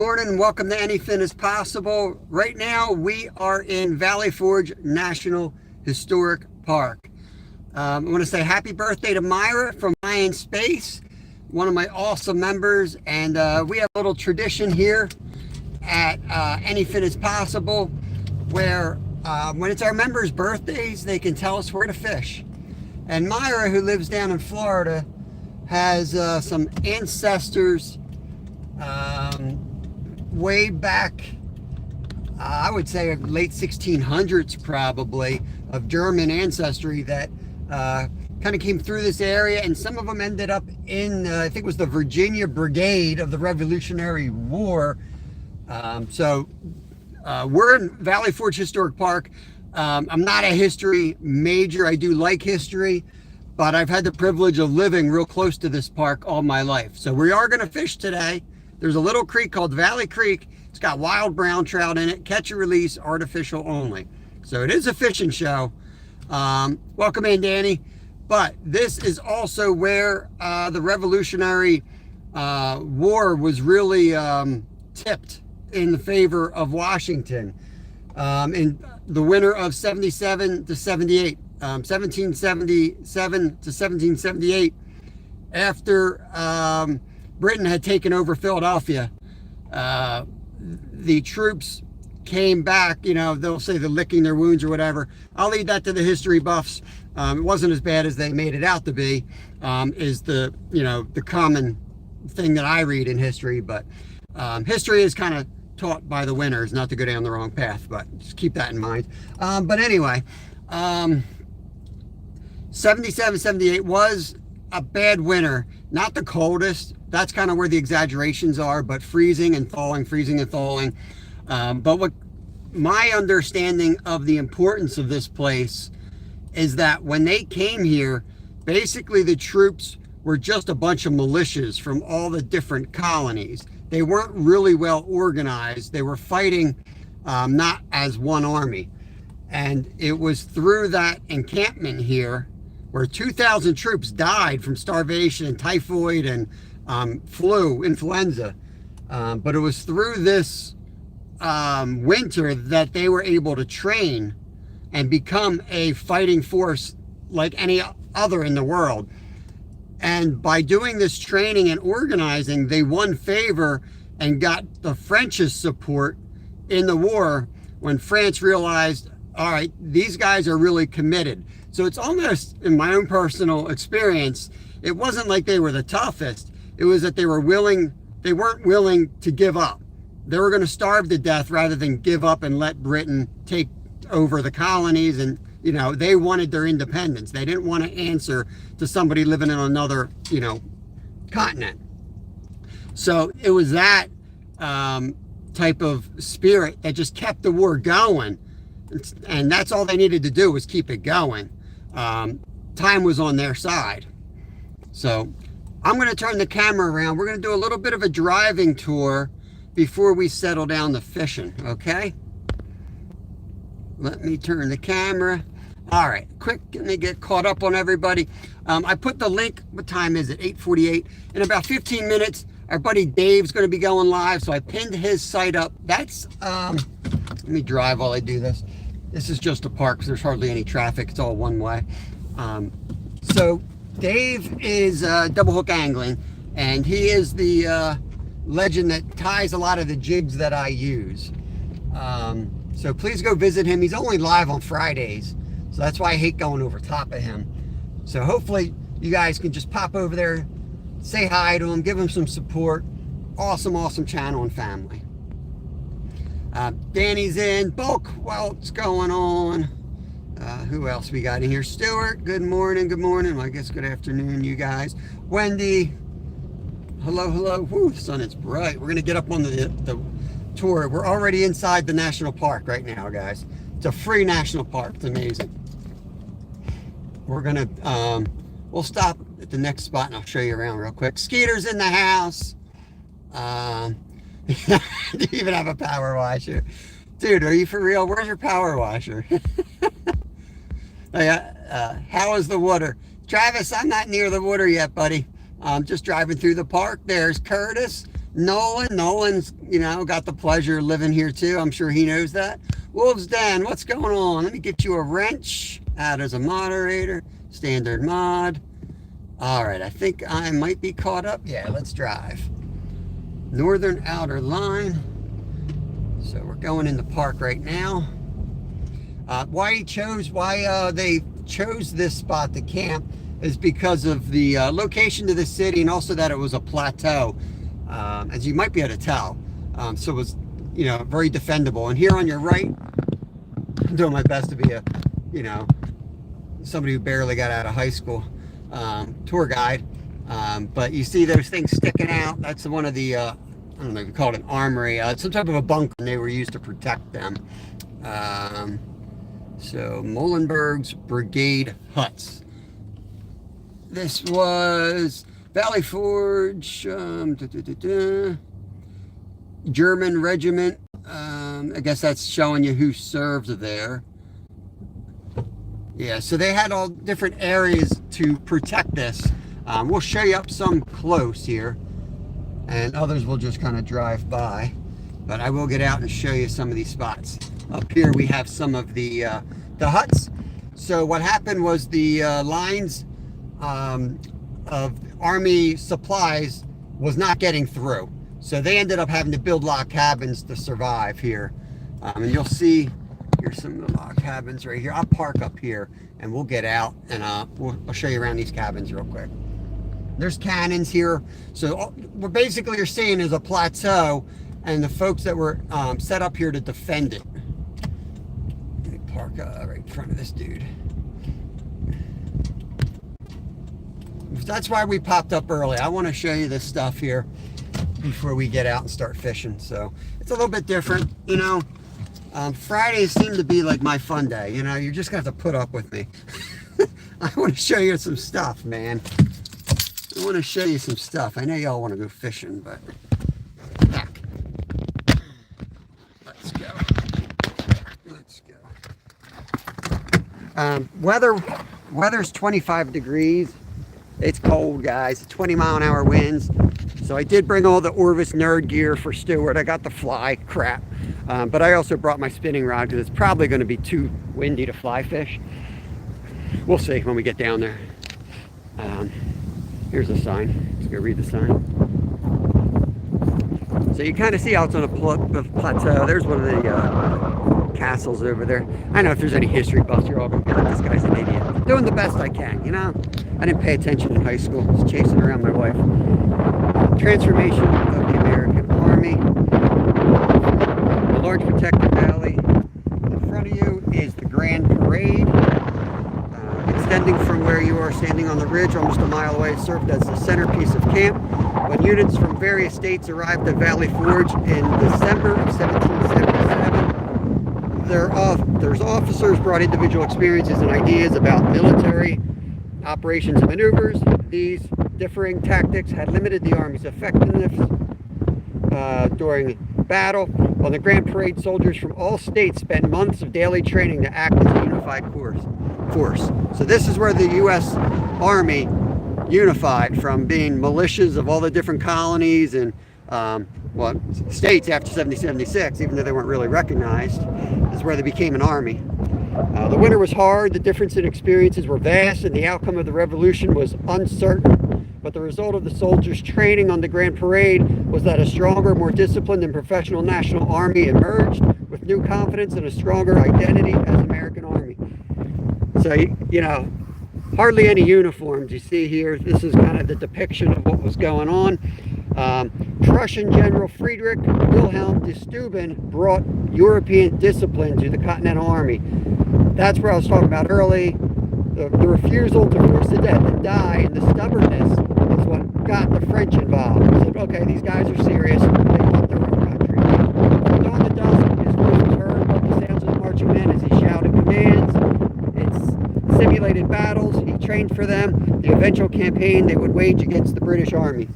Morning, welcome to Anything is Possible. Right now we are in Valley Forge National Historic Park. I want to say happy birthday to Myra from Mayan Space, one of my awesome members, and we have a little tradition here at Anything is Possible where when it's our members' birthdays they can tell us where to fish. And Myra, who lives down in Florida, has some ancestors way back, I would say late 1600s probably, of German ancestry that kind of came through this area, and some of them ended up in, I think it was the Virginia Brigade of the Revolutionary War. So we're in Valley Forge Historic Park. I'm not a history major. I do like history, but I've had the privilege of living real close to this park all my life. So we are going to fish today. There's a little creek called Valley Creek. It's got wild brown trout in it, catch and release, artificial only. So it is a fishing show. Welcome in, Danny. But this is also where the Revolutionary War was really tipped in the favor of Washington in the winter of 77 to 78, 1777 to 1778, after Britain had taken over Philadelphia. The troops came back, you know, they'll say they're licking their wounds or whatever. I'll leave that to the history buffs. It wasn't as bad as they made it out to be, is the, you know, the common thing that I read in history. But history is kind of taught by the winners, not to go down the wrong path, but just keep that in mind. But anyway, 77, 78 was a bad winter. Not the coldest. That's kind of where the exaggerations are, but freezing and thawing, freezing and thawing. But what my understanding of the importance of this place is that when they came here, basically the troops were just a bunch of militias from all the different colonies. They weren't really well organized. They were fighting not as one army. And it was through that encampment here where 2,000 troops died from starvation and typhoid and influenza. But it was through this winter that they were able to train and become a fighting force like any other in the world. And by doing this training and organizing, they won favor and got the French's support in the war when France realized, all right, these guys are really committed. So it's almost, in my own personal experience, it wasn't like they were the toughest. It was that they weren't willing to give up. They were going to starve to death rather than give up and let Britain take over the colonies. And, you know, they wanted their independence. They didn't want to answer to somebody living in another, you know, continent. So it was that type of spirit that just kept the war going. And that's all they needed to do was keep it going. Time was on their side. So I'm going to turn the camera around. We're going to do a little bit of a driving tour before we settle down to fishing, okay? Let me turn the camera. All right, quick, let me get caught up on everybody. I put the link, what time is it? 8:48. In about 15 minutes, our buddy Dave's going to be going live, so I pinned his site up. That's, let me drive while I do this. This is just a park because there's hardly any traffic. It's all one way. So Dave is double hook angling, and he is the legend that ties a lot of the jigs that I use. So please go visit him. He's only live on Fridays, so that's why I hate going over top of him. So hopefully you guys can just pop over there, say hi to him, give him some support. Awesome, awesome channel and family. Danny's in. Bulk, what's going on? Who else we got in here? Stuart, good morning, good morning. Well, I guess good afternoon, you guys. Wendy, hello, hello. Whew, the sun is bright. We're going to get up on the tour. We're already inside the national park right now, guys. It's a free national park. It's amazing. We're going to, we'll stop at the next spot and I'll show you around real quick. Skeeter's in the house. Do you even have a power washer? Dude, are you for real? Where's your power washer? How is the water? Travis, I'm not near the water yet, buddy. I'm just driving through the park. There's Curtis. Nolan's, got the pleasure of living here too. I'm sure he knows that. Wolves Den, what's going on? Let me get you a wrench. Add as a moderator. Standard mod. All right, I think I might be caught up. Yeah, let's drive. Northern Outer Line. So we're going in the park right now. Why they chose this spot to camp is because of the location to the city, and also that it was a plateau, as you might be able to tell. So it was, very defendable. And here on your right, I'm doing my best to be a, somebody who barely got out of high school, tour guide. But you see those things sticking out. That's one of the, I don't know if you call it an armory, some type of a bunker, and they were used to protect them. So Molenberg's Brigade huts. This was Valley Forge, German regiment. I guess that's showing you who served there. Yeah, so they had all different areas to protect this. We'll show you up some close here, and others will just kind of drive by. But I will get out and show you some of these spots. Up here we have some of the huts. So what happened was the lines of Army supplies was not getting through. So they ended up having to build log cabins to survive here. And you'll see, here's some of the log cabins right here. I'll park up here and we'll get out, and I'll show you around these cabins real quick. There's cannons here. So what basically you're seeing is a plateau, and the folks that were set up here to defend it. Let me park right in front of this dude. That's why we popped up early. I want to show you this stuff here before we get out and start fishing. So it's a little bit different, Fridays seem to be like my fun day. You're just gonna have to put up with me. I want to show you some stuff, man. I want to show you some stuff. I know y'all want to go fishing, but heck. Let's go. Let's go. Weather's 25 degrees. It's cold, guys. 20-mile-an-hour winds. So I did bring all the Orvis nerd gear for Stewart. I got the fly crap. But I also brought my spinning rod because it's probably going to be too windy to fly fish. We'll see when we get down there. Here's a sign. Let's go read the sign. So you kind of see how it's on a plateau. There's one of the castles over there. I know if there's any history buffs, you're all going to be like, this guy's an idiot. I'm doing the best I can, I didn't pay attention in high school. I was chasing around my wife. Transformation of the American Army. The large protected valley. In front of you is the Grand Parade. Extending from where you are standing on the ridge almost a mile away, served as the centerpiece of camp. When units from various states arrived at Valley Forge in December of 1777, there's officers brought individual experiences and ideas about military operations and maneuvers. These differing tactics had limited the Army's effectiveness during battle. On the Grand Parade, soldiers from all states spent months of daily training to act as a unified force. So this is where the U.S. Army unified from being militias of all the different colonies and states after 1776, even though they weren't really recognized. This is where they became an army. The winter was hard, the difference in experiences were vast, and the outcome of the revolution was uncertain. But the result of the soldiers' training on the Grand Parade was that a stronger, more disciplined and professional national army emerged with new confidence and a stronger identity as American Army. So, hardly any uniforms you see here. This is kind of the depiction of what was going on. Prussian General Friedrich Wilhelm de Steuben brought European discipline to the Continental Army. That's where I was talking about early. The refusal to force the dead to die and the stubbornness is what got the French involved. They said, okay, these guys are serious. They want their own country. From dawn to dusk, his voice was heard above the sounds of the marching men as he shouted commands. It's simulated battles. He trained for them. The eventual campaign they would wage against the British Army.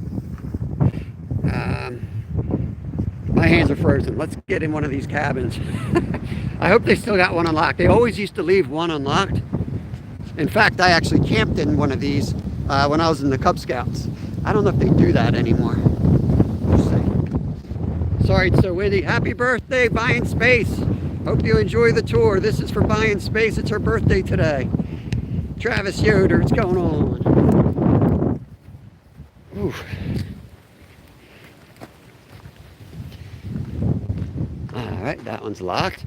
My hands are frozen. Let's get in one of these cabins. I hope they still got one unlocked. They always used to leave one unlocked. In fact, I actually camped in one of these when I was in the Cub Scouts. I don't know if they do that anymore. We'll see. Sorry it's so windy. Happy birthday, Buying Space. Hope you enjoy the tour. This is for Buying Space. It's her birthday today. Travis Yoder, what's going on? Ooh. All right, that one's locked.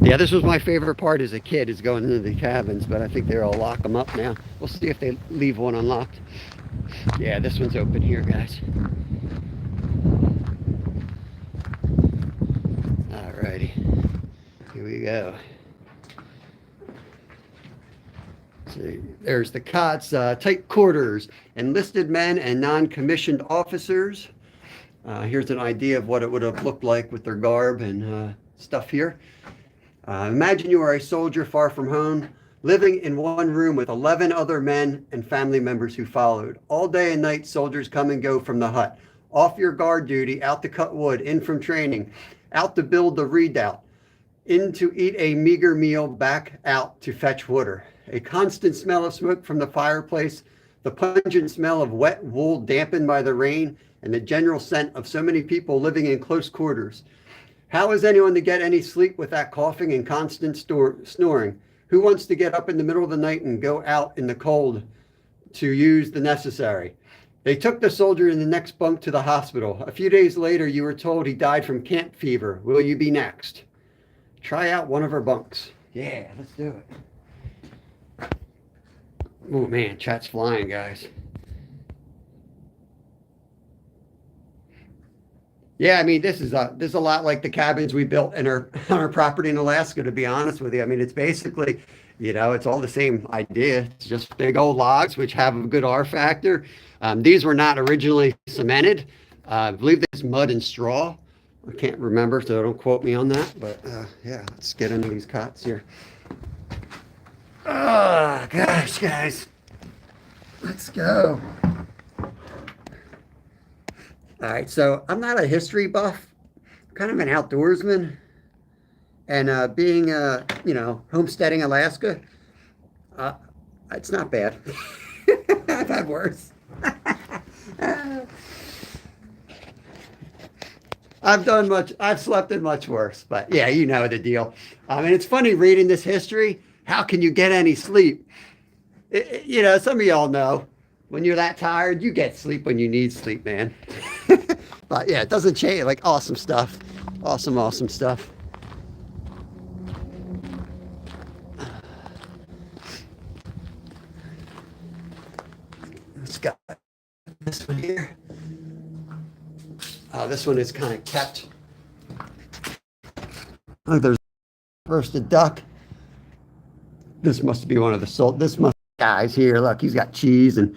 Yeah, this was my favorite part as a kid, is going into the cabins, but I think they're all lock them up now. We'll see if they leave one unlocked. Yeah, this one's open here, guys. Alrighty, here we go. See, there's the cots, tight quarters, enlisted men and non-commissioned officers. Here's an idea of what it would have looked like with their garb and stuff here. Imagine you are a soldier far from home, living in one room with 11 other men and family members who followed. All day and night, soldiers come and go from the hut. Off your guard duty, out to cut wood, in from training, out to build the redoubt, in to eat a meager meal, back out to fetch water. A constant smell of smoke from the fireplace, the pungent smell of wet wool dampened by the rain, and the general scent of so many people living in close quarters. How is anyone to get any sleep with that coughing and constant snoring? Who wants to get up in the middle of the night and go out in the cold to use the necessary? They took the soldier in the next bunk to the hospital. A few days later, you were told he died from camp fever. Will you be next? Try out one of our bunks. Yeah, let's do it. Oh man, chat's flying, guys. Yeah, I mean, this is a lot like the cabins we built in on our property in Alaska, to be honest with you. I mean, it's basically, it's all the same idea. It's just big old logs, which have a good R factor. These were not originally cemented. I believe this is mud and straw. I can't remember, so don't quote me on that. But yeah, let's get into these cots here. Oh, gosh, guys. Let's go. All right, so I'm not a history buff, I'm kind of an outdoorsman, and being, homesteading Alaska, it's not bad. I've had worse. I've slept in much worse, but yeah, you know the deal. I mean, it's funny reading this history. How can you get any sleep? Some of y'all know. When you're that tired, you get sleep when you need sleep, man. But yeah, it doesn't change. Like, awesome stuff. Awesome stuff. Let's go. This one here. This one is kind of kept. Look, there's roasted duck. This must be one of the this must guys here. Look, he's got cheese and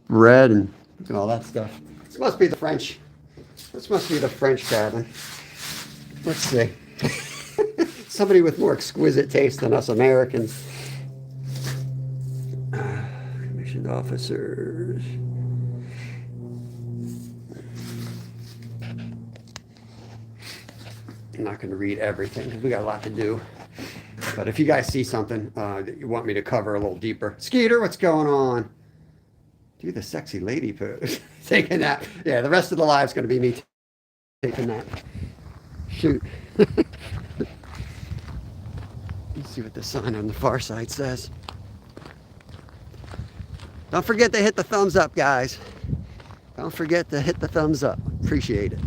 bread and all that stuff. This must be the French. This must be the French cabin. Let's see. Somebody with more exquisite taste than us Americans. Commissioned officers. I'm not going to read everything because we got a lot to do. But if you guys see something that you want me to cover a little deeper. Skeeter, what's going on? Do the sexy lady pose. Taking that. Yeah, the rest of the live's going to be me taking that. Shoot. Let's see what the sign on the far side says. Don't forget to hit the thumbs up, guys. Don't forget to hit the thumbs up. Appreciate it.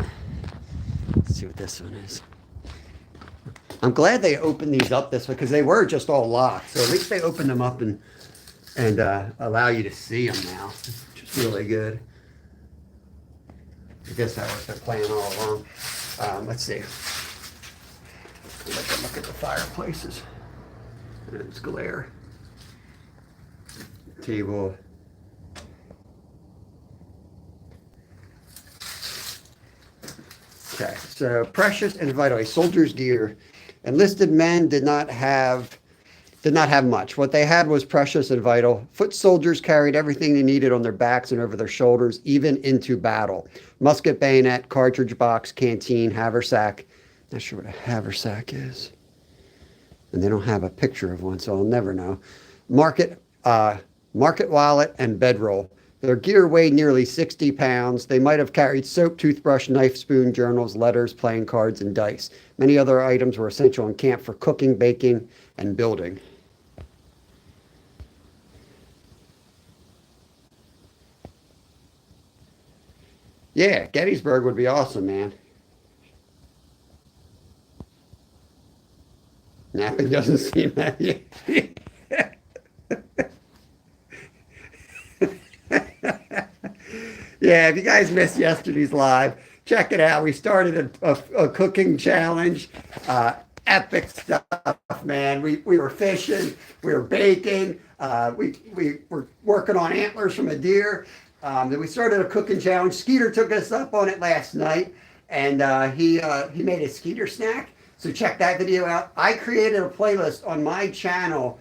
Let's see what this one is. I'm glad they opened these up this way because they were just all locked. So at least they opened them up and allow you to see them now, which is really good. I guess that was their plan all along. Let's see. Look at the fireplaces. It's glare. Table. Okay, so precious and vital. A soldier's gear. Enlisted men did not have much. What they had was precious and vital. Foot soldiers carried everything they needed on their backs and over their shoulders, even into battle. Musket, bayonet, cartridge box, canteen, haversack. Not sure what a haversack is. And they don't have a picture of one, so I'll never know. Market wallet, and bedroll. Their gear weighed nearly 60 pounds. They might have carried soap, toothbrush, knife, spoon, journals, letters, playing cards, and dice. Many other items were essential in camp for cooking, baking, and building. Yeah, Gettysburg would be awesome, man. Napping doesn't seem that. Yeah, if you guys missed yesterday's live, check it out. We started a cooking challenge. Epic stuff, man. We were fishing, we were baking, we were working on antlers from a deer. Then we started a cooking challenge. Skeeter took us up on it last night, and he made a Skeeter snack. So check that video out. I created a playlist on my channel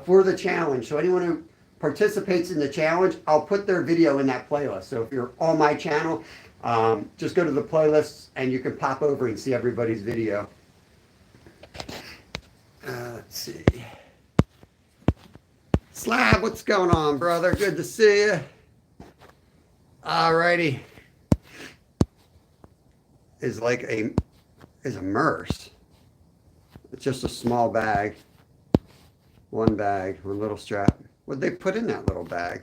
for the challenge. So anyone who participates in the challenge, I'll put their video in that playlist. So if you're on my channel, just go to the playlists and you can pop over and see everybody's video. Let's see. Slab, what's going on, brother? Good to see you. Alrighty. Is a merce. It's just a small bag. One bag, one little strap. What'd they put in that little bag?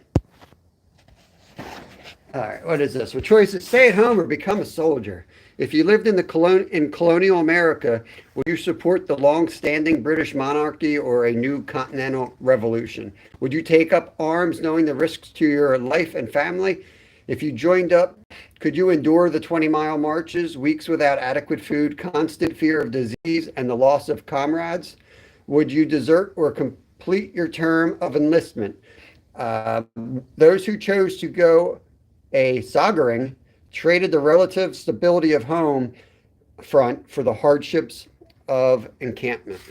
All right, what is this? Well, choices: stay at home or become a soldier. If you lived in colonial America, would you support the long-standing British monarchy or a new continental revolution? Would you take up arms knowing the risks to your life and family? If you joined up, could you endure the 20-mile marches, weeks without adequate food, constant fear of disease, and the loss of comrades? Would you desert or complete your term of enlistment? Those who chose to go a sogering traded the relative stability of home front for the hardships of encampment.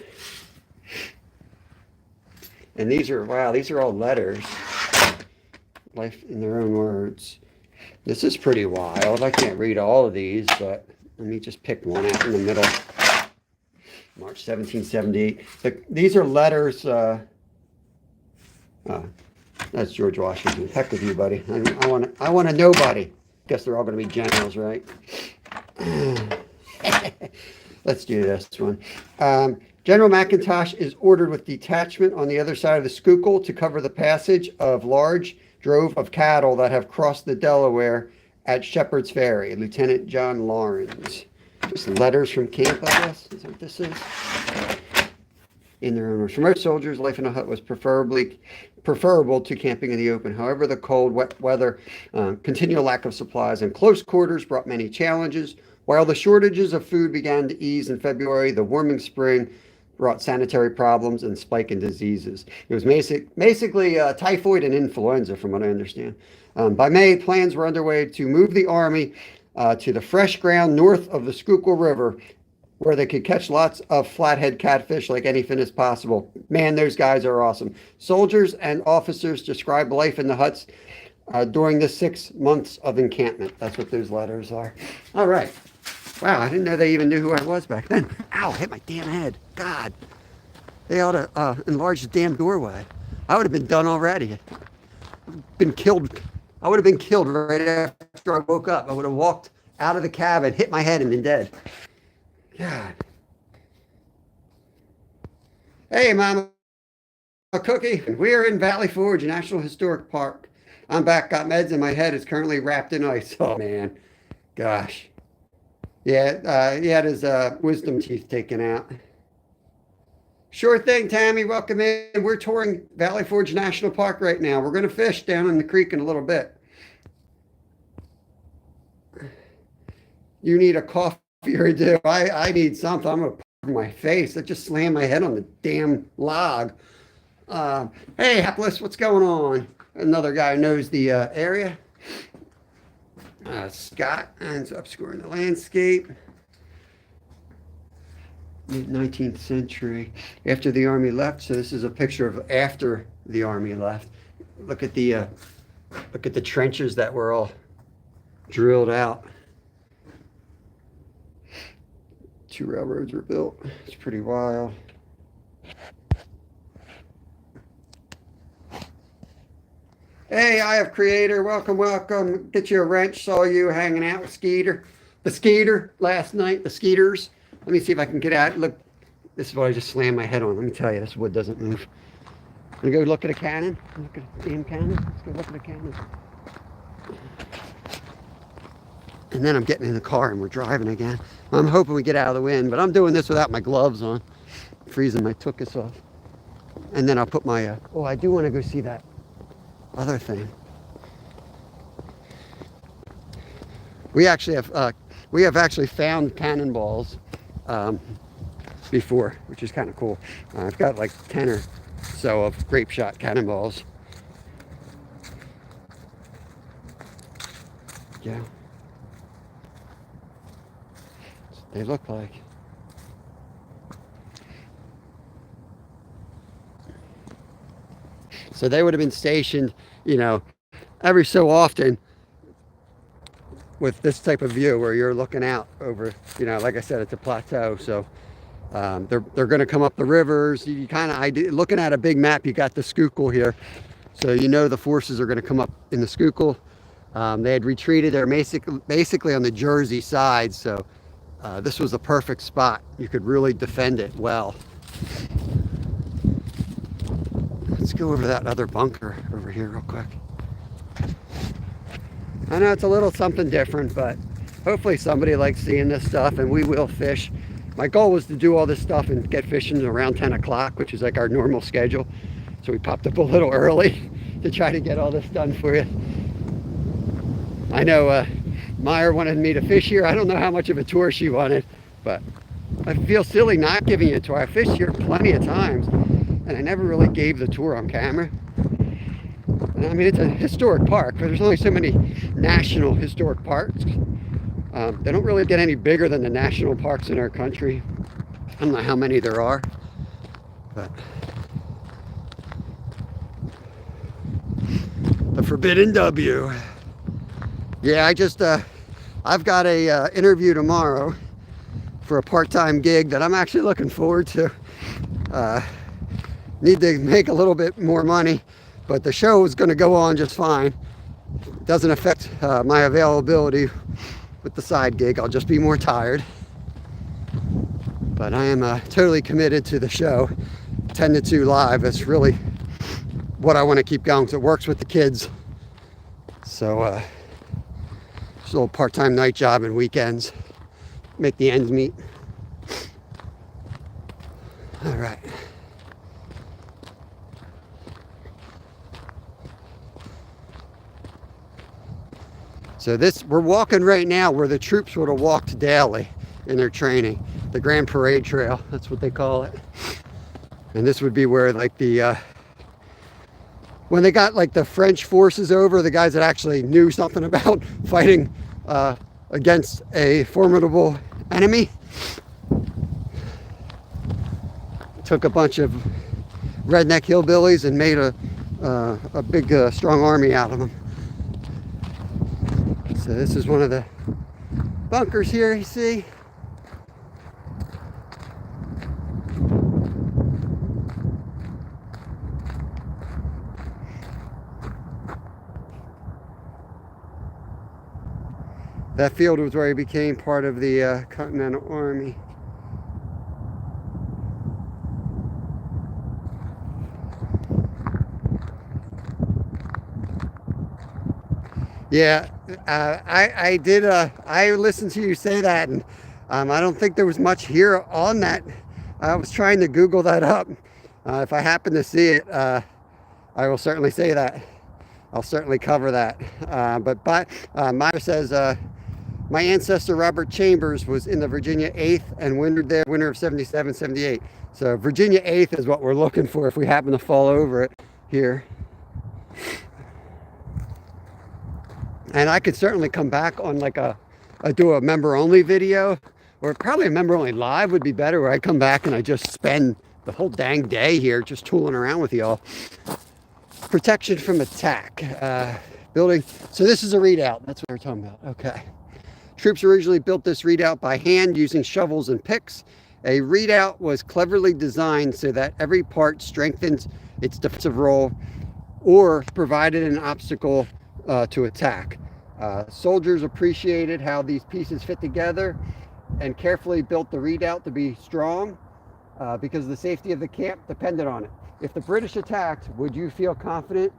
And these are all letters. Life in their own words. This is pretty wild. I can't read all of these, but let me just pick one out in the middle. March 1778. These are letters. That's George Washington. Heck with you, buddy. I want a nobody. Guess they're all going to be generals, right? Let's do this one. General McIntosh is ordered with detachment on the other side of the Schuylkill to cover the passage of large drove of cattle that have crossed the Delaware at Shepherd's Ferry. Lieutenant John Lawrence. Just letters from camp, I guess. Is that what this is? In their own words. For most soldiers, life in a hut was preferable to camping in the open. However, the cold, wet weather, continual lack of supplies, and close quarters brought many challenges. While the shortages of food began to ease in February, the warming spring brought sanitary problems and spike in diseases. It was basically typhoid and influenza, from what I understand. By May, plans were underway to move the army to the fresh ground north of the Schuylkill River, where they could catch lots of flathead catfish like anything as possible. Man, those guys are awesome. Soldiers and officers describe life in the huts during the 6 months of encampment. That's what those letters are. All right. Wow, I didn't know they even knew who I was back then. Ow, hit my damn head. God. They ought to enlarge the damn doorway. I would have been done already. Been killed. I would have been killed right after I woke up. I would have walked out of the cabin, hit my head, and been dead. God. Hey, Mama Cookie. We're in Valley Forge National Historic Park. I'm back, got meds, and my head is currently wrapped in ice. Oh, man. Gosh. Yeah, he had his wisdom teeth taken out. Sure thing, Tammy. Welcome in. We're touring Valley Forge National Park right now. We're going to fish down in the creek in a little bit. You need a coffee or I do. I need something. I'm going to put my face. I just slammed my head on the damn log. Hey, Hapless, what's going on? Another guy who knows the area. Scott ends up scoring the landscape. Mid-19th century, after the army left. So this is a picture of after the army left. Look at the trenches that were all drilled out. 2 railroads were built. It's pretty wild. Hey, I have creator. Welcome, welcome. Get you a wrench. Saw you hanging out with Skeeter. The Skeeter last night. The Skeeters. Let me see if I can get out. Look, this is what I just slammed my head on. Let me tell you, this wood doesn't move. I'm gonna go look at a cannon. Look at a damn cannon. Let's go look at a cannon. And then I'm getting in the car and we're driving again. I'm hoping we get out of the wind, but I'm doing this without my gloves on. Freezing my tuchus off. And then I'll put my, oh, I do want to go see that other thing. We have actually found cannonballs before, which is kind of cool. I've got like 10 or so of grape shot cannonballs. Yeah. They look like. So they would have been stationed, you know, every so often with this type of view where you're looking out over, you know, like I said, it's a plateau. So they're going to come up the rivers. You kind of, looking at a big map, you got the Schuylkill here. So you know the forces are going to come up in the Schuylkill. They had retreated. They're basically on the Jersey side. So this was the perfect spot. You could really defend it well. Let's go over to that other bunker over here real quick. I know it's a little something different, but hopefully somebody likes seeing this stuff, and we will fish. My goal was to do all this stuff and get fishing around 10 o'clock, which is like our normal schedule. So we popped up a little early to try to get all this done for you. I know Myra wanted me to fish here. I don't know how much of a tour she wanted, but I feel silly not giving you a tour. I fished here plenty of times, and I never really gave the tour on camera. And I mean, it's a historic park, but there's only so many national historic parks. They don't really get any bigger than the national parks in our country. I don't know how many there are, but the Forbidden W. Yeah, I've got a interview tomorrow for a part-time gig that I'm actually looking forward to. Need to make a little bit more money, but the show is going to go on just fine. It doesn't affect my availability with the side gig. I'll just be more tired. But I am totally committed to the show. 10 to 2 live. It's really what I want to keep going, because it works with the kids. So just a little part-time night job and weekends. Make the ends meet. All right. So we're walking right now where the troops would have walked daily in their training. The Grand Parade Trail, that's what they call it. And this would be where like when they got like the French forces over, the guys that actually knew something about fighting against a formidable enemy, took a bunch of redneck hillbillies and made a big strong army out of them. So this is one of the bunkers here, you see. That field was where he became part of the Continental Army. Yeah, I listened to you say that, and I don't think there was much here on that. I was trying to Google that up. If I happen to see it, I will certainly say that. I'll certainly cover that. But Myra says, my ancestor Robert Chambers was in the Virginia 8th and wintered there winter of 77, 78. So Virginia 8th is what we're looking for if we happen to fall over it here. And I could certainly come back on like do a member only video, or probably a member only live would be better, where I come back and I just spend the whole dang day here just tooling around with y'all. Protection from attack. Building. So this is a redoubt. That's what we're talking about. Okay. Troops originally built this redoubt by hand using shovels and picks. A redoubt was cleverly designed so that every part strengthens its defensive role or provided an obstacle to attack. Soldiers appreciated how these pieces fit together and carefully built the redoubt to be strong because the safety of the camp depended on it. If the British attacked, would you feel confident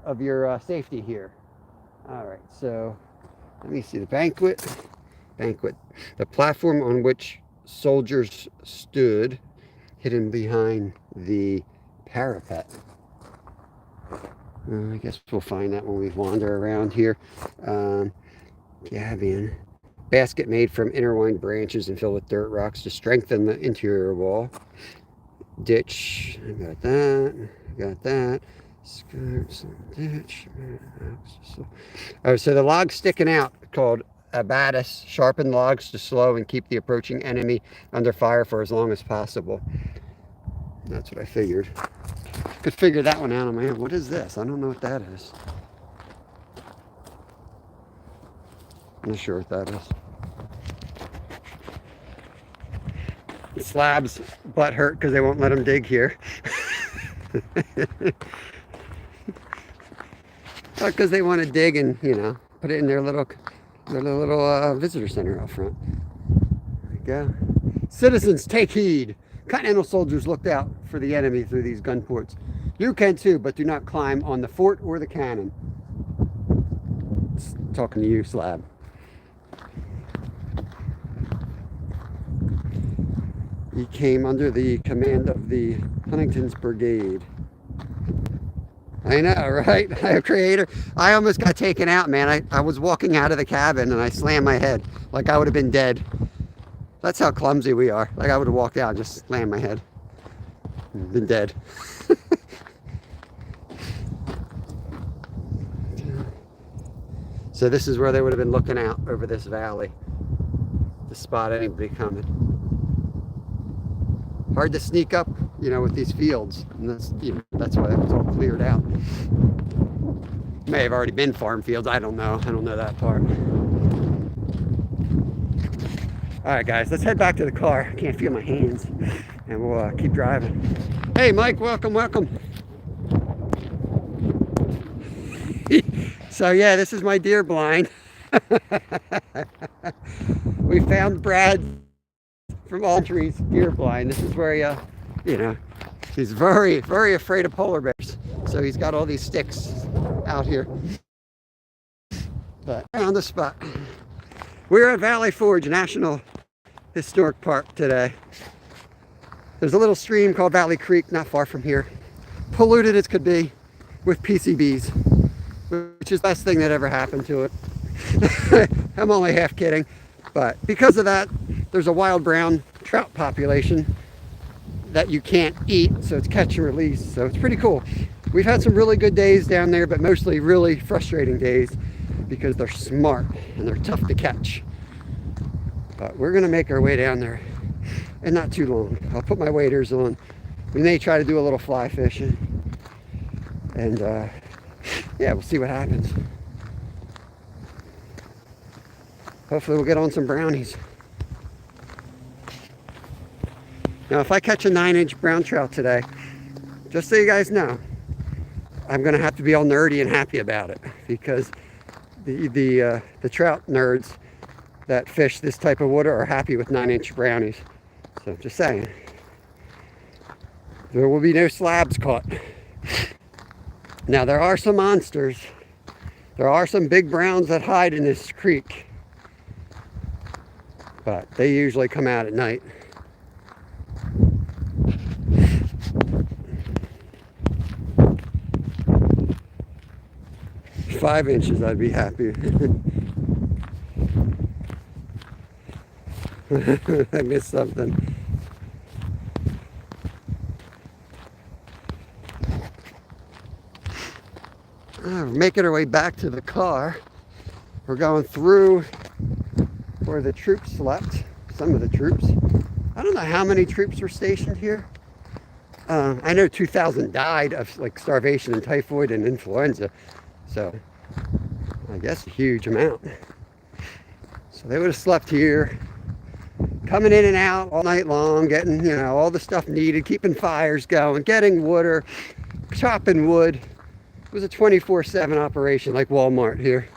of your safety here? All right, so let me see the banquet. The platform on which soldiers stood, hidden behind the parapet. I guess we'll find that when we wander around here. Cabin. Basket made from intertwined branches and filled with dirt rocks to strengthen the interior wall. Ditch. I got that. Skirts, ditch. Oh, so the logs sticking out, called abatis, sharpen logs to slow and keep the approaching enemy under fire for as long as possible. That's what I figured. Could figure that one out on my own. What is this? I don't know what that is. I'm not sure what that is. Slab's butt hurt because they won't let him dig here. Because they want to dig and, you know, put it in their little visitor center out front. There we go. Citizens, take heed. Continental soldiers looked out for the enemy through these gun ports. You can too, but do not climb on the fort or the cannon. It's talking to you, Slab. He came under the command of the Huntington's Brigade. I know, right? Creator. I almost got taken out, man. I was walking out of the cabin and I slammed my head like I would have been dead. That's how clumsy we are. Like I would have walked out and just slammed my head. Been dead. So this is where they would have been looking out over this valley to spot anybody coming. Hard to sneak up, you know, with these fields. And that's why it was all cleared out. May have already been farm fields. I don't know. I don't know that part. All right, guys, let's head back to the car. I can't feel my hands. And we'll keep driving. Hey, Mike, welcome. So, yeah, this is my deer blind. We found Brad from All Trees deer blind. This is where you know, he's very, very afraid of polar bears. So he's got all these sticks out here. But found the spot. We're at Valley Forge National Historic Park today. There's a little stream called Valley Creek not far from here. Polluted as could be with PCBs, which is the best thing that ever happened to it. I'm only half kidding. But because of that, there's a wild brown trout population that you can't eat, so it's catch and release. So it's pretty cool. We've had some really good days down there, but mostly really frustrating days because they're smart and they're tough to catch. But we're gonna make our way down there in not too long. I'll put my waders on. We may try to do a little fly fishing. And yeah, we'll see what happens. Hopefully we'll get on some brownies. Now, if I catch a 9-inch brown trout today, just so you guys know, I'm gonna have to be all nerdy and happy about it because the trout nerds that fish this type of water are happy with 9-inch brownies. So just saying, there will be no slabs caught. Now there are some monsters. There are some big browns that hide in this creek, but they usually come out at night. Five inches, I'd be happy. I missed something. We're making our way back to the car. We're going through where the troops slept, some of the troops. I don't know how many troops were stationed here. I know 2,000 died of like starvation and typhoid and influenza. So I guess a huge amount. So they would have slept here, coming in and out all night long, getting, you know, all the stuff needed, keeping fires going, getting water, chopping wood. was a 24/7 operation like Walmart here.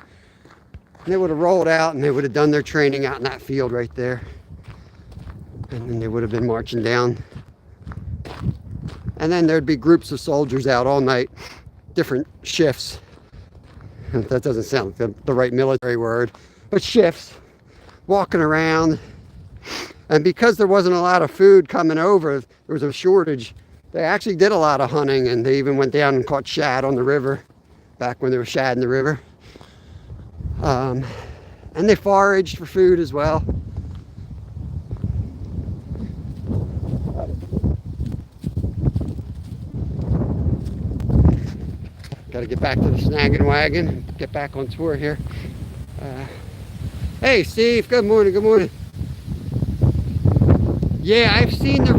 And they would have rolled out and they would have done their training out in that field right there. And then they would have been marching down. And then there'd be groups of soldiers out all night, different shifts. That doesn't sound like the right military word, but shifts, walking around. And because there wasn't a lot of food coming over, there was a shortage. They actually did a lot of hunting, and they even went down and caught shad on the river, back when there was shad in the river. And they foraged for food as well. Got to get back to the snagging wagon, get back on tour here. Hey Steve, good morning, good morning. Yeah, I've seen the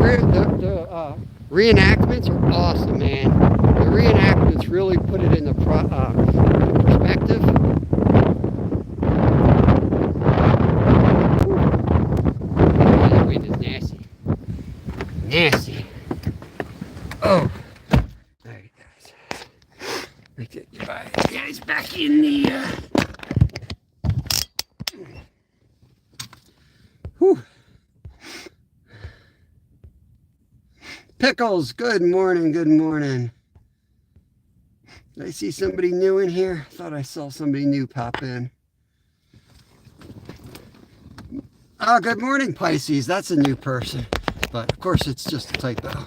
reenactments are awesome, man. The reenactments really put it in the perspective. That wind is nasty. Nasty. Oh. Alright guys. Let me get you guys back in the whew. Pickles, good morning, good morning. Did I see somebody new in here? I thought I saw somebody new pop in. Oh, good morning, Pisces. That's a new person. But of course it's just a typo.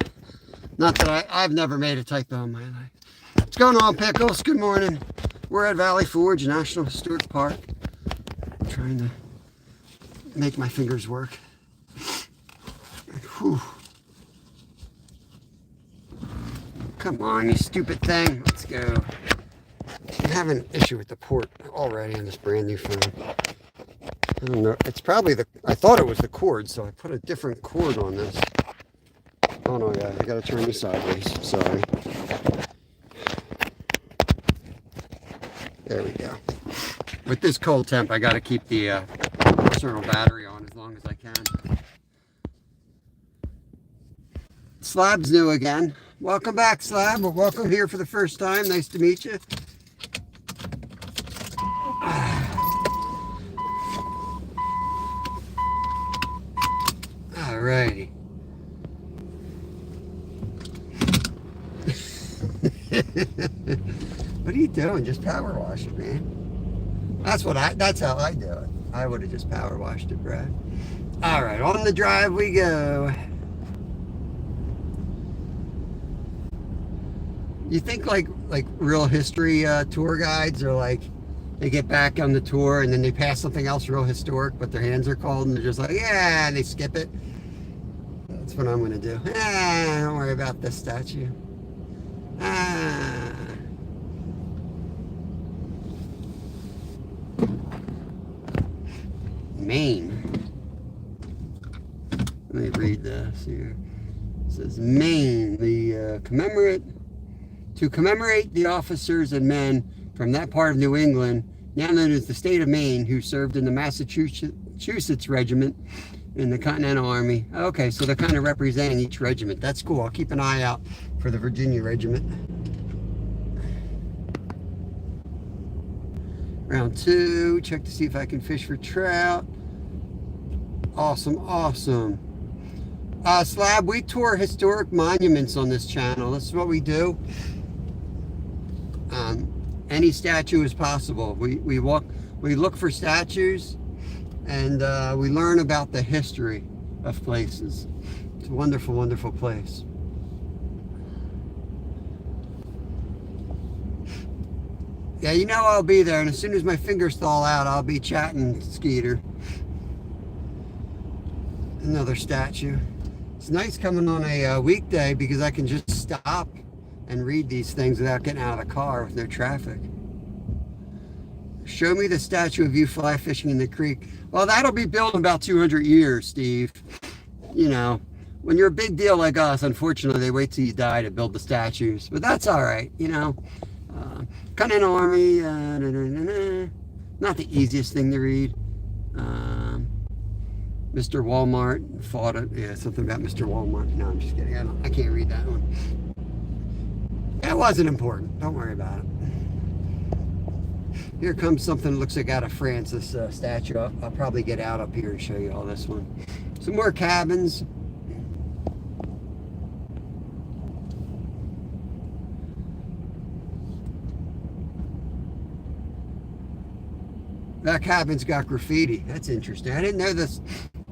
Not that I've never made a typo in my life. What's going on, Pickles? Good morning. We're at Valley Forge National Historic Park. I'm trying to make my fingers work. Whew. Come on, you stupid thing. Let's go. I'm having an issue with the port already on this brand new phone. I don't know. It's probably I thought it was the cord, so I put a different cord on this. Oh no, yeah, I gotta turn this sideways. Sorry. There we go. With this cold temp, I gotta keep the external battery on as long as I can. Slab's new again. Welcome back, Slab. Well, welcome here for the first time. Nice to meet you. Alrighty. What are you doing? Just power wash it, man. That's how I do it. I would have just power washed it, Brad. Alright, on the drive we go. You think like real history tour guides are like, they get back on the tour and then they pass something else real historic, but their hands are cold and they're just like, yeah, and they skip it. That's what I'm going to do. Don't worry about this statue. Maine. Let me read this here. It says Maine, to commemorate the officers and men from that part of New England, now known as the state of Maine, who served in the Massachusetts Regiment in the Continental Army. Okay, so they're kind of representing each regiment. That's cool. I'll keep an eye out for the Virginia Regiment. Round 2, check to see if I can fish for trout. Awesome, awesome. Slab, we tour historic monuments on this channel. This is what we do. Any statue is possible. We look for statues, and we learn about the history of places. It's a wonderful, wonderful place. Yeah, you know I'll be there, and as soon as my fingers thaw out, I'll be chatting Skeeter. Another statue. It's nice coming on a weekday because I can just stop and read these things without getting out of the car with no traffic. Show me the statue of you fly fishing in the creek. Well, that'll be built in about 200 years, Steve. You know, when you're a big deal like us, unfortunately, they wait till you die to build the statues. But that's all right, you know. Continental Army, not the easiest thing to read. Mr. Walmart fought it. Yeah, something about Mr. Walmart. No, I'm just kidding. I can't read that one. Yeah, it wasn't important. Don't worry about it. Here comes something that looks like out of France, this statue. I'll probably get out up here and show you all this one. Some more cabins. That cabin's got graffiti. That's interesting. I didn't know this.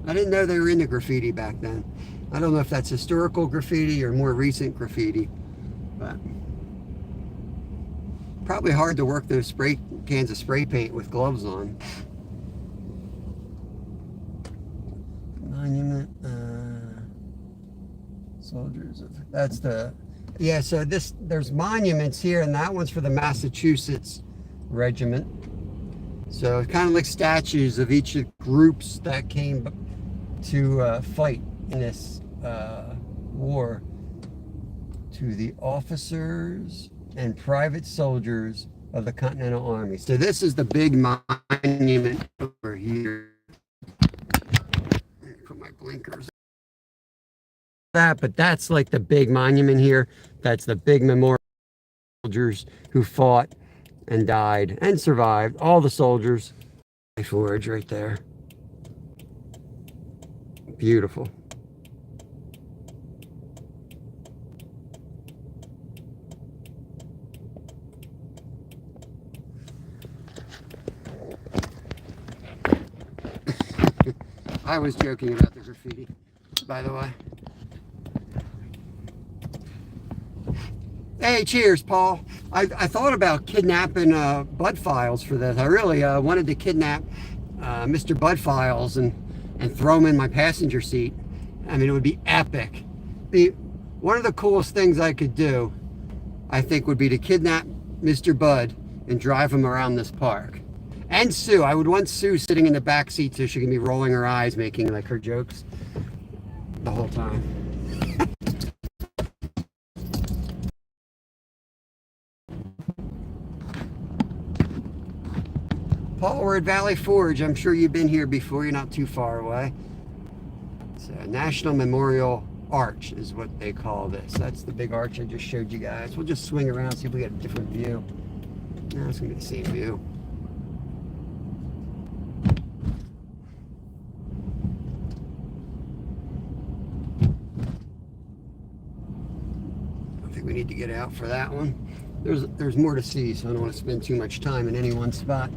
I didn't know they were into graffiti back then. I don't know if that's historical graffiti or more recent graffiti, but probably hard to work those cans of spray paint with gloves on. Monument, soldiers. That's the, yeah. So there's monuments here, and that one's for the Massachusetts Regiment. So it's kind of like statues of each of the groups that came to fight in this war. To the officers and private soldiers of the Continental Army. So this is the big monument over here. Let me put my blinkers. But that's like the big monument here. That's the big memorial soldiers who fought and died and survived. All the soldiers. Forge right there. Beautiful. I was joking about the graffiti, by the way. Hey, cheers, Paul. I thought about kidnapping Bud Files for this. I really wanted to kidnap Mr. Bud Files and throw him in my passenger seat. I mean, it would be epic. One of the coolest things I could do, I think, would be to kidnap Mr. Bud and drive him around this park. And Sue. I would want Sue sitting in the back seat so she can be rolling her eyes, making like her jokes the whole time. Paul, we're at Valley Forge. I'm sure you've been here before. You're not too far away. It's a National Memorial Arch is what they call this. That's the big arch I just showed you guys. We'll just swing around, see if we get a different view. No, it's going to be the same view. I think we need to get out for that one. There's more to see, so I don't want to spend too much time in any one spot.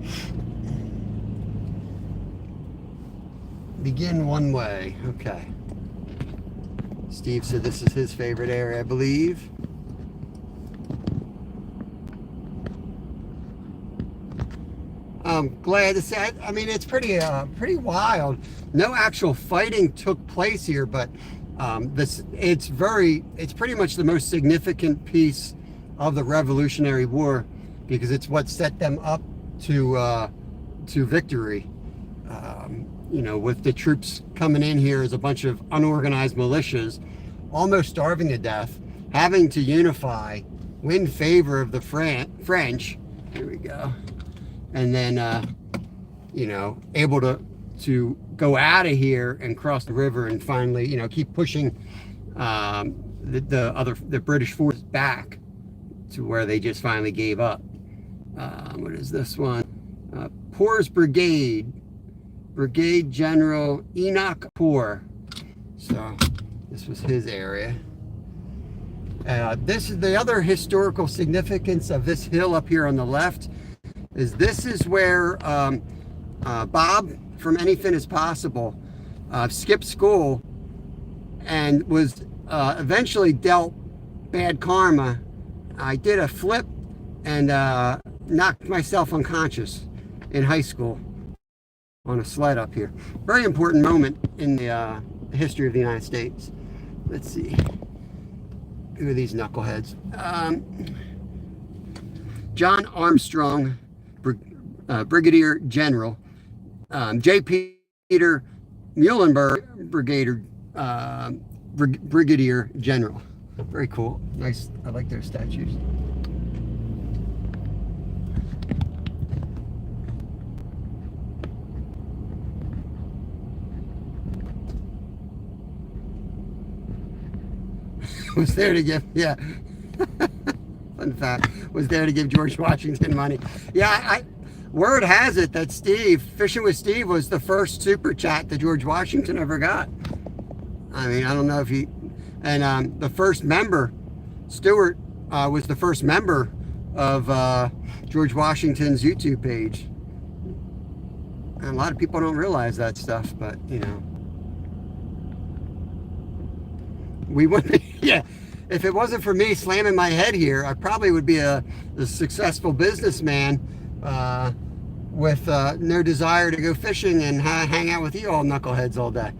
Begin one way. Okay. Steve said this is his favorite area, I believe. I'm glad to say. I mean, it's pretty wild. No actual fighting took place here, but it's pretty much the most significant piece of the Revolutionary War because it's what set them up to victory. You know, with the troops coming in here as a bunch of unorganized militias, almost starving to death, having to unify, win favor of the French. Here we go. And then, you know, able to go out of here and cross the river and finally, you know, keep pushing the British forces back to where they just finally gave up. What is this one? Poor's Brigade General Enoch Poor. So this was his area. This is the other historical significance of this hill up here on the left. This is where Bob from Anything Is Possible skipped school and was eventually dealt bad karma. I did a flip and knocked myself unconscious in high school on a sled up here. Very important moment in the history of the United States. Let's see. Who are these knuckleheads? John Armstrong, Brigadier General. J. Peter Muhlenberg, Brigadier General. Very cool. Nice. I like their statues. Was there to get, yeah. fun fact, was there to give George Washington money. Yeah, word has it that Fishing with Steve was the first super chat that George Washington ever got. I mean, I don't know if he, and the first member, Stewart, was the first member of George Washington's YouTube page. And a lot of people don't realize that stuff, but you know, we wouldn't. Yeah, if it wasn't for me slamming my head here, I probably would be a successful businessman with no desire to go fishing and hang out with you all knuckleheads all day.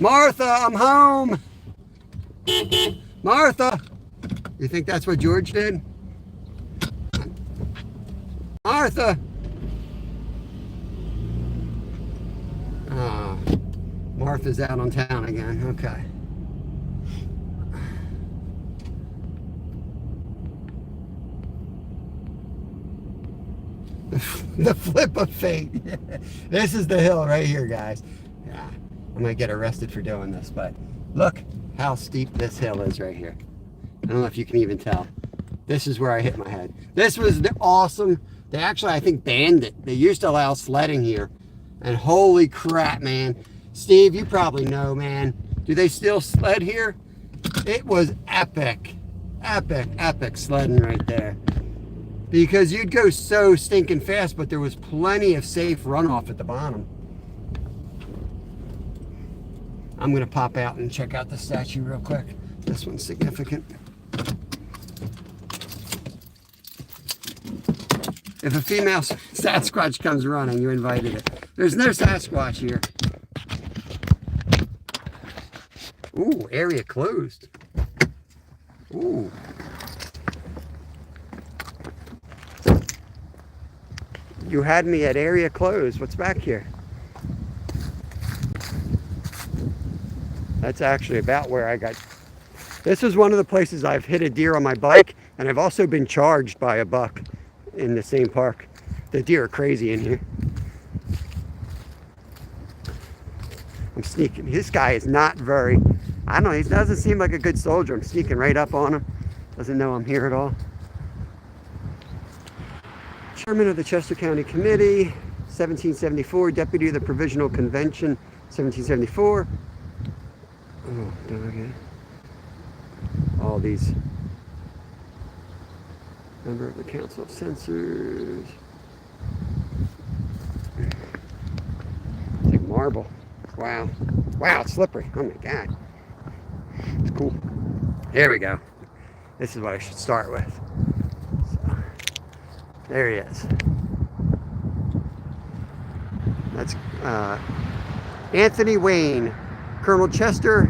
Martha, I'm home. Martha, you think that's what George did? Martha. Oh, Martha's out on town again. Okay. The flip of fate. This is the hill right here, guys. Yeah, I'm gonna get arrested for doing this, but look how steep this hill is right here. I don't know if you can even tell. This is where I hit my head. This was awesome. They actually, I think, banned it. They used to allow sledding here. And holy crap, man. Steve, you probably know, man. Do they still sled here? It was epic. Epic, epic sledding right there. Because you'd go so stinking fast, but there was plenty of safe runoff at the bottom. I'm going to pop out and check out the statue real quick. This one's significant. If a female Sasquatch comes running, you invited it. There's no Sasquatch here. Ooh, area closed. Ooh. You had me at area closed. What's back here? That's actually about where I got. This is one of the places I've hit a deer on my bike, and I've also been charged by a buck in the same park. The deer are crazy in here. I'm sneaking. This guy is not very, I don't know, he doesn't seem like a good soldier. I'm sneaking right up on him. Doesn't know I'm here at all. Chairman of the Chester County Committee, 1774. Deputy of the Provisional Convention, 1774. Oh, okay. All these. Member of the Council of Censors. It's like marble. Wow. Wow, it's slippery. Oh my God. It's cool. Here we go. This is what I should start with. So, there he is. That's Anthony Wayne, Colonel Chester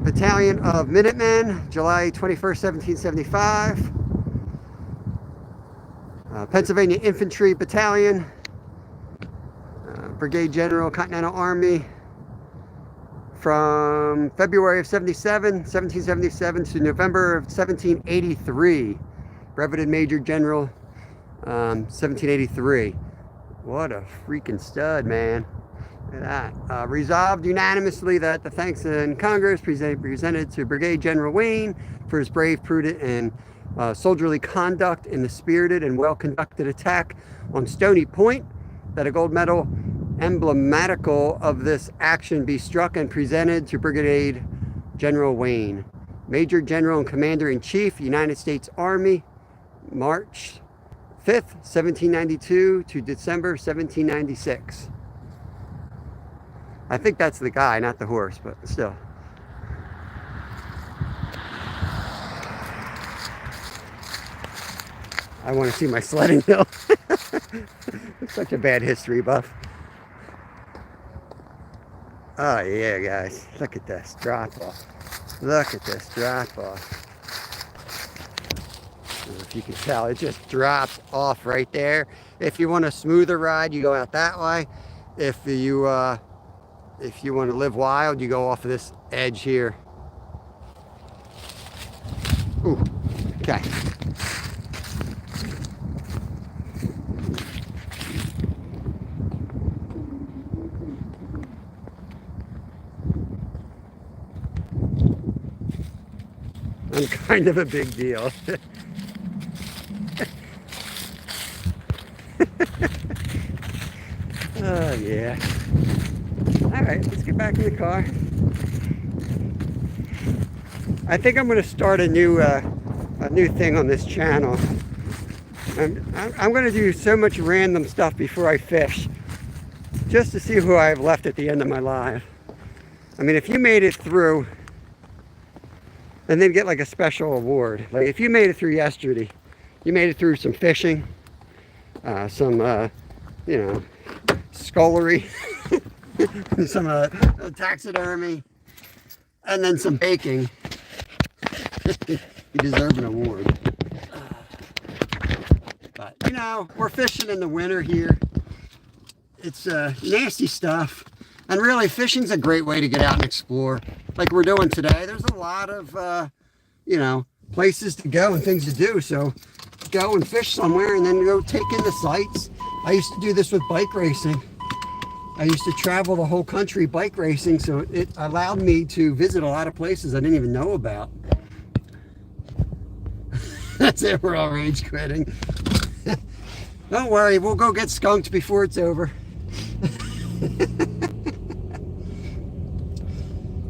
Battalion of Minutemen, July 21st, 1775. Pennsylvania Infantry Battalion, Brigade General, Continental Army, from February of 1777 to November of 1783. Breveted Major General, 1783. What a freaking stud, man. Look at that. Resolved unanimously that the thanks in Congress presented to Brigade General Wayne for his brave, prudent, and soldierly conduct in the spirited and well-conducted attack on Stony Point, that a gold medal emblematical of this action be struck and presented to Brigade General Wayne, Major General and Commander-in-Chief, United States Army, March 5th, 1792 to December 1796. I think that's the guy, not the horse, but still. I want to see my sledding hill. I'm such a bad history buff. Oh yeah, guys. Look at this drop off. Look at this drop off. If you can tell, it just drops off right there. If you want a smoother ride, you go out that way. If you want to live wild, you go off of this edge here. Ooh, okay. I'm kind of a big deal. Oh yeah. Alright, let's get back in the car. I think I'm going to start a new thing on this channel. I'm going to do so much random stuff before I fish, just to see who I've left at the end of my life. I mean, if you made it through, and then get like a special award. Like if you made it through yesterday, you made it through some fishing, some, you know, scullery, some taxidermy, and then some baking. You deserve an award. But, you know, we're fishing in the winter here. It's nasty stuff. And really, fishing's a great way to get out and explore. Like we're doing today. There's a lot of, you know, places to go and things to do. So go and fish somewhere and then go take in the sights. I used to do this with bike racing. I used to travel the whole country bike racing. So it allowed me to visit a lot of places I didn't even know about. That's it, we're all rage quitting. Don't worry, we'll go get skunked before it's over.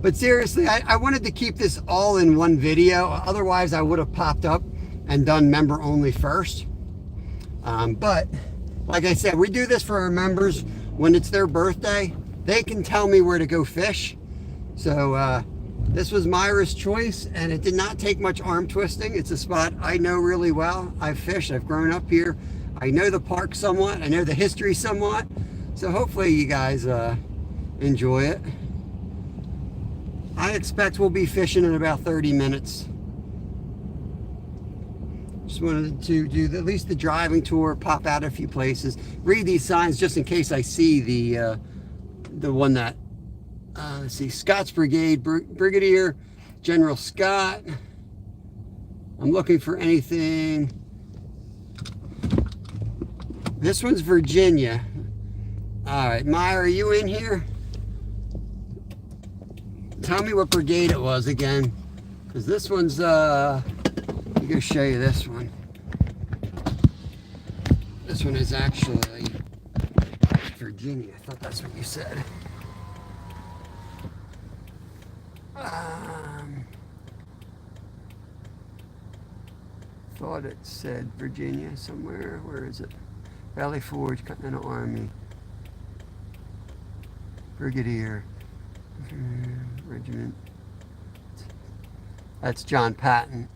But seriously, I wanted to keep this all in one video. Otherwise, I would have popped up and done member only first. But like I said, we do this for our members. When it's their birthday, they can tell me where to go fish. So this was Myra's choice, and it did not take much arm twisting. It's a spot I know really well. I've fished, I've grown up here. I know the park somewhat, I know the history somewhat. So hopefully you guys enjoy it. I expect we'll be fishing in about 30 minutes. Just wanted to do at least the driving tour, pop out a few places, read these signs just in case I see the one that, let's see, Scott's Brigade, Brigadier General Scott. I'm looking for anything. This one's Virginia. All right, Myra, are you in here? Tell me what brigade it was again, because this one's, I'm going to show you this one. This one is actually Virginia. I thought that's what you said. Thought it said Virginia somewhere. Where is it? Valley Forge, Continental Army. Brigadier. Regiment. That's John Patton.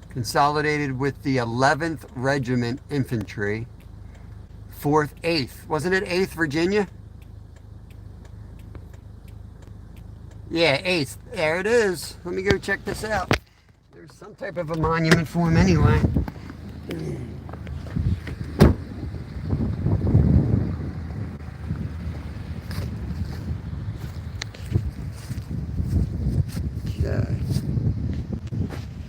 Consolidated with the 11th Regiment Infantry. 4th, 8th. Wasn't it 8th Virginia? Yeah, 8th. There it is. Let me go check this out. There's some type of a monument for him anyway.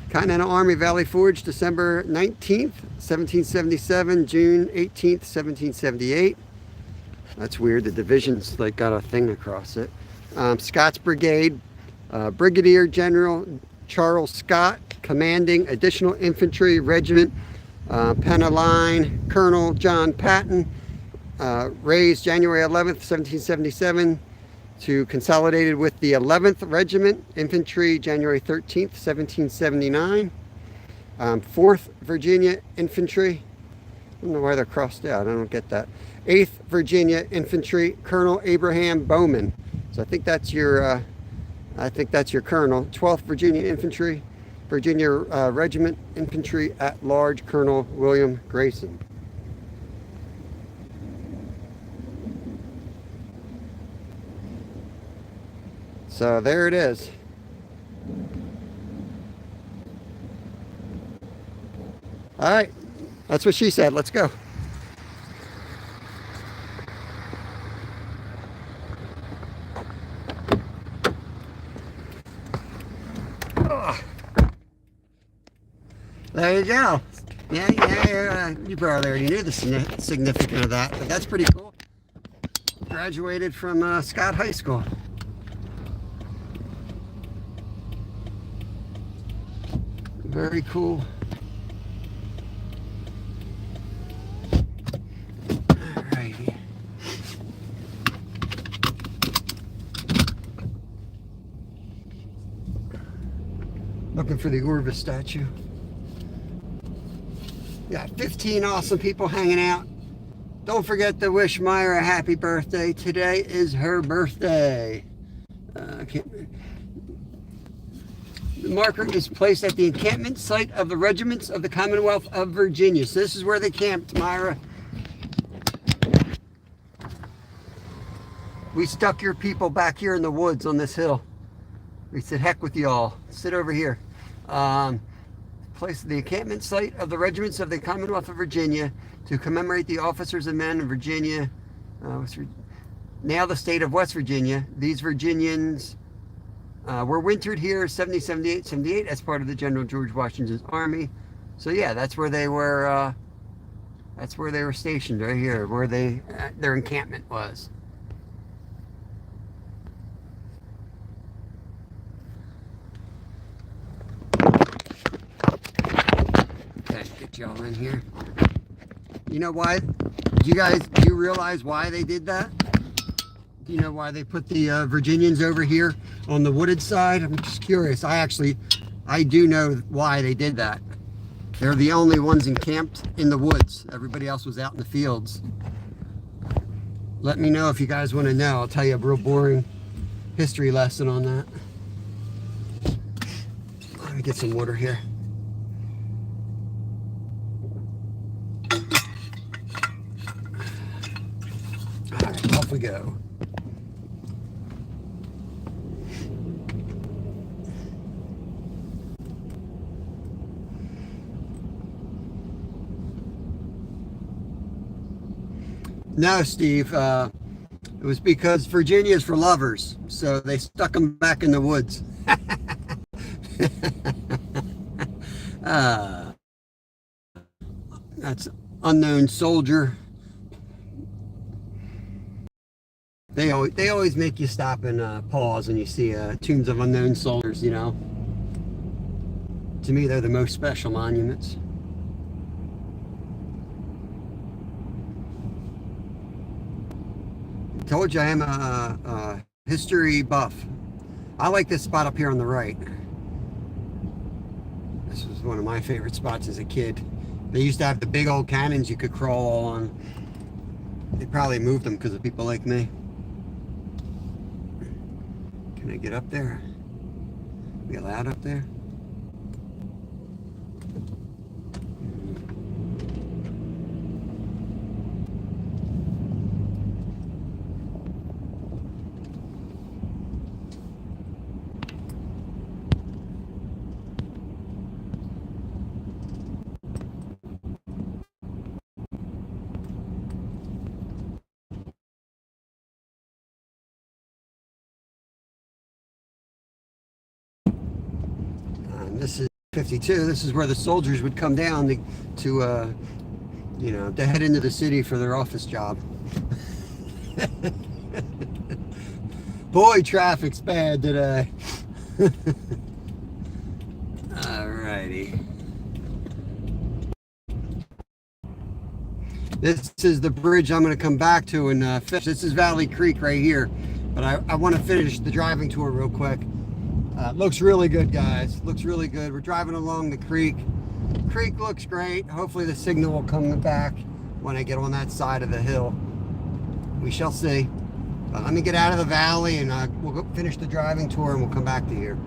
Continental Army, Valley Forge, December 19th, 1777, June 18th, 1778. That's weird, the division's like got a thing across it. Scott's Brigade, Brigadier General Charles Scott, commanding Additional Infantry Regiment, Penna Line, Colonel John Patton, raised January 11th, 1777, to consolidated with the 11th Regiment Infantry, January 13th, 1779. 4th Virginia Infantry. I don't know why they're crossed out. I don't get that. 8th Virginia Infantry, Colonel Abraham Bowman. So I think that's your colonel. 12th Virginia Infantry, Virginia Regiment Infantry at Large, Colonel William Grayson. So there it is. All right, that's what she said. Let's go. Oh. There you go. Yeah, you probably already knew the significance of that, but that's pretty cool. Graduated from Scott High School. Very cool. Alrighty. Looking for the Orvis statue. Got 15 awesome people hanging out. Don't forget to wish Myra a happy birthday. Today is her birthday. The marker is placed at the encampment site of the regiments of the Commonwealth of Virginia. So this is where they camped, Myra. We stuck your people back here in the woods on this hill. We said, heck with y'all. Sit over here. Place the encampment site of the regiments of the Commonwealth of Virginia to commemorate the officers and men of Virginia, now the state of West Virginia. These Virginians were wintered here 78 as part of the General George Washington's army. So yeah, that's where they were. That's where they were stationed, right here, where their encampment was. Get y'all in here. You know why? Do you realize why they did that? Do you know why they put the Virginians over here on the wooded side? I'm just curious. I do know why they did that. They're the only ones encamped in the woods. Everybody else was out in the fields. Let me know if you guys want to know. I'll tell you a real boring history lesson on that. Let me get some water here. Off we go. No, Steve, it was because Virginia is for lovers, so they stuck them back in the woods. That's unknown soldier. They always make you stop and pause when you see tombs of unknown soldiers, you know. To me, they're the most special monuments. I told you I am a history buff. I like this spot up here on the right. This was one of my favorite spots as a kid. They used to have the big old cannons you could crawl on. They probably moved them because of people like me. Can I get up there? Be allowed up there? This is 52. This is where the soldiers would come down to you know, to head into the city for their office job. Boy, traffic's bad today. Alrighty. This is the bridge I'm going to come back to and fish. This is Valley Creek right here, but I want to finish the driving tour real quick. Looks really good, guys. Looks really good. We're driving along the creek. Creek looks great. Hopefully the signal will come back when I get on that side of the hill. We shall see. But let me get out of the valley and we'll go finish the driving tour and we'll come back to here.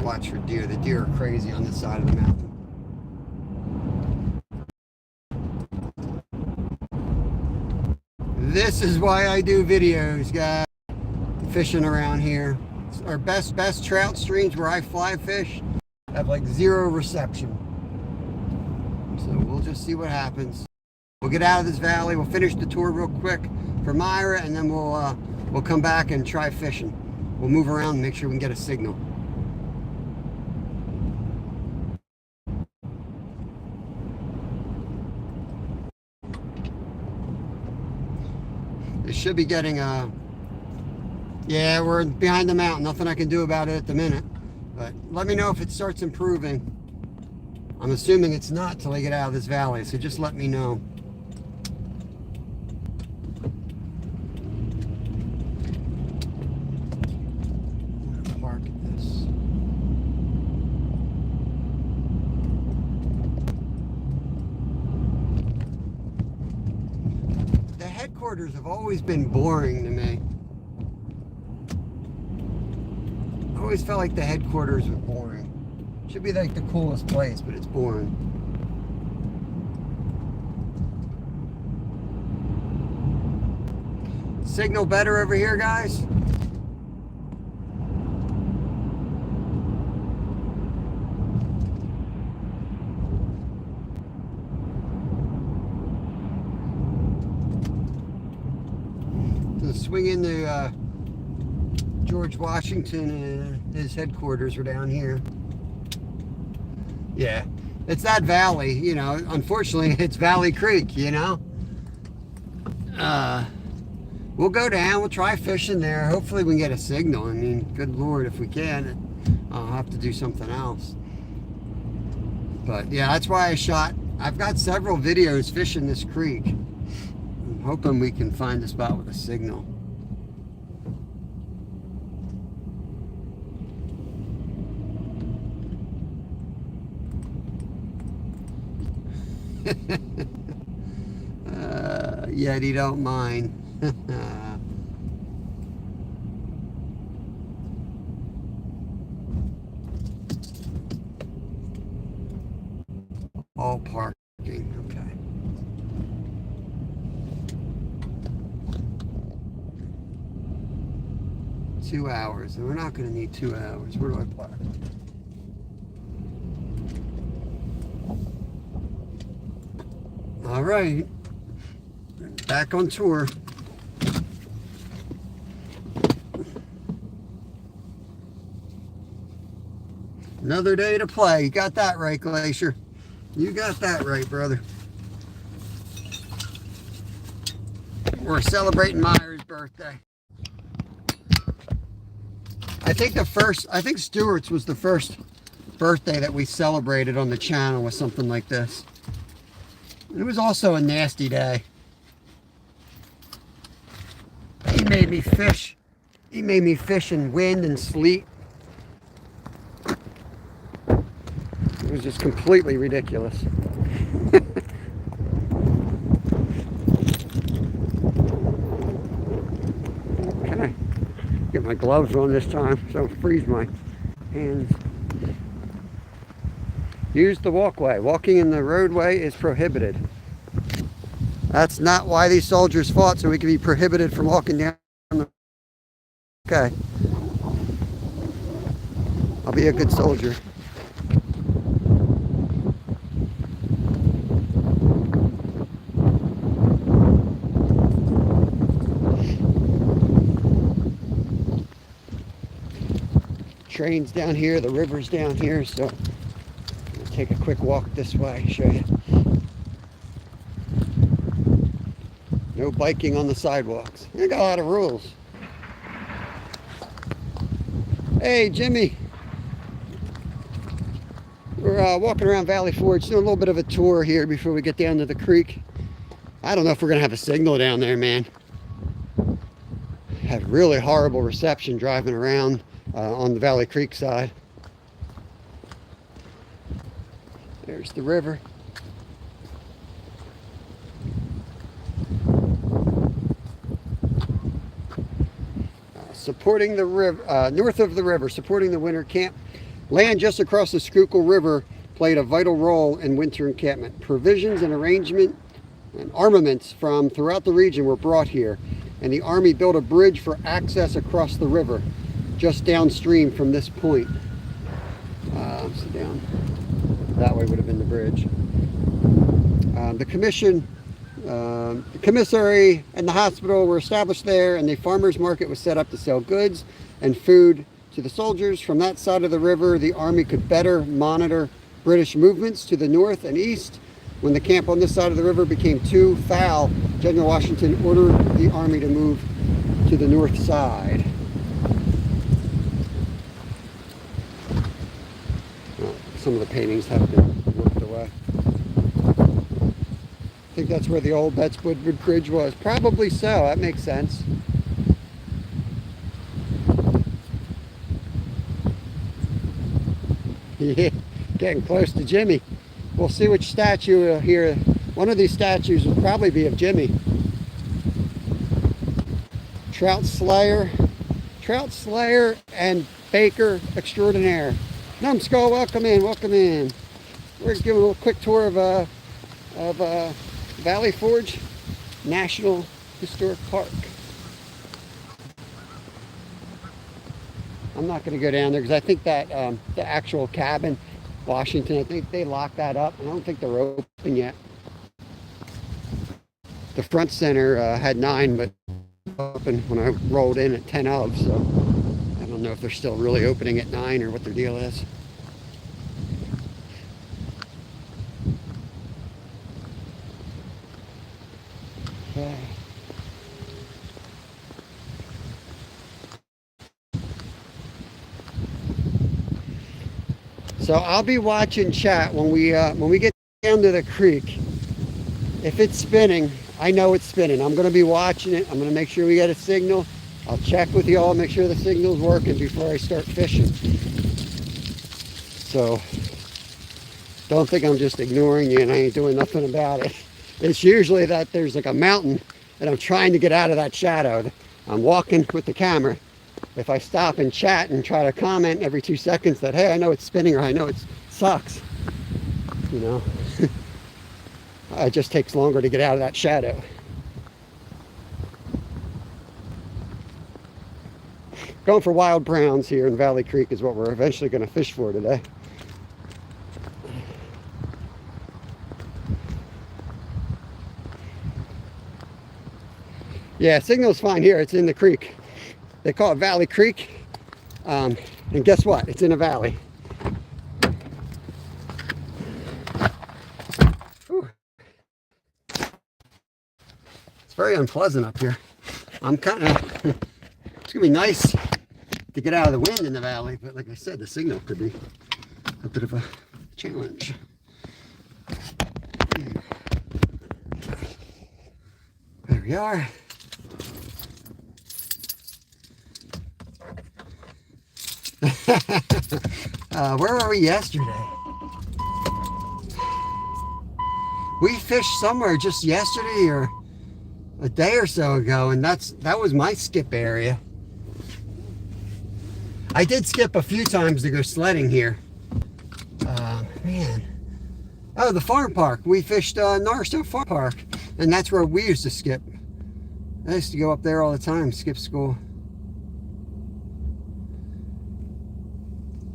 Watch for deer. The deer are crazy on this side of the mountain. This is why I do videos, guys. Fishing around here. Our best trout streams where I fly fish have like 0 reception. So we'll just see what happens. We'll get out of this valley. We'll finish the tour real quick for Myra, and then we'll come back and try fishing. We'll move around and make sure we can get a signal. should be getting a... Yeah, we're behind the mountain. Nothing I can do about it at the minute. But let me know if it starts improving. I'm assuming it's not till I get out of this valley, so just let me know. I'm gonna park this. The headquarters have always been boring to me. I always felt like the headquarters were boring. Should be like the coolest place, but it's boring. Signal better over here, guys? Let's swing into George Washington, and his headquarters are down here. Yeah, it's that valley, you know. Unfortunately, it's Valley Creek, you know. We'll go down, we'll try fishing there. Hopefully we can get a signal. I mean, good Lord, if we can, I'll have to do something else. But yeah, that's why I shot. I've got several videos fishing this creek. I'm hoping we can find a spot with a signal. Yeti don't mind. All parking, okay. Two hours, and we're not going to need 2 hours. Where do I park? All right, back on tour. Another day to play. You got that right, Glacier. You got that right, brother. We're celebrating Myra's birthday. I think Stewart's was the first birthday that we celebrated on the channel with something like this. It was also a nasty day. He made me fish. He made me fish in wind and sleet. It was just completely ridiculous. Okay. Get my gloves on this time so I don't freeze my hands. Use the walkway. Walking in the roadway is prohibited. That's not why these soldiers fought, so we could be prohibited from walking down the... Okay. I'll be a good soldier. Train's down here, the river's down here, so take a quick walk this way, show you. No biking on the sidewalks. They got a lot of rules. Hey, Jimmy. We're walking around Valley Forge, doing a little bit of a tour here before we get down to the creek. I don't know if we're gonna have a signal down there, man. Had really horrible reception driving around on the Valley Creek side. There's the river. Supporting the river, north of the river, supporting the winter camp. Land just across the Schuylkill River played a vital role in winter encampment. Provisions and arrangement and armaments from throughout the region were brought here, and the Army built a bridge for access across the river, just downstream from this point. So down that way would have been the bridge. The commission, the commissary and the hospital were established there, and the farmers market was set up to sell goods and food to the soldiers. From that side of the river, the Army could better monitor British movements to the north and east. When the camp on this side of the river became too foul, General Washington ordered the army to move to the north side. Well, some of the paintings have been worked away. I think that's where the old Betts Woodward Bridge was. Probably so. That makes sense. Yeah, getting close to Jimmy. We'll see which statue here. One of these statues will probably be of Jimmy. Trout Slayer and Baker Extraordinaire. Numbskull, welcome in, welcome in. We're giving a little quick tour of Valley Forge National Historic Park. I'm not going to go down there because I think that the actual cabin, Washington, I think they locked that up. I don't think they're open yet. The front center had 9, but open when I rolled in at 10 of, so I don't know if they're still really opening at 9 or what their deal is. Okay. So I'll be watching chat when we get down to the creek. If it's spinning, I know it's spinning. I'm going to be watching it. I'm going to make sure we get a signal. I'll check with you all, make sure the signal's working before I start fishing. So don't think I'm just ignoring you and I ain't doing nothing about it. It's usually that there's like a mountain and I'm trying to get out of that shadow. I'm walking with the camera. If I stop and chat and try to comment every 2 seconds that, hey, I know it's spinning or I know it sucks, you know, it just takes longer to get out of that shadow. Going for wild browns here in Valley Creek is what we're eventually going to fish for today. Yeah, signal's fine here. It's in the creek. They call it Valley Creek. And guess what? It's in a valley. Whew. It's very unpleasant up here. I'm kind of, it's going to be nice to get out of the wind in the valley, but like I said, the signal could be a bit of a challenge. There we are. Where were we yesterday? We fished somewhere just yesterday or a day or so ago, and that was my skip area. I did skip a few times to go sledding here. Man. Oh, the farm park. We fished Norristown Farm Park, and that's where we used to skip. I used to go up there all the time, skip school.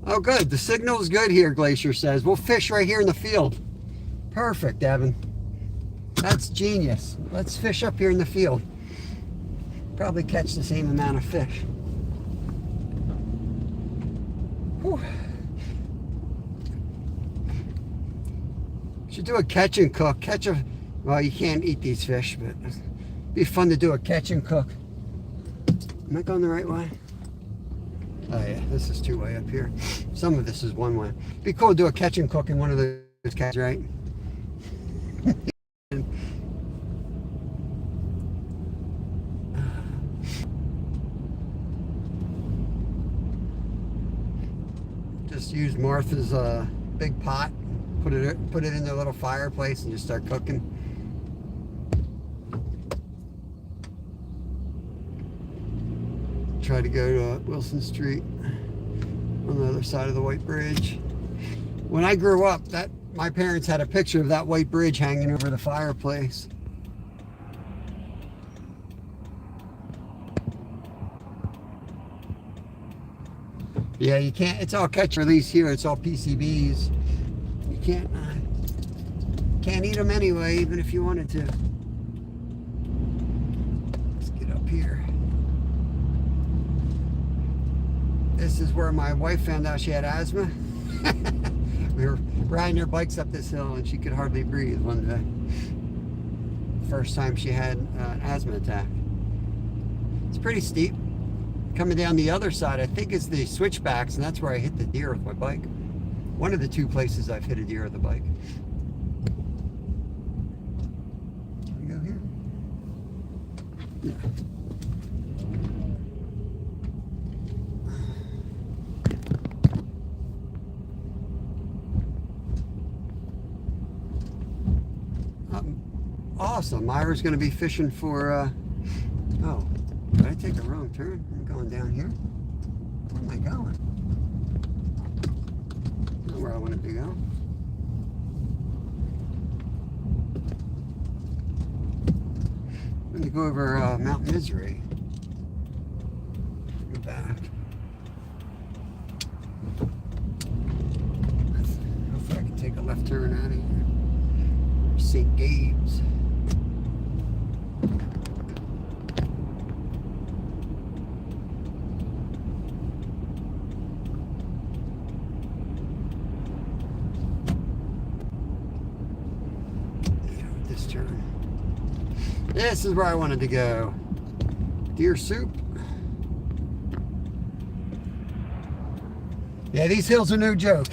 Oh, good. The signal's good here, Glacier says. We'll fish right here in the field. Perfect, Evan. That's genius. Let's fish up here in the field. Probably catch the same amount of fish. Whew. Should do a catch and cook. Well, you can't eat these fish, but it'd be fun to do a catch and cook. Am I going the right way? Oh yeah, this is 2-way up here. Some of this is 1-way. Be cool to do a catch and cook in one of those cats, right? Just use Martha's big pot, put it in the little fireplace and just start cooking. Try to go to Wilson Street on the other side of the White Bridge. When I grew up, my parents had a picture of that White Bridge hanging over the fireplace. Yeah, you can't, it's all catch and release here. It's all PCBs. You can't eat them anyway, even if you wanted to. Let's get up here. This is where my wife found out she had asthma. We were riding our bikes up this hill and she could hardly breathe one day. First time she had an asthma attack. It's pretty steep. Coming down the other side, I think is the switchbacks, and that's where I hit the deer with my bike. One of the two places I've hit a deer with a bike. Can we go here? Yeah. Awesome. Myra's going to be fishing for, oh, did I take a wrong turn? I'm going down here. Where am I going? Not where I wanted to go. I'm going to go over Mount Misery. Go back. Hopefully I can take a left turn out of here. St. Gabe's. This turn. This is where I wanted to go. Deer soup. Yeah, these hills are no joke.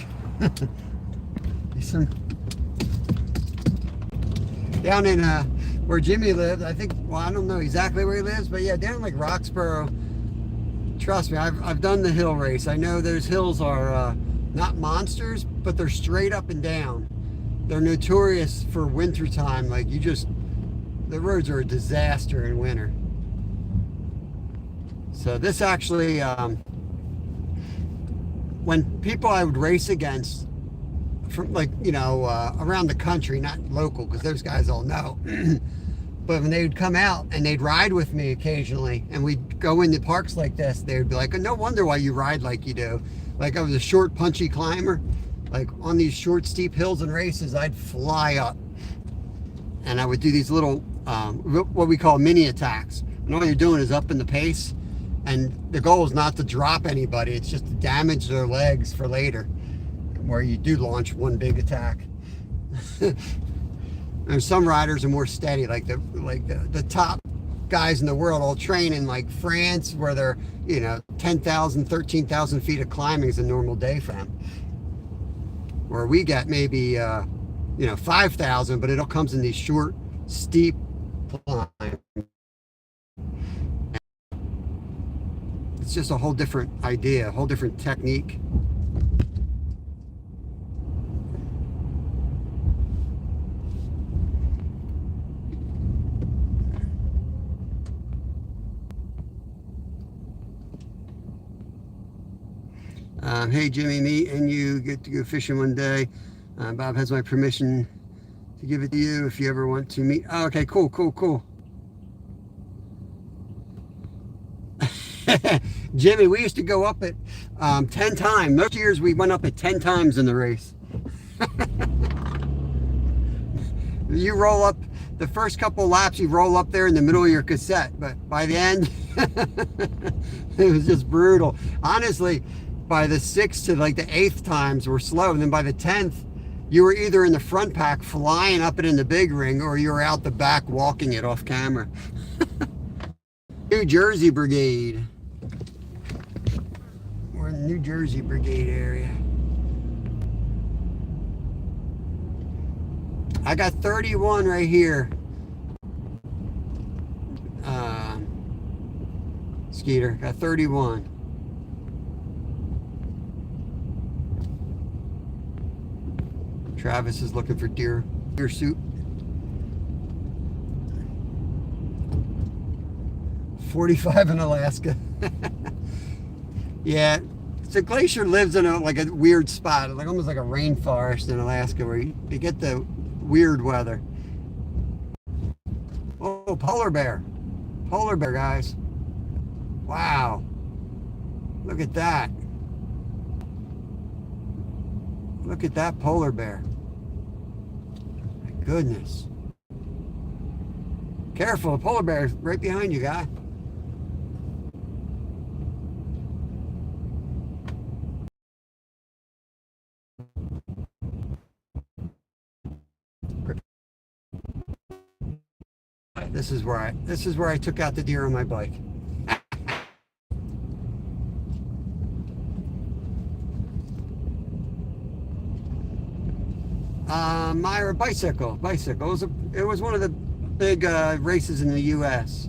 Down in where Jimmy lived, I think, well, I don't know exactly where he lives, but yeah, down like Roxborough, trust me, I've done the hill race. I know those hills are not monsters, but they're straight up and down. They're notorious for winter time. Like the roads are a disaster in winter. So this actually, when people I would race against, from like, you know, around the country, not local, because those guys all know. But when they would come out and they'd ride with me occasionally, and we'd go into parks like this, they would be like, oh, no wonder why you ride like you do. Like I was a short, punchy climber. Like on these short, steep hills and races, I'd fly up. And I would do these little, what we call mini attacks. And all you're doing is upping the pace. And the goal is not to drop anybody. It's just to damage their legs for later, where you do launch one big attack. And some riders are more steady, like the top guys in the world all train in like France, where they're, you know, 10,000, 13,000 feet of climbing is a normal day for them. Where we get maybe, you know, 5,000, but it all comes in these short, steep climbs. It's just a whole different idea, a whole different technique. Hey Jimmy, me and you get to go fishing one day. Bob has my permission to give it to you if you ever want to meet. Oh, okay, cool. Jimmy, we used to go up at 10 times. Most years we went up at 10 times in the race. You roll up, the first couple laps, you roll up there in the middle of your cassette, but by the end, it was just brutal. Honestly, by the 6th to like the 8th times were slow, and then by the 10th, you were either in the front pack flying up it in the big ring, or you were out the back walking it off camera. New Jersey Brigade. We're in the New Jersey Brigade area. I got 31 right here. Skeeter, got 31. Travis is looking for deer soup. 45 in Alaska. Yeah, so Glacier lives in like a weird spot, like almost like a rainforest in Alaska, where you get the weird weather. Oh, polar bear, guys! Wow, look at that! Look at that polar bear! My goodness! Careful, the polar bear's right behind you, guy. This is where I took out the deer on my bike. Myra bicycle. It was one of the big races in the U.S.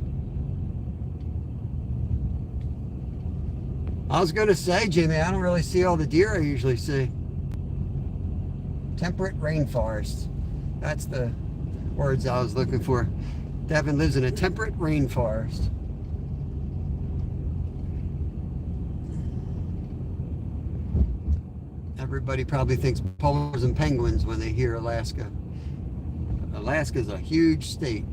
I was going to say, Jimmy, I don't really see all the deer I usually see. Temperate rainforest. That's the words I was looking for. Devin lives in a temperate rainforest. Everybody probably thinks polar and penguins when they hear Alaska. Alaska's a huge state.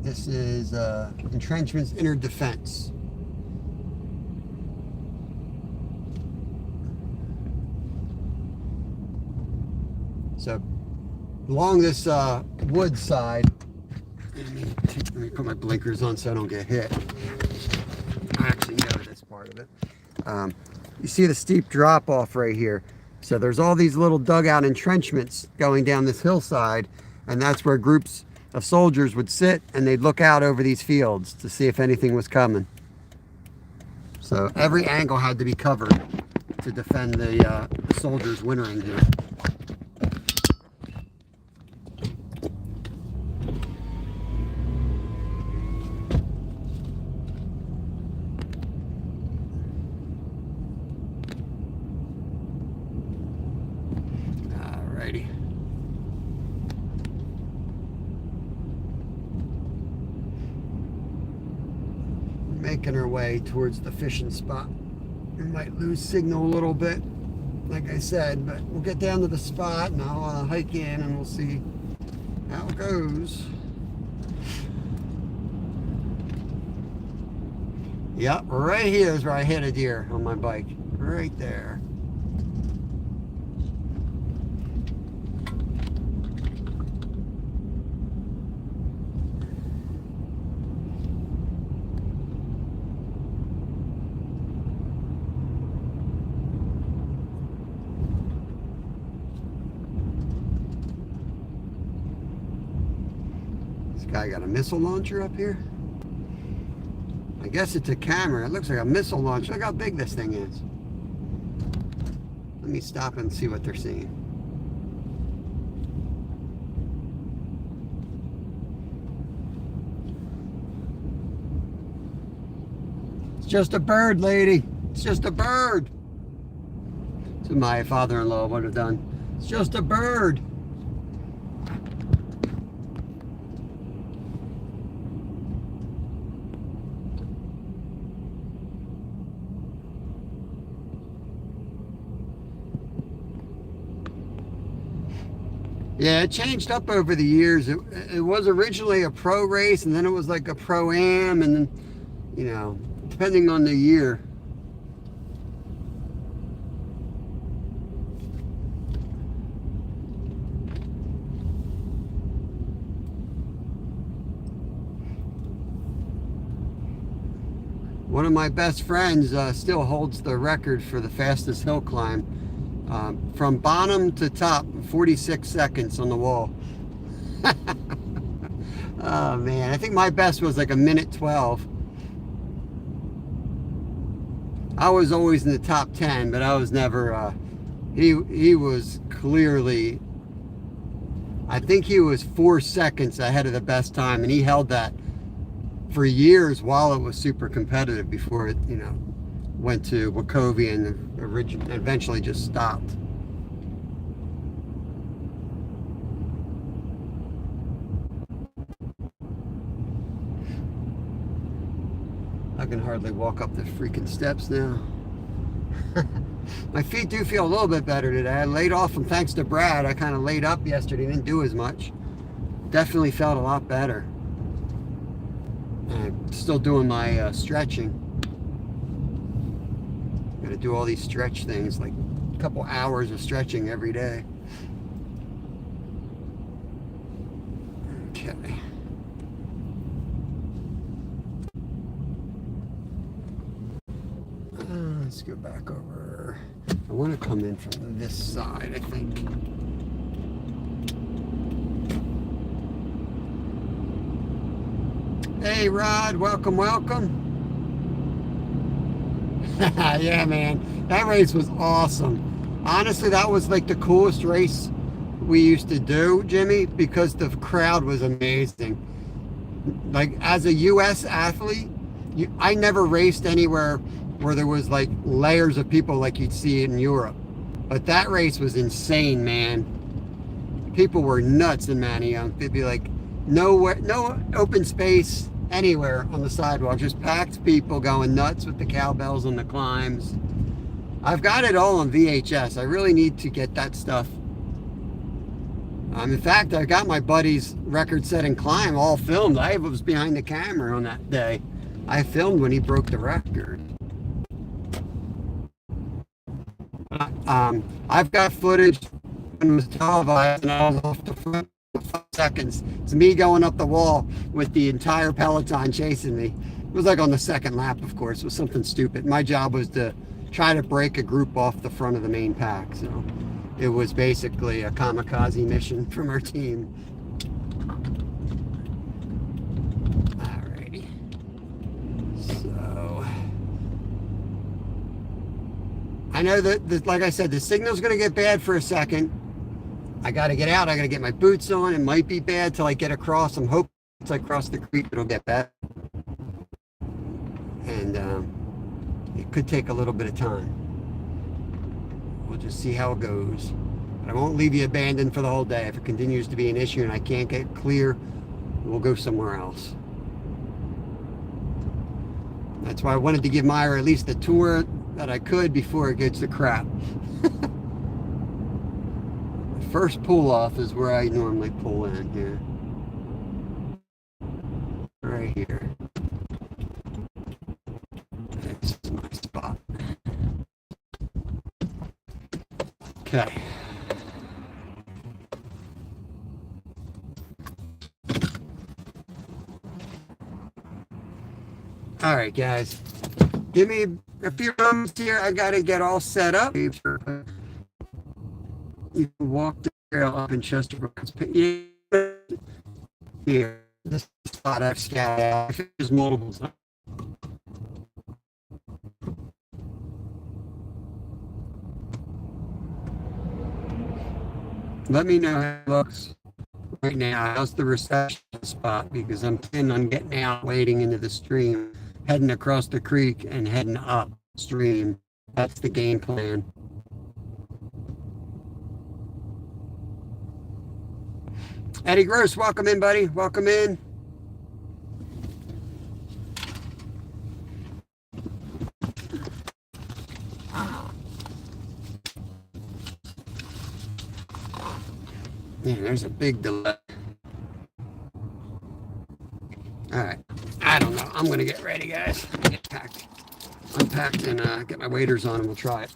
This is entrenchments, inner defense. So along this wood side, let me put my blinkers on so I don't get hit. I actually know this part of it. You see the steep drop off right here. So there's all these little dugout entrenchments going down this hillside, and that's where groups of soldiers would sit and they'd look out over these fields to see if anything was coming. So every angle had to be covered to defend the soldiers wintering here. Alrighty. Making our way towards the fishing spot. We might lose signal a little bit, like I said, but we'll get down to the spot and I'll hike in and we'll see how it goes. Yep, right here is where I hit a deer on my bike. Right there. Guy got a missile launcher up here. I guess it's a camera. It looks like a missile launcher. Look how big this thing is. Let me stop and see what they're seeing. It's just a bird, lady. It's just a bird. That's what my father-in-law would have done. It's just a bird. Yeah, it changed up over the years. It was originally a pro race, and then it was like a pro-am, and then, you know, depending on the year. One of my best friends still holds the record for the fastest hill climb. From bottom to top, 46 seconds on the wall. Oh man, I think my best was like 1:12. I was always in the top 10, but I was never, he was clearly, I think he was 4 seconds ahead of the best time, and he held that for years while it was super competitive before it, you know, went to Wachovia and eventually just stopped. I can hardly walk up the freaking steps now. My feet do feel a little bit better today. I laid off them thanks to Brad. I kind of laid up yesterday, didn't do as much. Definitely felt a lot better. I'm still doing my stretching. Got to do all these stretch things, like a couple hours of stretching every day. Okay. Let's go back over. I want to come in from this side, I think. Hey, Rod, welcome, welcome. Yeah, man, that race was awesome. Honestly, that was like the coolest race we used to do, Jimmy, because the crowd was amazing. Like, as a U.S. athlete, I never raced anywhere where there was like layers of people like you'd see in Europe. But that race was insane, man. People were nuts in Manayunk. They'd be like, nowhere, no open space anywhere on the sidewalk, just packed people going nuts with the cowbells and the climbs. I've got it all on VHS. I really need to get that stuff. In fact, I got my buddy's record-setting climb all filmed. I was behind the camera on that day. I filmed when he broke the record. I've got footage when it was televised, and I was off the front for 5 seconds. It's me going up the wall with the entire peloton chasing me. It was like on the second lap, of course. It was something stupid. My job was to try to break a group off the front of the main pack. So it was basically a kamikaze mission from our team. Alrighty. So I know that, like I said, the signal's going to get bad for a second. I got to get out. I got to get my boots on. It might be bad till I get across. I'm hoping once I cross the creek, it'll get better. And it could take a little bit of time. We'll just see how it goes. But I won't leave you abandoned for the whole day. If it continues to be an issue and I can't get clear, we'll go somewhere else. That's why I wanted to give Myra at least the tour that I could before it gets to crap. The first pull off is where I normally pull in here. Right here. This is my spot. Okay. All right, guys. Give me a few moments here. I got to get all set up. You can walk the trail up in Chesterbrook. Here, this spot I've scouted out. There's multiple. Let me know how it looks right now. How's the reception spot? Because I'm planning on getting out, wading into the stream, heading across the creek and heading upstream. That's the game plan. Eddie Gross, welcome in, buddy. Welcome in. Man, there's a big delay. All right. I don't know. I'm going to get ready, guys. Get packed. Unpacked and get my waders on and we'll try it.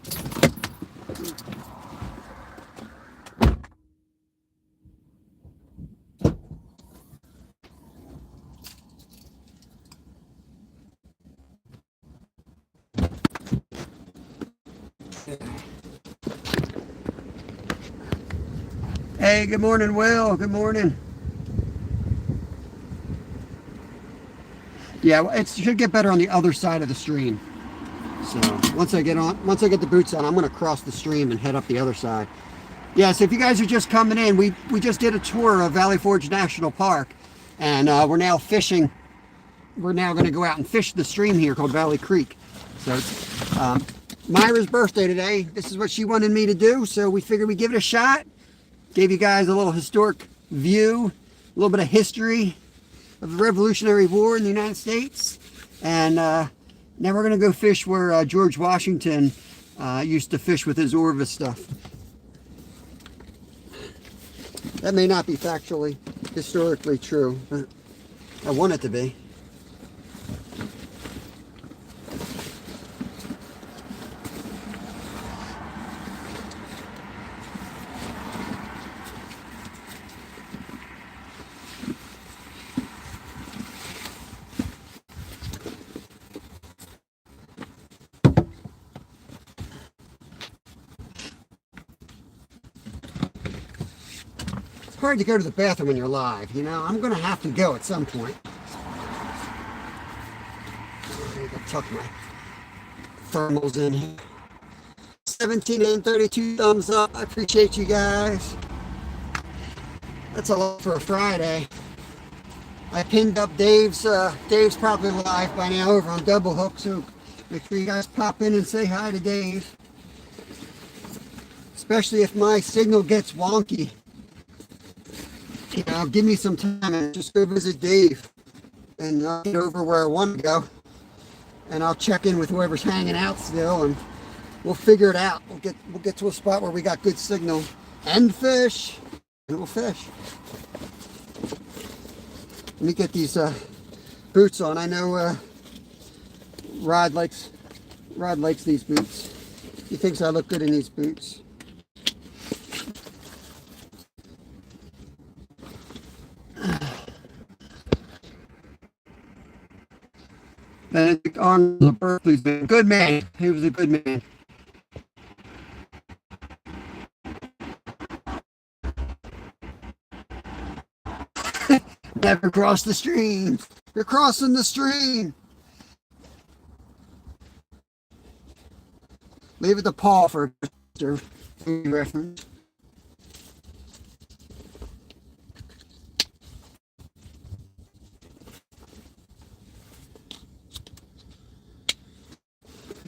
Hey, good morning, Will. Good morning. Yeah, well, it should get better on the other side of the stream. So once I get the boots on, I'm going to cross the stream and head up the other side. Yeah, so if you guys are just coming in, we just did a tour of Valley Forge National Park, and we're now fishing. We're now going to go out and fish the stream here called Valley Creek. So Myra's birthday today. This is what she wanted me to do, so we figured we'd give it a shot. Gave you guys a little historic view, a little bit of history of the Revolutionary War in the United States. And now we're going to go fish where George Washington used to fish with his Orvis stuff. That may not be factually, historically true, but I want it to be. Hard to go to the bathroom when you're live, you know. I'm gonna have to go at some point. I need to tuck my thermals in here. 17 and 32 thumbs up. I appreciate you guys. That's a lot for a Friday. I pinned up Dave's. Dave's probably live by now over on Double Hook, so make sure you guys pop in and say hi to Dave. Especially if my signal gets wonky. You know, give me some time and just go visit Dave. And I'll get over where I want to go. And I'll check in with whoever's hanging out still, and we'll figure it out. We'll get to a spot where we got good signal and fish, and we'll fish. Let me get these boots on. I know Rod likes these boots. He thinks I look good in these boots. Benedict Arnold of Berkeley's been a good man. He was a good man. Never cross the stream. You're crossing the stream. Leave it to Paul for reference.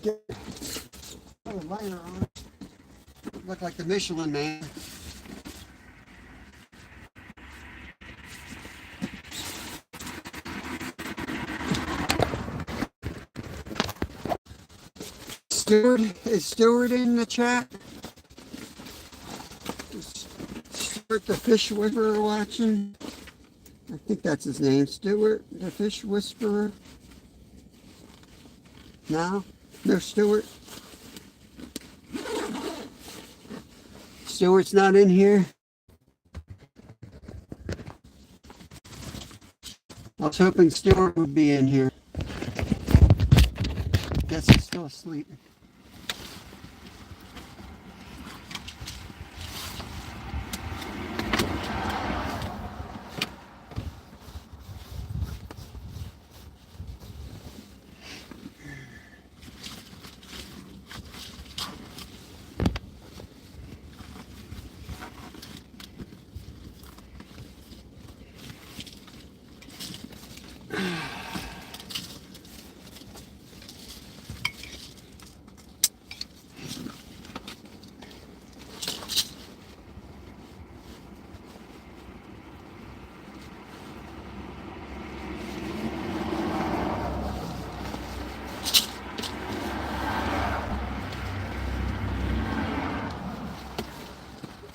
Get a liner on. Look like the Michelin Man. Is Stewart in the chat? Is Stewart the Fish Whisperer watching? I think that's his name. Stewart the Fish Whisperer? No? No Stewart? Stewart's not in here? I was hoping Stewart would be in here. Guess he's still asleep.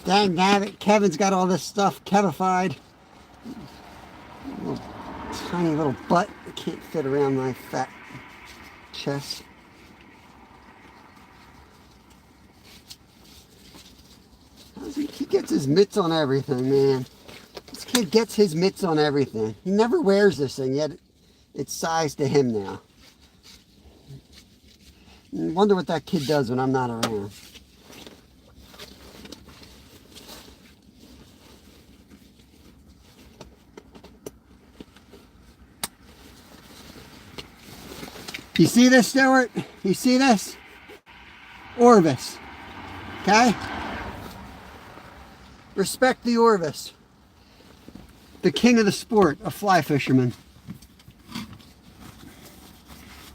Dang nabbit, Kevin's got all this stuff Kevified. Tiny little butt. It can't fit around my fat chest. He gets his mitts on everything, man. This kid gets his mitts on everything. He never wears this thing, yet it's sized to him now. I wonder what that kid does when I'm not around. You see this, Stewart? You see this? Orvis. Okay? Respect the Orvis. The king of the sport of fly fishermen.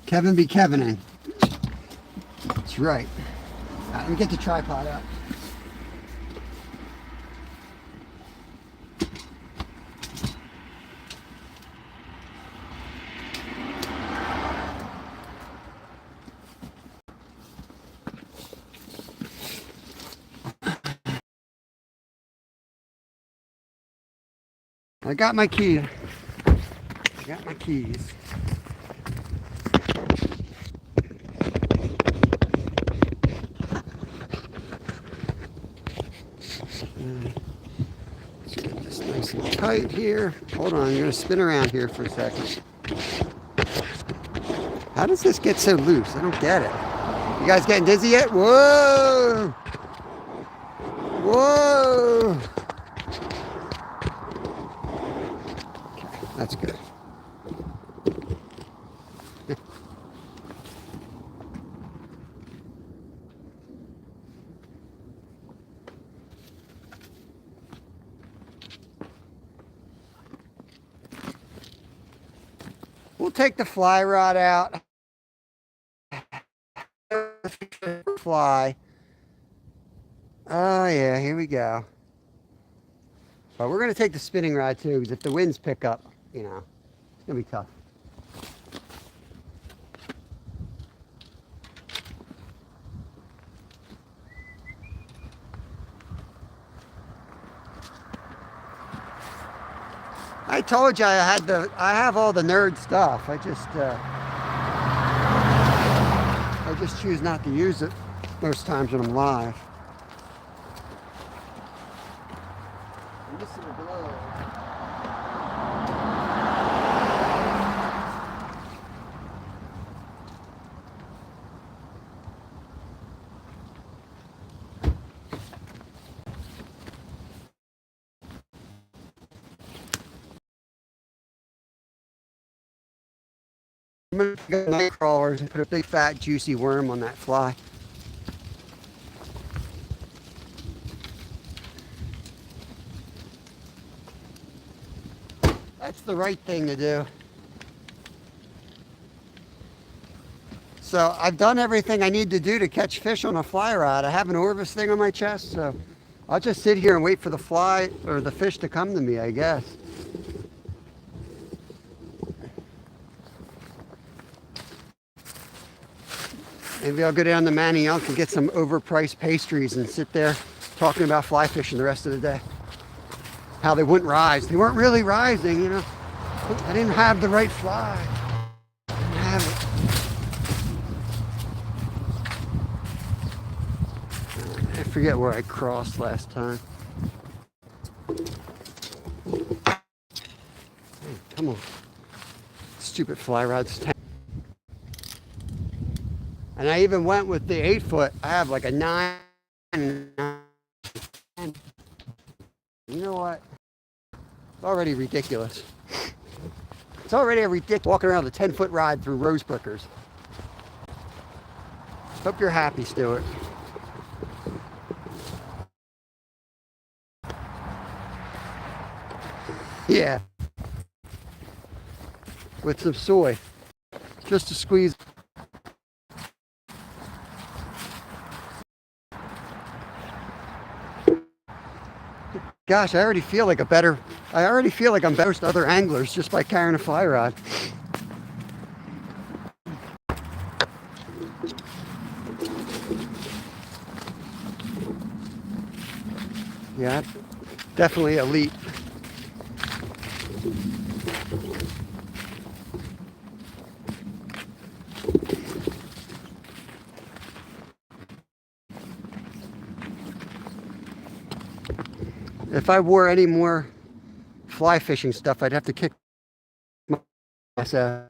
Kevin be Kevining. That's right. All right, let me get the tripod out. I got my key. I got my keys. Let's get this nice and tight here. Hold on, I'm going to spin around here for a second. How does this get so loose? I don't get it. You guys getting dizzy yet? Whoa! Whoa! That's good. We'll take the fly rod out. Fly. Oh yeah, here we go. But we're gonna take the spinning rod too, because if the winds pick up, you know, it's gonna be tough. I told you I have all the nerd stuff. I just choose not to use it most times when I'm live. I'm missing a glove. I'm gonna get night crawlers and put a big fat juicy worm on that fly. That's the right thing to do. So I've done everything I need to do to catch fish on a fly rod. I have an Orvis thing on my chest, so I'll just sit here and wait for the fly or the fish to come to me, I guess. Maybe I'll go down to Manayunk and get some overpriced pastries and sit there talking about fly fishing the rest of the day. How they wouldn't rise. They weren't really rising, you know. I didn't have the right fly. I didn't have it. I forget where I crossed last time. Hey, come on. Stupid fly rods. And I even went with the 8-foot. I have like a 9. You know what? It's already ridiculous. It's already a ridiculous walking around with a 10-foot rod through rose prickers. Hope you're happy, Stuart. Yeah. With some soy. Just to squeeze. Gosh, I already feel like I'm better than other anglers just by carrying a fly rod. Yeah, definitely elite. If I wore any more fly fishing stuff, I'd have to kick myself.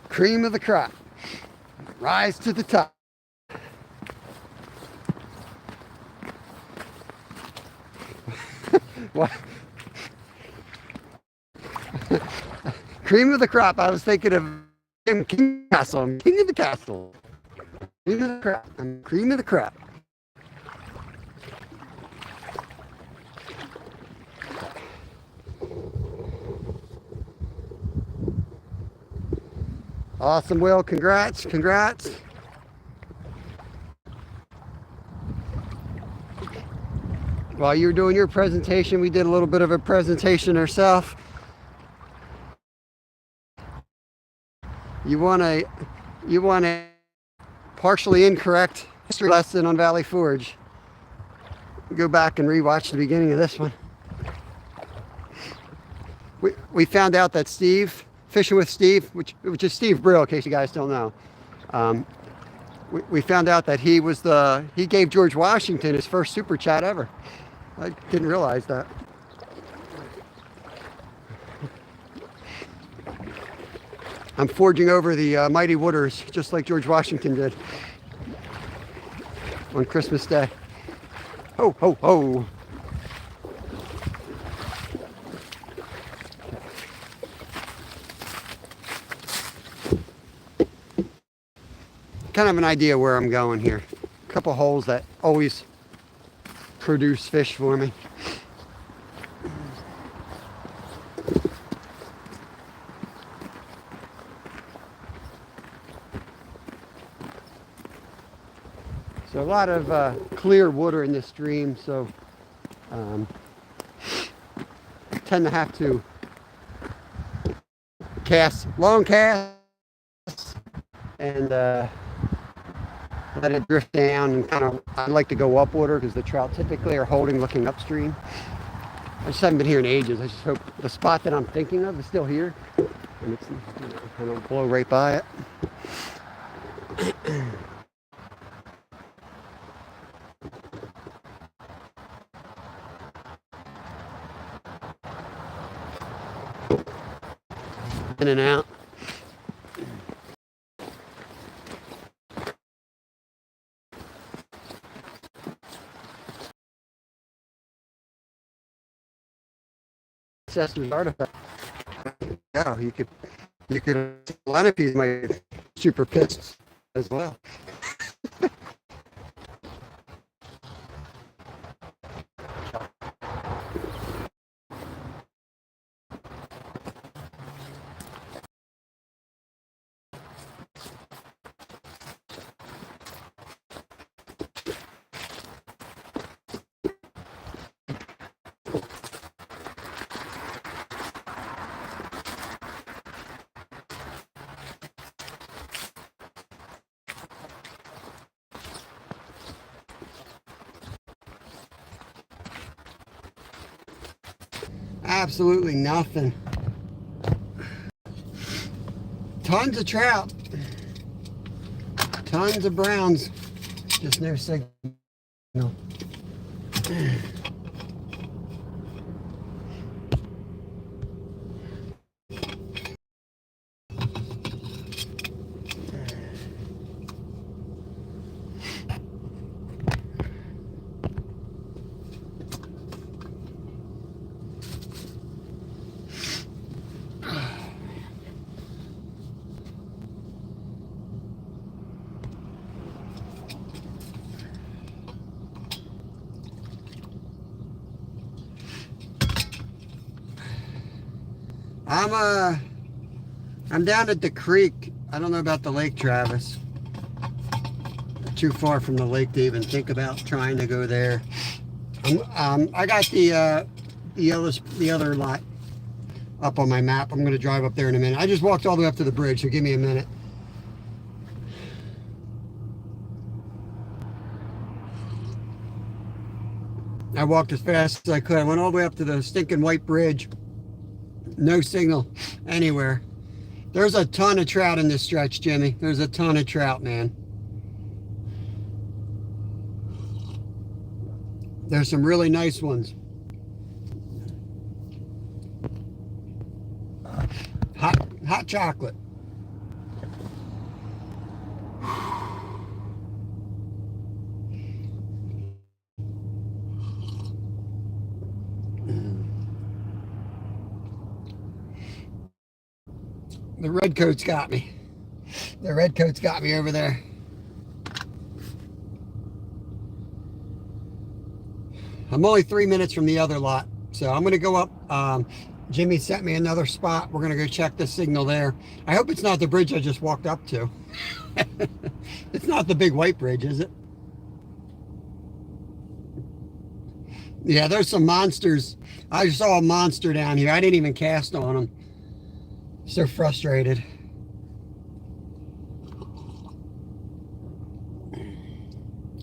Cream of the crop. Rise to the top. What? Cream of the crop. I was thinking of King Castle. I'm king of the castle. Cream of the crop. I'm cream of the crop. Awesome, Will. Congrats. Congrats. While you were doing your presentation, we did a little bit of a presentation ourselves. You want a partially incorrect history lesson on Valley Forge. Go back and rewatch the beginning of this one. We found out that Steve, Fishing with Steve, which is Steve Brill, in case you guys don't know. We found out that he gave George Washington his first super chat ever. I didn't realize that. I'm forging over the mighty waters, just like George Washington did on Christmas Day. Ho, ho, ho. kind of an idea where I'm going here. A couple holes that always produce fish for me. So a lot of clear water in this stream, so tend to have to cast long casts and let it drift down, and kind of, I like to go up water because the trout typically are holding looking upstream. I just haven't been here in ages. I just hope the spot that I'm thinking of is still here, and it's, you know, I don't blow right by it. In and out. Ancestors artifact. Yeah, you could a lot of people might be super pissed as well. Absolutely nothing. Tons of trout. Tons of browns. Just no signal. I'm down at the creek. I don't know about the lake, Travis. Too far from the lake to even think about trying to go there. I got the other lot up on my map. I'm going to drive up there in a minute. I just walked all the way up to the bridge, so give me a minute. I walked as fast as I could. I went all the way up to the stinking white bridge. No signal anywhere. There's a ton of trout in this stretch, Jimmy. There's a ton of trout, man. There's some really nice ones. Hot chocolate. The redcoats got me. The redcoats got me over there. I'm only 3 minutes from the other lot, so I'm going to go up. Jimmy sent me another spot. We're going to go check the signal there. I hope it's not the bridge I just walked up to. It's not the big white bridge, is it? Yeah, there's some monsters. I saw a monster down here. I didn't even cast on them. So frustrated.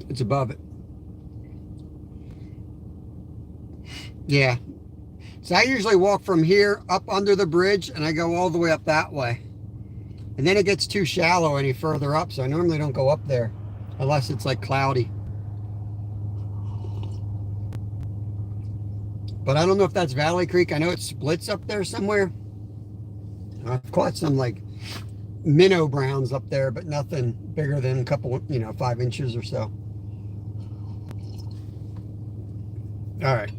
It's above it. Yeah. So I usually walk from here up under the bridge and I go all the way up that way. And then it gets too shallow any further up, so I normally don't go up there unless it's like cloudy. But I don't know if that's Valley Creek. I know it splits up there somewhere. I've caught some like minnow browns up there, but nothing bigger than a couple, 5 inches or so. All right.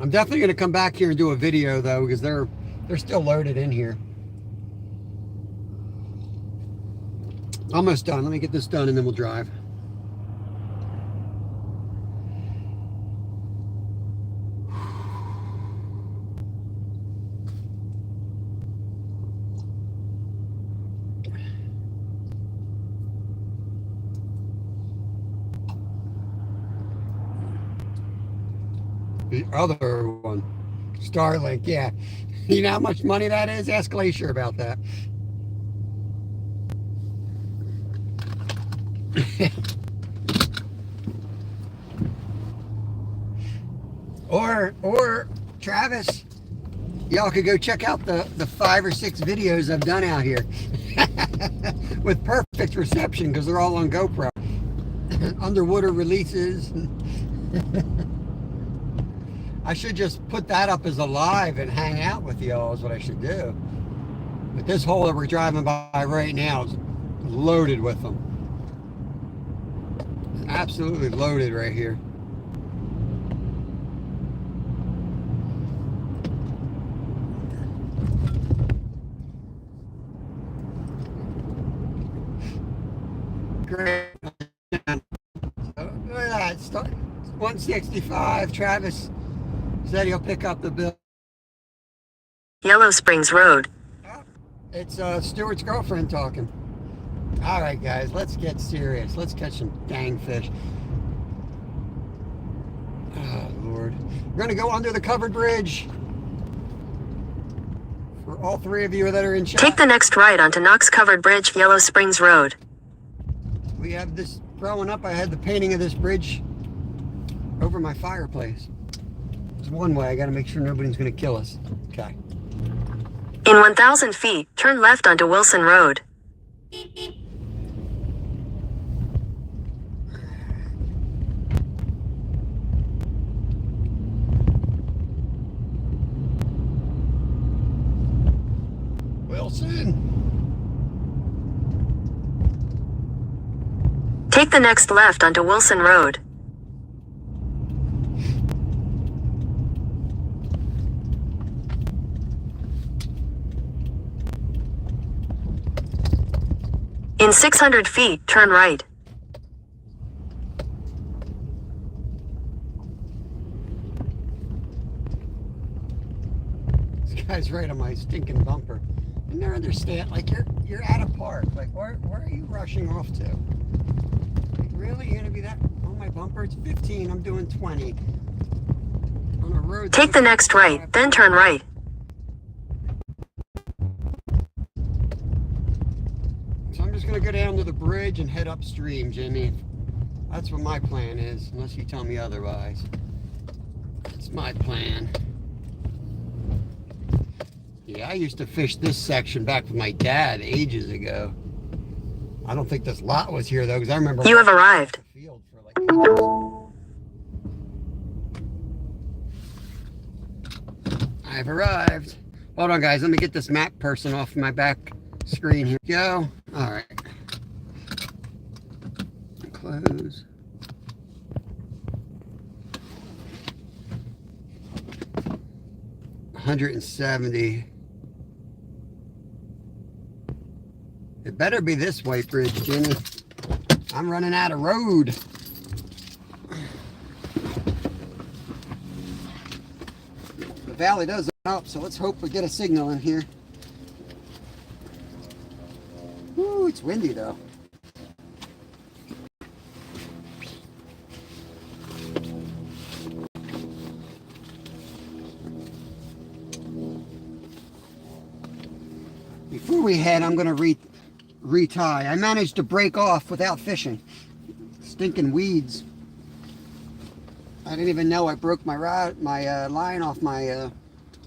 I'm definitely going to come back here and do a video though, because they're still loaded in here. Almost done. Let me get this done and then we'll drive. The other one, Starlink, yeah. You know how much money that is? Ask Glacier about that. or Travis, y'all could go check out the 5 or 6 videos I've done out here with perfect reception because they're all on GoPro. Underwater releases. I should just put that up as a live and hang out with y'all is what I should do. But this hole that we're driving by right now is loaded with them. It's absolutely loaded right here. Great. Look at that. 165. Travis said he'll pick up the bill. Yellow Springs Road. It's Stuart's girlfriend talking. All right, guys, let's get serious. Let's catch some dang fish. Oh, Lord. We're going to go under the covered bridge. For all 3 of you that are in chat. Take the next right onto Knox Covered Bridge, Yellow Springs Road. We have this, growing up, I had the painting of this bridge over my fireplace. It's one way. I got to make sure nobody's going to kill us. Okay. In 1,000 feet, turn left onto Wilson Road. Wilson. Take the next left onto Wilson Road. In 600 feet, turn right. This guy's right on my stinking bumper. I never understand. Like you're at a park. Like where are you rushing off to? Like really, you're gonna be that on my bumper? It's 15. I'm doing 20 on a road. Take the next right, then turn right. So I'm just gonna go down to the bridge and head upstream, Jimmy. That's what my plan is, unless you tell me otherwise. That's my plan. Yeah, I used to fish this section back with my dad ages ago. I don't think this lot was here though, because I remember you have arrived. The field for like I've arrived. Hold on, guys. Let me get this map person off my back screen. Here we go. All right. Close. $170. It better be this white bridge, Jimmy. I'm running out of road. The valley does open up, so let's hope we get a signal in here. Ooh, it's windy though. Before we head, I'm going to retie. I managed to break off without fishing. Stinking weeds. I didn't even know I broke my line off my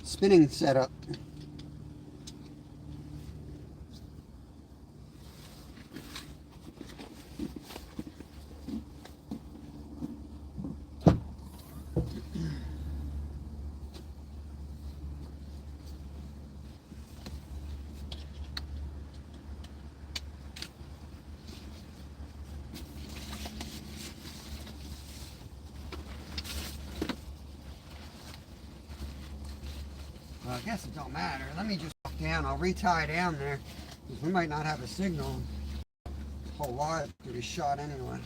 spinning setup. Well, I guess it don't matter. Let me just walk down. I'll retie down there because we might not have a signal. a whole lot to be shot anyway.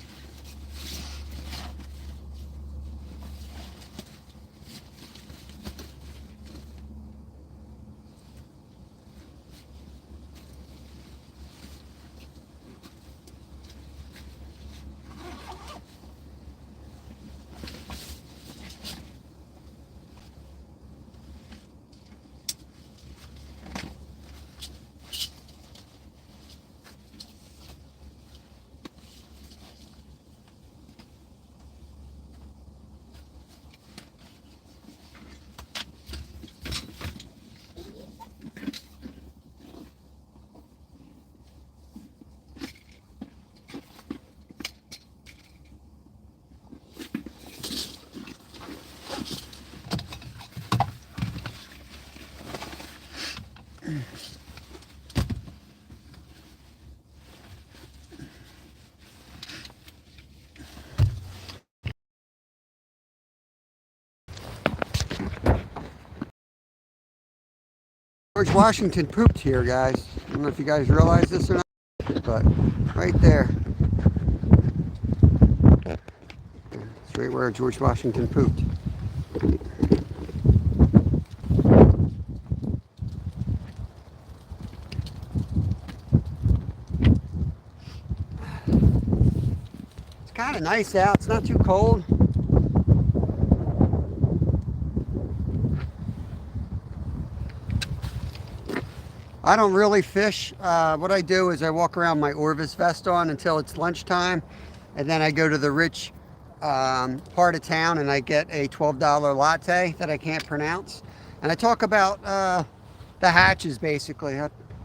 George Washington pooped here, guys. I don't know if you guys realize this or not, but right there. It's right where George Washington pooped. It's kind of nice out. It's not too cold. I don't really fish. What I do is I walk around my Orvis vest on until it's lunchtime, and then I go to the rich part of town and I get a $12 latte that I can't pronounce. And I talk about the hatches, basically.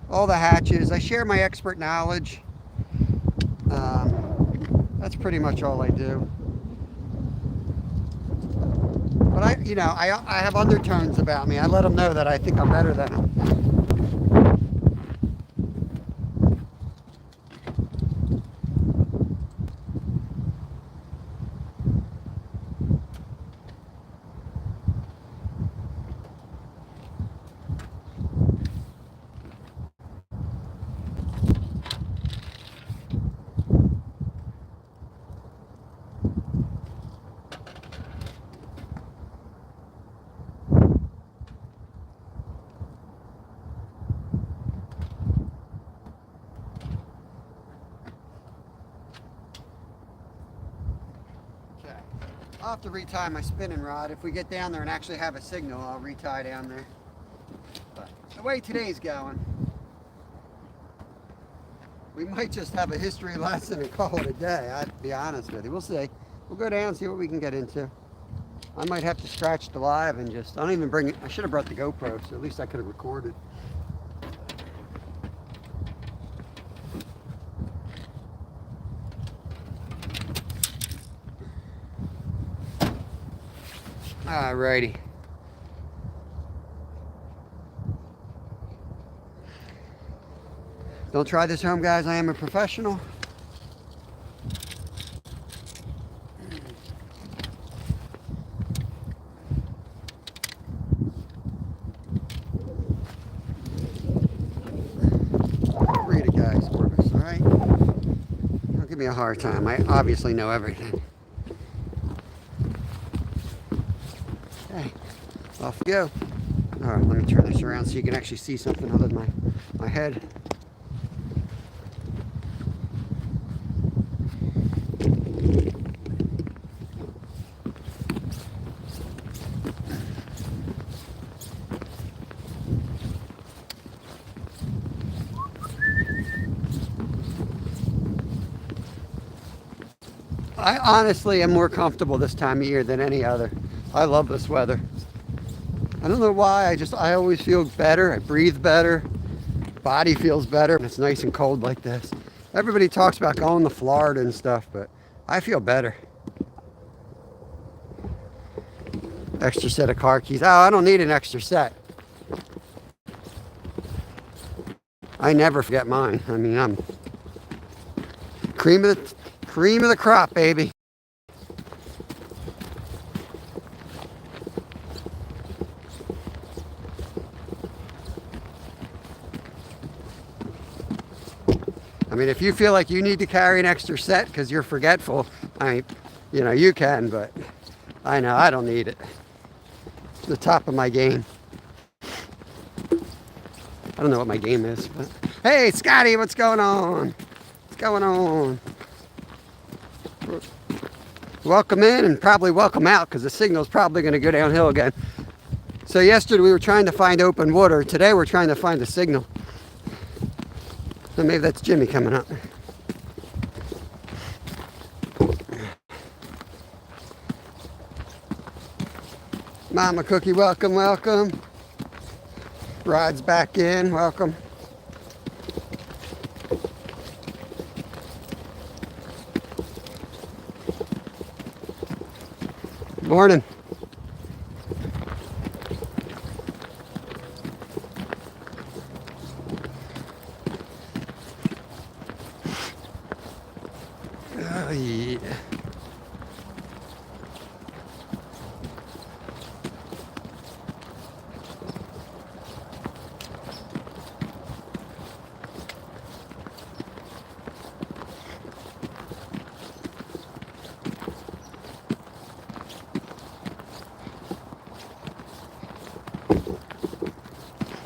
All the hatches. I share my expert knowledge. That's pretty much all I do. But I have undertones about me. I let them know that I think I'm better than them. I'll have to retie my spinning rod. If we get down there and actually have a signal, I'll retie down there. But the way today's going, we might just have a history lesson and call it a day. I'd be honest with you. We'll see. We'll go down and see what we can get into. I might have to scratch the live and just, I don't even bring it. I should have brought the GoPro, so at least I could have recorded. Alrighty. Don't try this home, guys. I am a professional. Read it, guys. Orvis, all right? Don't give me a hard time. I obviously know everything. Okay, off we go. All right, let me turn this around so you can actually see something other than my head. I honestly am more comfortable this time of year than any other. I love this weather. I don't know why, I always feel better. I breathe better. Body feels better when it's nice and cold like this. Everybody talks about going to Florida and stuff, but I feel better. Extra set of car keys. Oh, I don't need an extra set. I never forget mine. I mean, I'm cream of the crop, baby. I mean, if you feel like you need to carry an extra set because you're forgetful, you can, but I know I don't need it. It's the top of my game. I don't know what my game is, but hey, Scotty, what's going on? What's going on? Welcome in and probably welcome out because the signal's probably going to go downhill again. So yesterday we were trying to find open water. Today we're trying to find a signal. So maybe that's Jimmy coming up. Mama Cookie, welcome, welcome. Rod's back in, welcome. Morning. Oh, yeah.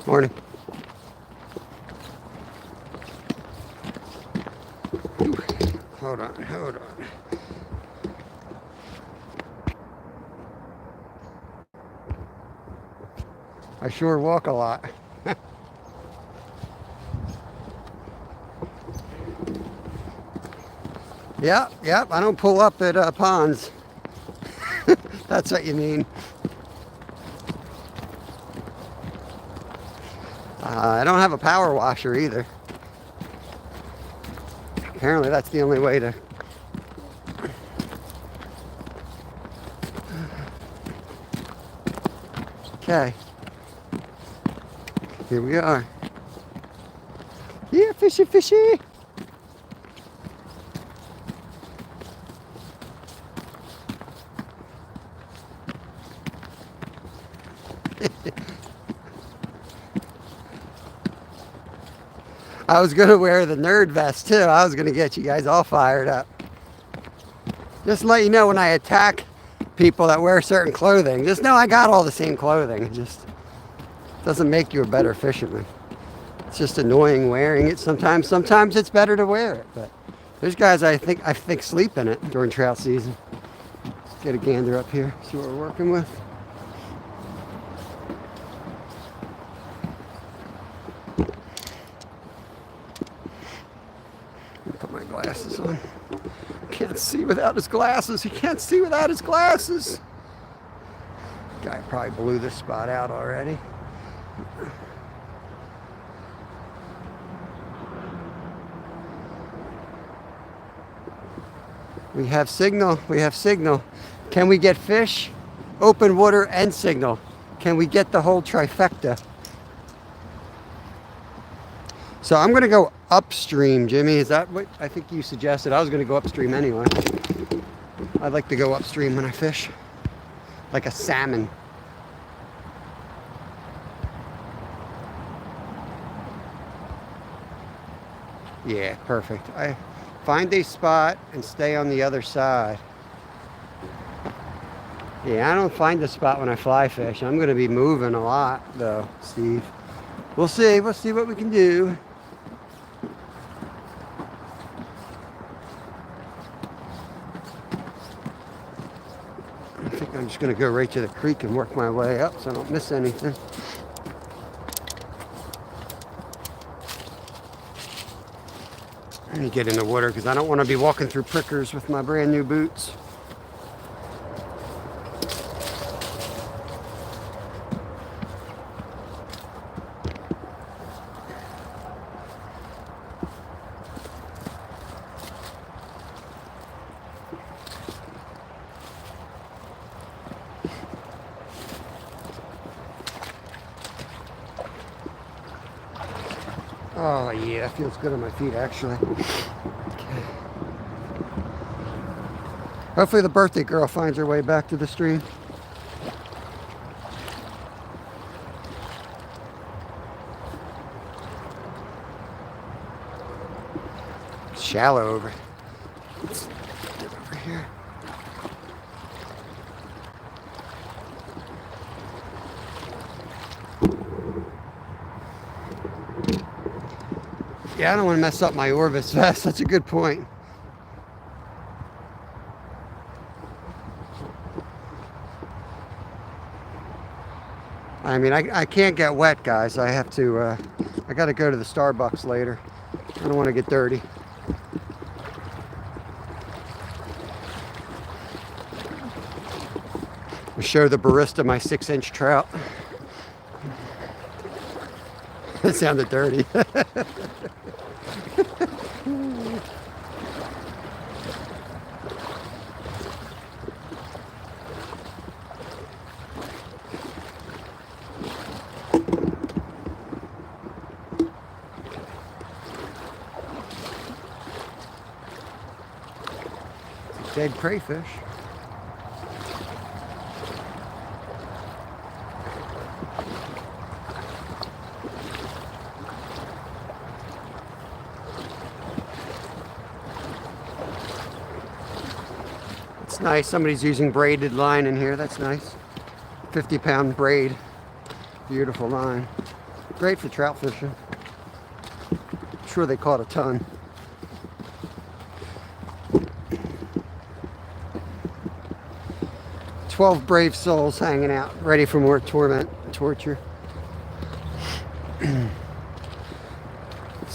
Morning. Hold on, hold on. I sure walk a lot. Yep, I don't pull up at ponds. That's what you mean. I don't have a power washer either. Apparently that's the only way to... Okay. Here we are. Yeah, fishy, fishy. I was going to wear the nerd vest too. I was going to get you guys all fired up. Just to let you know when I attack people that wear certain clothing, just know I got all the same clothing. It just doesn't make you a better fisherman. It's just annoying wearing it sometimes. Sometimes it's better to wear it, but there's guys I think sleep in it during trout season. Let's get a gander up here, see what we're working with. Put my glasses on. Can't see without his glasses. He can't see without his glasses. Guy probably blew this spot out already. We have signal. We have signal. Can we get fish, open water, and signal? Can we get the whole trifecta? So I'm going to go upstream, Jimmy. Is that what I think you suggested? I was going to go upstream anyway. I like to go upstream when I fish, like a salmon. Yeah, perfect. I find a spot and stay on the other side. Yeah, I don't find a spot when I fly fish. I'm going to be moving a lot, though, Steve. We'll see. We'll see what we can do. I think I'm just going to go right to the creek and work my way up so I don't miss anything. Let me get in the water because I don't want to be walking through prickers with my brand new boots. Oh yeah, it feels good on my feet actually. Okay. Hopefully the birthday girl finds her way back to the stream. shallow over. Let's get over here. Yeah, I don't want to mess up my Orvis vest. That's a good point. I mean, I can't get wet, guys. I have to, I got to go to the Starbucks later. I don't want to get dirty. I'll show the barista my 6-inch trout. That sounded dirty. Dead crayfish. It's nice. Somebody's using braided line in here. That's nice. 50-pound braid. Beautiful line. Great for trout fishing. I'm sure they caught a ton. "12 brave souls hanging out, ready for more torment, torture." This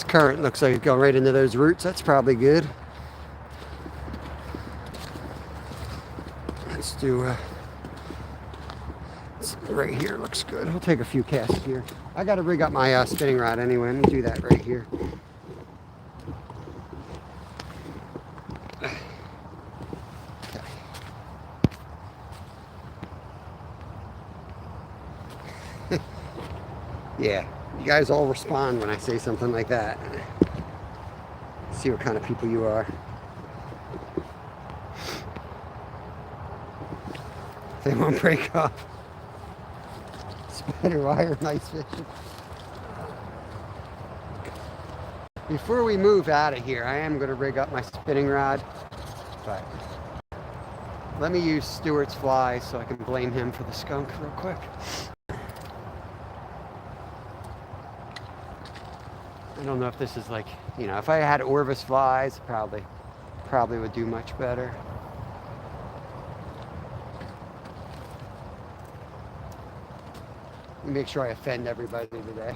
current looks like it's going right into those roots. That's probably good. Let's do right here. Looks good. I'll take a few casts here. I got to rig up my spinning rod anyway. Let me do that right here. Yeah, you guys all respond when I say something like that. See what kind of people you are. They won't break off. Spider wire, nice fishing. Before we move out of here, I am going to rig up my spinning rod. But let me use Stewart's fly so I can blame him for the skunk real quick. I don't know if this is like, you know, if I had Orvis flies, probably would do much better. Let me make sure I offend everybody today.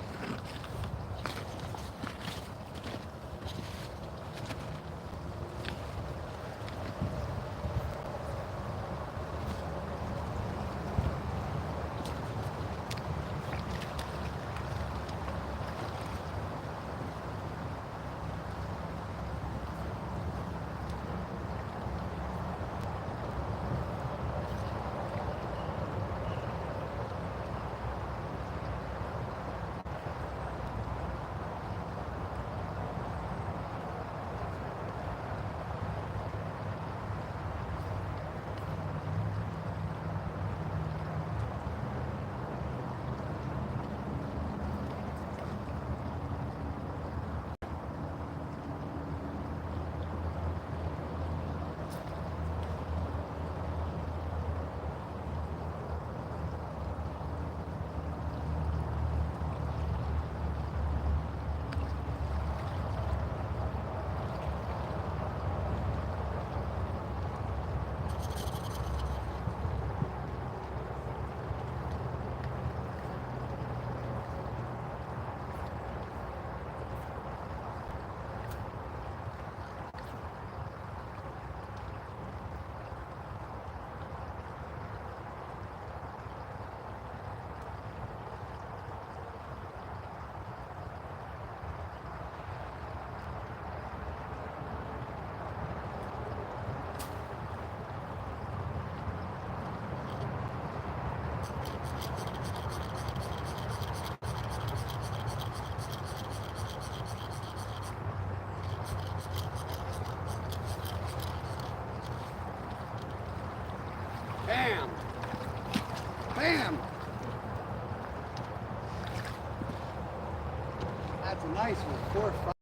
Bam! Bam! That's a nice one. 4 or 5.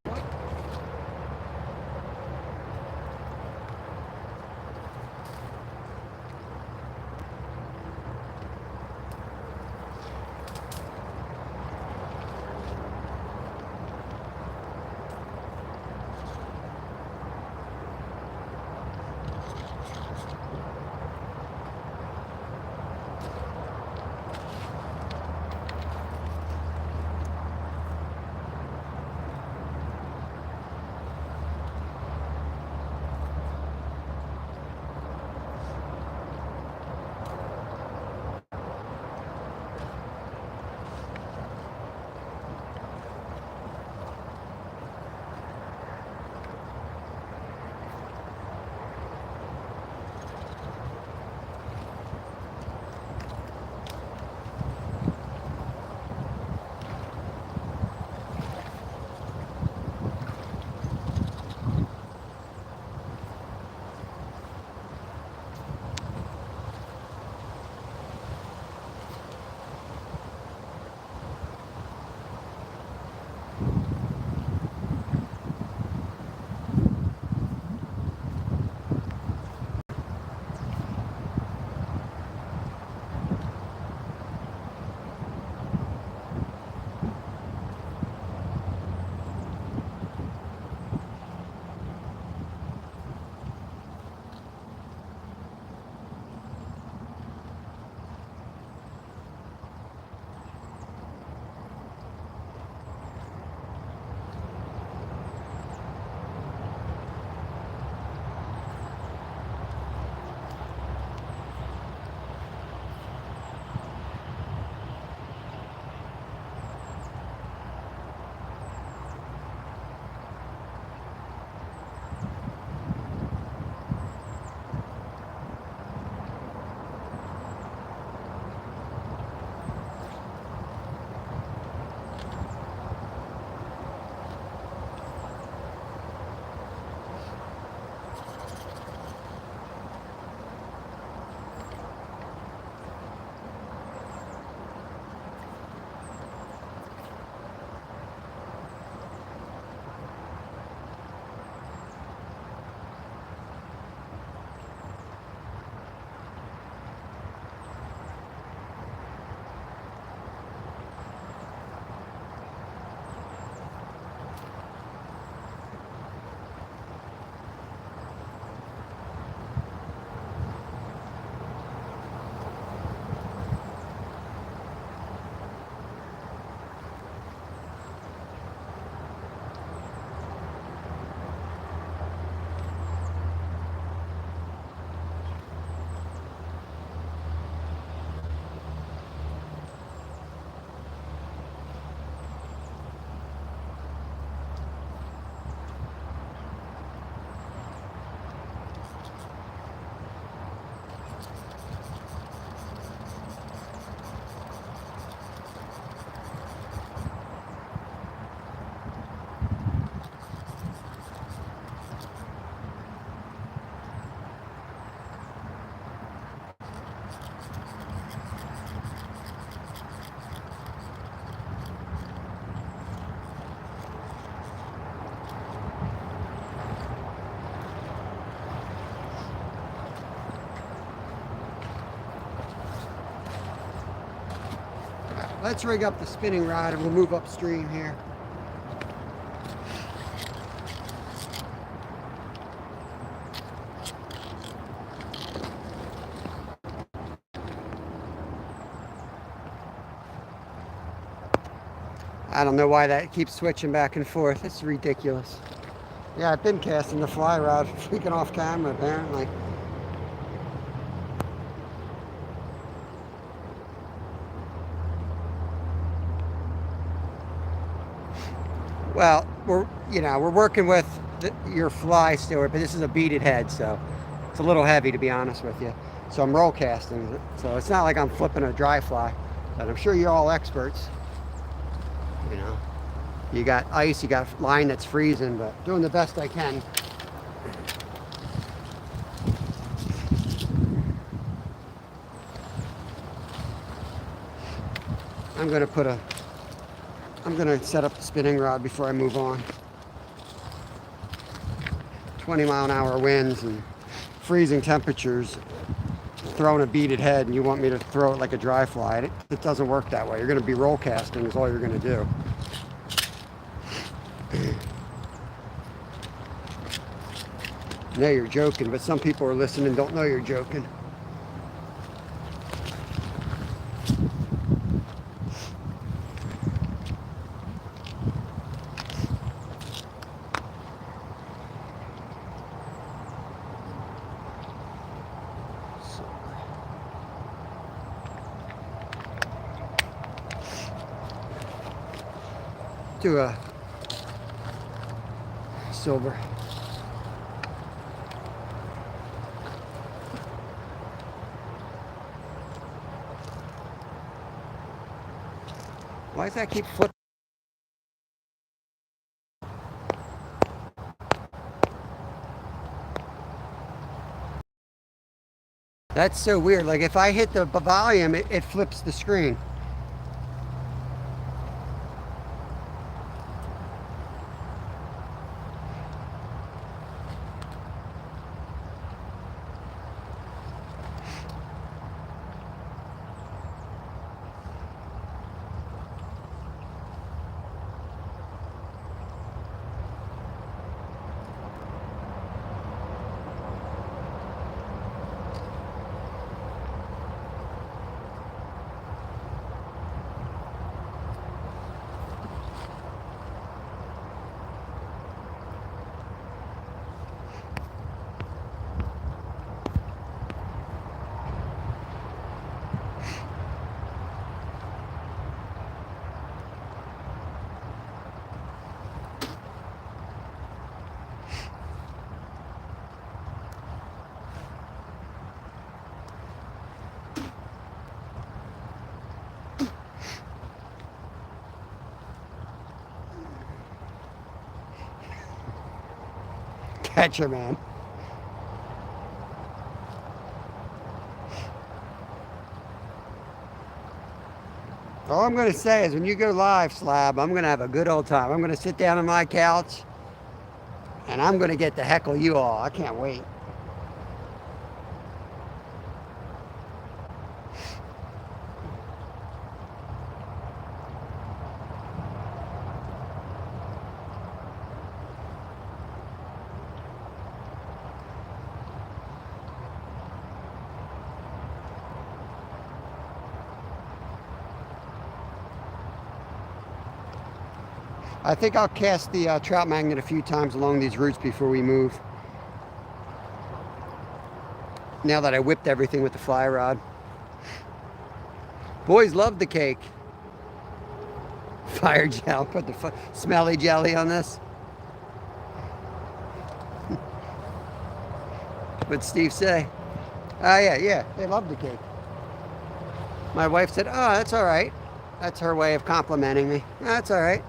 Let's rig up the spinning rod and we'll move upstream here. I don't know why that keeps switching back and forth. It's ridiculous. Yeah, I've been casting the fly rod, freaking off camera apparently. Well, we're working with your fly steward, but this is a beaded head, so it's a little heavy to be honest with you. So I'm roll casting it. So it's not like I'm flipping a dry fly, but I'm sure you're all experts. You know, you got ice, you got line that's freezing, but doing the best I can. I'm gonna set up the spinning rod before I move on. 20-mile-an-hour winds and freezing temperatures. Throwing a beaded head and you want me to throw it like a dry fly. It doesn't work that way. You're going to be roll casting is all you're going to do. I know you're joking, but some people are listening and don't know you're joking. Do a silver. Why does that keep flipping? That's so weird. Like if I hit the volume, it flips the screen. Catcher man. All I'm going to say is when you go live, Slab, I'm going to have a good old time. I'm going to sit down on my couch and I'm going to get to heckle you all. I can't wait. I think I'll cast the trout magnet a few times along these routes before we move. Now that I whipped everything with the fly rod. Boys love the cake. Fire gel, put the smelly jelly on this. What'd Steve say? Oh yeah, they love the cake. My wife said, oh, that's all right. That's her way of complimenting me. Oh, that's all right.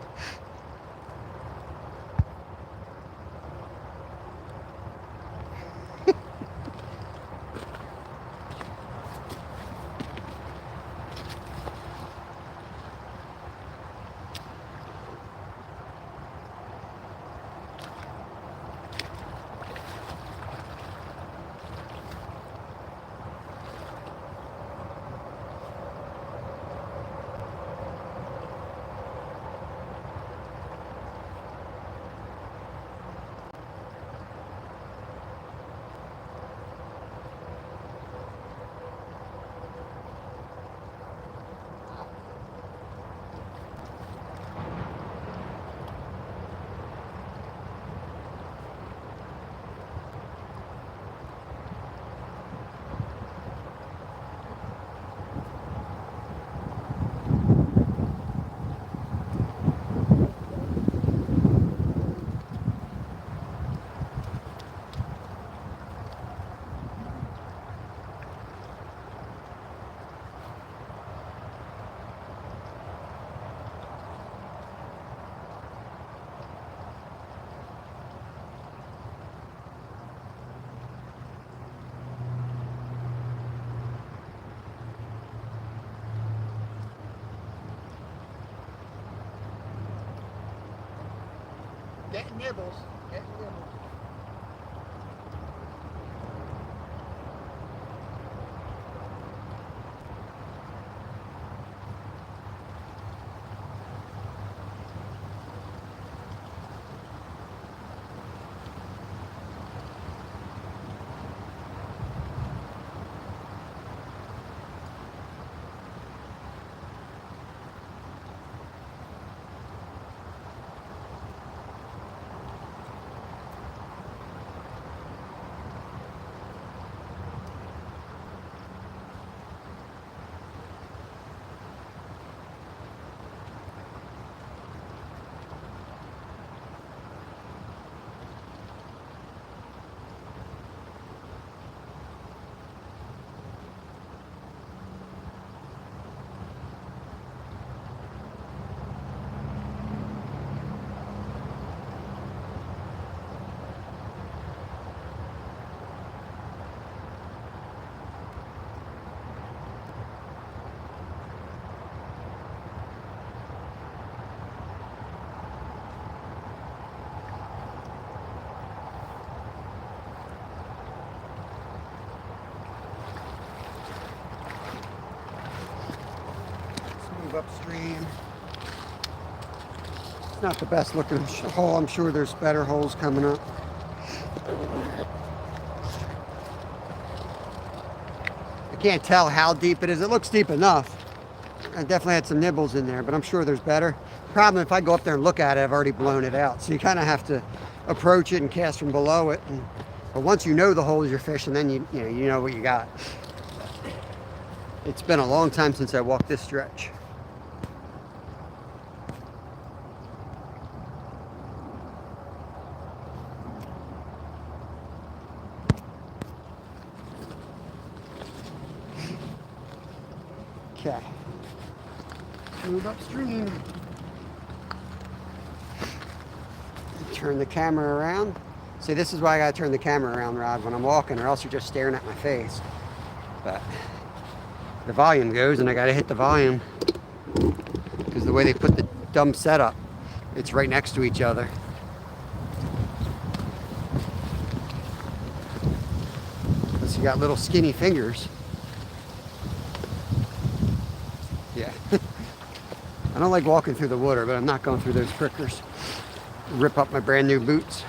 Getting nibbles. Getting nibbles. Upstream. It's not the best looking hole. I'm sure there's better holes coming up. I can't tell how deep it is. It looks deep enough. I definitely had some nibbles in there, but I'm sure there's better. Problem, if I go up there and look at it, I've already blown it out. So you kind of have to approach it and cast from below it. But once you know the holes you're fishing, then you know what you got. It's been a long time since I walked this stretch. Okay. Move upstream. Turn the camera around. See, this is why I gotta turn the camera around, Rod, when I'm walking, or else you're just staring at my face. But the volume goes, and I gotta hit the volume because the way they put the dumb setup, it's right next to each other. Plus, you got little skinny fingers. Yeah. I don't like walking through the water, but I'm not going through those prickers. Rip up my brand new boots.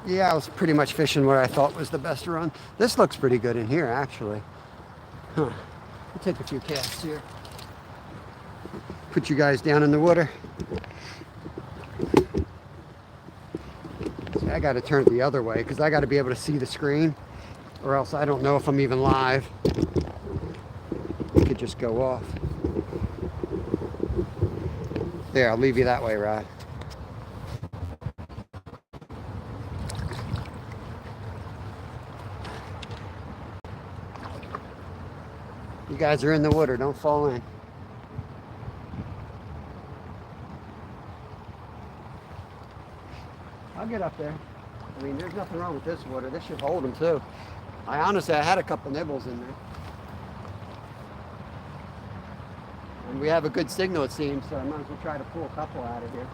Yeah, I was pretty much fishing what I thought was the best run. This looks pretty good in here, actually. Huh. I'll take a few casts here. Put you guys down in the water. See, I got to turn it the other way because I got to be able to see the screen, or else I don't know if I'm even live. It could just go off. There, I'll leave you that way, Rod. You guys are in the water, don't fall in. I'll get up there. I mean, there's nothing wrong with this water. This should hold them too. I had a couple nibbles in there. And we have a good signal, it seems, so I might as well try to pull a couple out of here.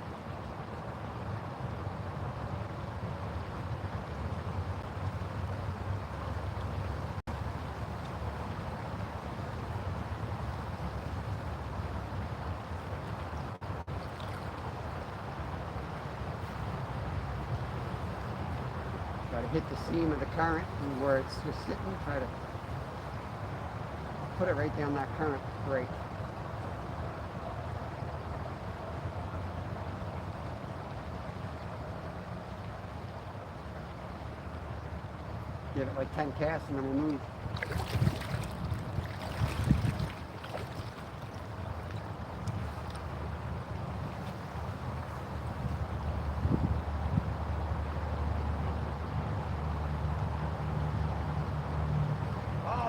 Try to hit the seam of the current and where it's just sitting, try to put it right down that current break. Give it like 10 casts and then we'll move.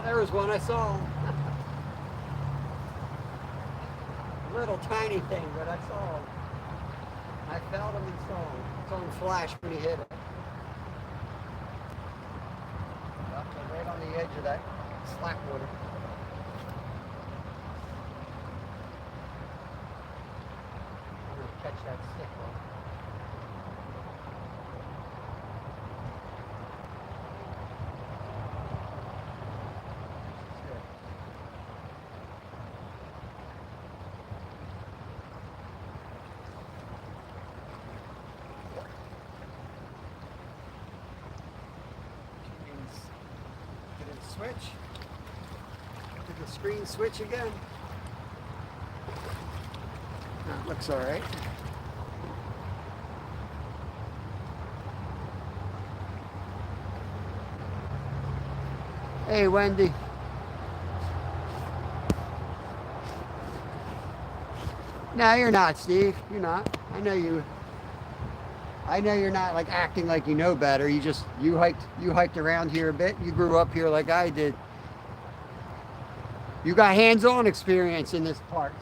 There was one I saw. A little tiny thing, but I saw him. I felt him and saw him. It's on flash when he hit it. Right on the the edge of that slack water. I'm going to catch that stick though. Switch. Did the screen switch again? That looks all right. Hey, Wendy. No, you're not, Steve. You're not. I know you. I know you're not like acting like you know better. You hiked around here a bit. You grew up here like I did. You got hands-on experience in this part.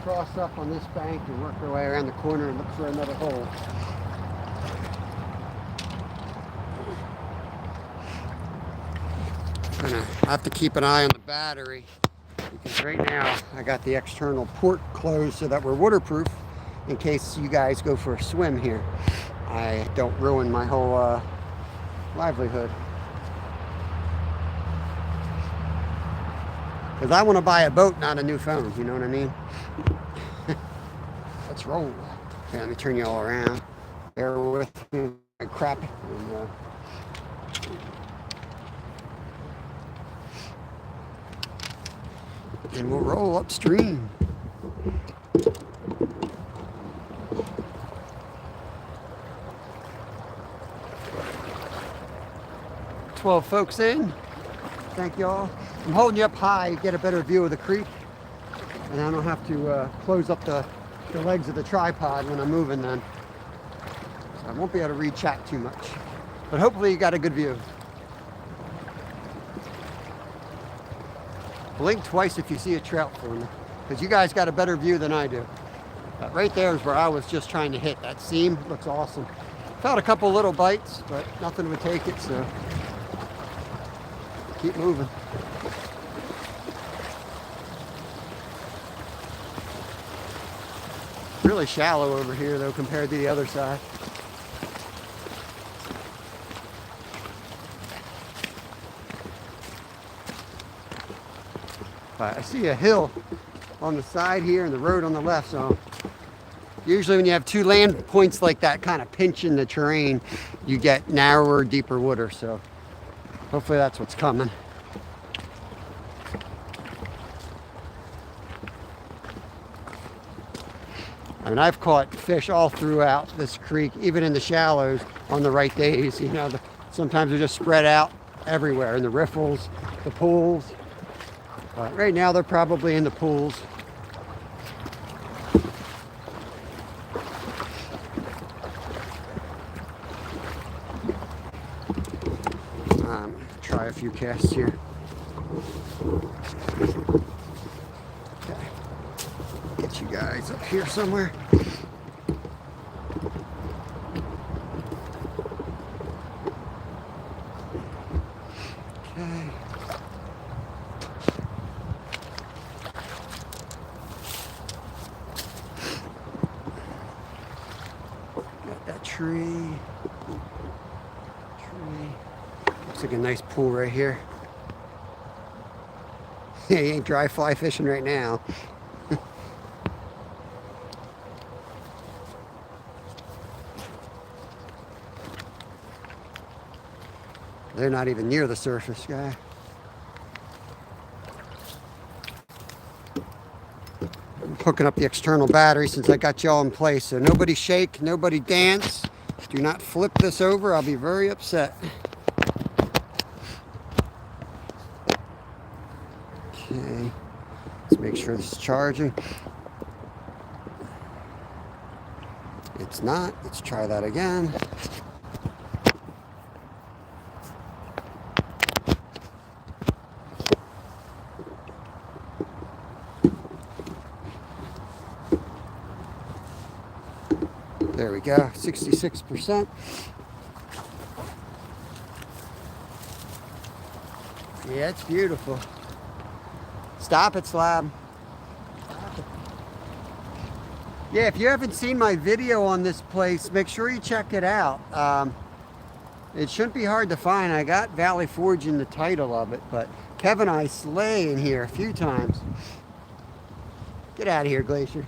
Cross up on this bank and work our way around the corner and look for another hole. I have to keep an eye on the battery because right now I got the external port closed so that we're waterproof in case you guys go for a swim here. I don't ruin my whole livelihood. Because I want to buy a boat, not a new phone, you know what I mean? Let's roll. Okay, let me turn you all around. Bear with me. Crap. And we'll roll upstream. 12 folks in. Thank y'all. I'm holding you up high, get a better view of the creek. And I don't have to close up the legs of the tripod when I'm moving then. So I won't be able to read chat too much. But hopefully you got a good view. Blink twice if you see a trout for me, because you guys got a better view than I do. But right there is where I was just trying to hit. That seam looks awesome. Felt a couple little bites, but nothing would take it, so keep moving. Really shallow over here though compared to the other side. But I see a hill on the side here and the road on the left, so Usually when you have two land points like that kind of pinching the terrain, you get narrower, deeper water. So hopefully that's what's coming. I mean, I've caught fish all throughout this creek, even in the shallows on the right days. You know, sometimes they're just spread out everywhere in the riffles, the pools. Right now they're probably in the pools. Try a few casts here. Okay. Get you guys up here somewhere. Okay. Got that tree. Looks like a nice pool right here. He ain't dry fly fishing right now. They're not even near the surface, guy. I'm hooking up the external battery since I got y'all in place. So nobody shake, nobody dance. Do not flip this over. I'll be very upset. Okay. Let's make sure this is charging. It's not. Let's try that again. There we go, 66%. Yeah, it's beautiful. Stop it, Slab. Stop it. Yeah, if you haven't seen my video on this place, make sure you check it out. It shouldn't be hard to find. I got Valley Forge in the title of it, but Kevin and I slay in here a few times. Get out of here, Glacier.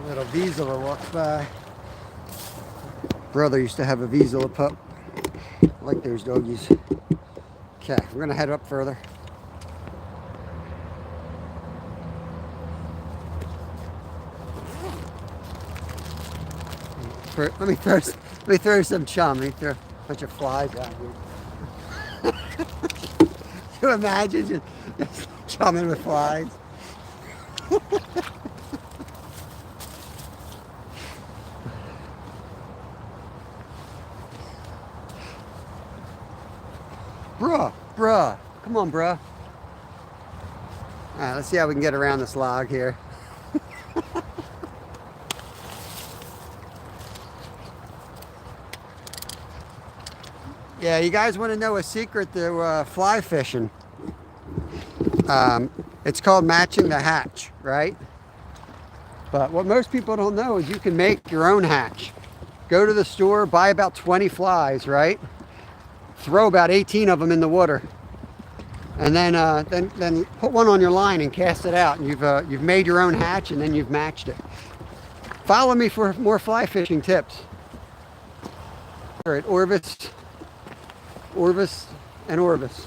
Little Vizsla walks by. Brother used to have a Vizsla pup. I like those doggies. Okay, we're gonna head up further. Let me throw some chum. Let me throw a bunch of flies out here. Can you imagine just chumming with flies? Bruh. Come on, bruh. All right, let's see how we can get around this log here. Yeah, you guys want to know a secret to fly fishing? It's called matching the hatch, right? But what most people don't know is you can make your own hatch. Go to the store, buy about 20 flies, right? Throw about 18 of them in the water, and then put one on your line and cast it out, and you've made your own hatch, and then you've matched it. Follow me for more fly fishing tips. Here at Orvis and Orvis.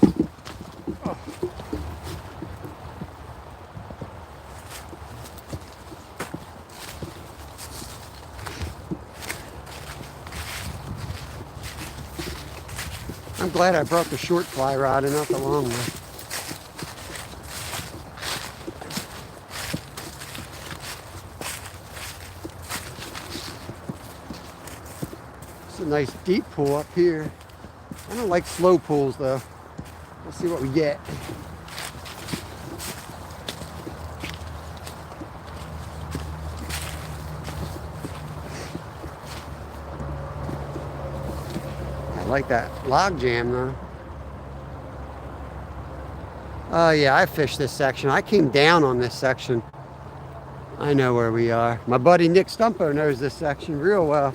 I'm glad I brought the short fly rod and not the long one. It's a nice deep pool up here. I don't like slow pools though. We'll see what we get. I like that log jam though. Oh yeah, I fished this section. I came down on this section. I know where we are. My buddy Nick Stumpo knows this section real well.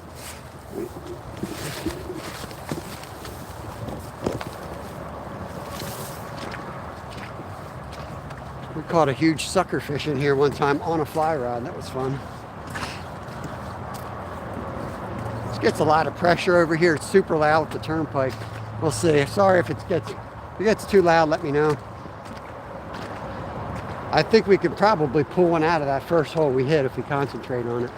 We caught a huge sucker fish in here one time on a fly rod. That was fun. This gets a lot of pressure over here. It's super loud with the turnpike. We'll see. Sorry if it gets too loud, let me know. I think we could probably pull one out of that first hole we hit if we concentrate on it.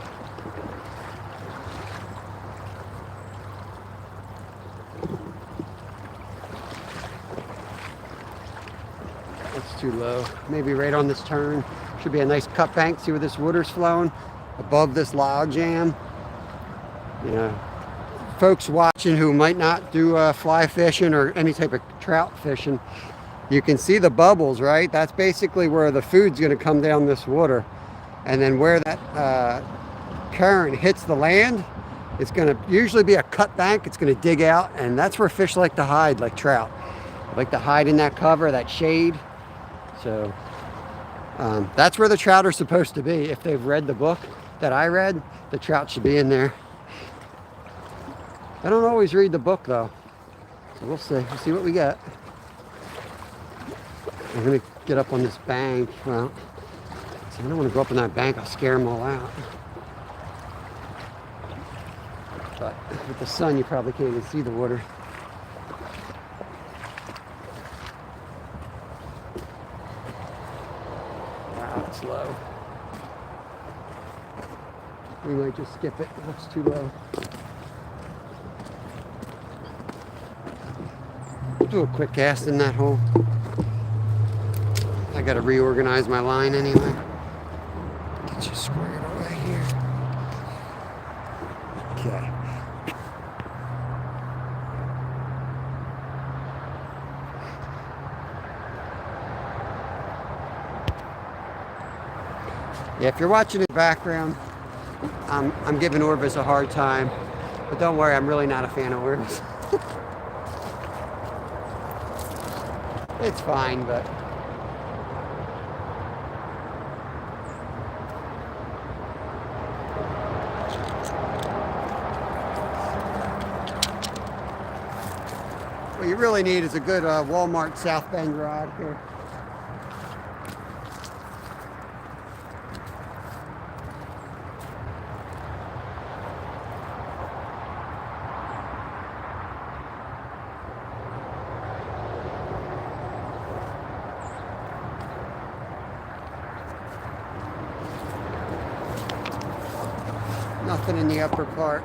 It's too low. Maybe right on this turn. Should be a nice cut bank. See where this water's flowing? Above this log jam. You know, folks watching who might not do fly fishing or any type of trout fishing, you can see the bubbles, right? That's basically where the food's going to come down this water. And then where that current hits the land, it's going to usually be a cut bank. It's going to dig out, and that's where fish like to hide, like trout. They like to hide in that cover, that shade. So that's where the trout are supposed to be. If they've read the book that I read, the trout should be in there. I don't always read the book though. So we'll see. We'll see what we get. I'm gonna get up on this bank. Well, so I don't want to go up on that bank. I'll scare them all out. But with the sun, you probably can't even see the water. Wow, it's low. We might just skip it. It looks too low. Do a quick cast in that hole. I gotta reorganize my line anyway. Get you squared away here. Okay. Yeah, if you're watching in the background, I'm giving Orvis a hard time, but don't worry, I'm really not a fan of Orvis. It's fine, but what you really need is a good Walmart South Bend rod here. Nothing in the upper part.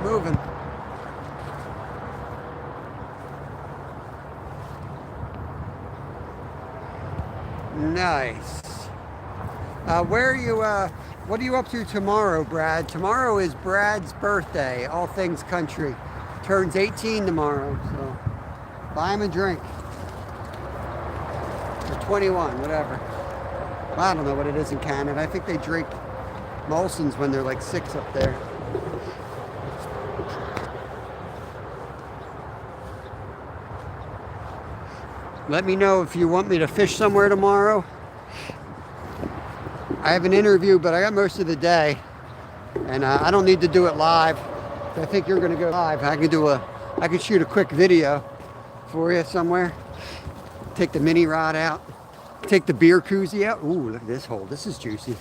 it moving. Nice. Where are you, what are you up to tomorrow, Brad? Tomorrow is Brad's birthday, all things country. Turns 18 tomorrow, so buy him a drink. Or 21, whatever. Well, I don't know what it is in Canada. I think they drink Molson's when they're like 6 up there. Let me know if you want me to fish somewhere tomorrow. I have an interview, but I got most of the day, and I don't need to do it live. I think you're going to go live. I can shoot a quick video for you somewhere. Take the mini rod out. Take the beer koozie out. Ooh, look at this hole. This is juicy.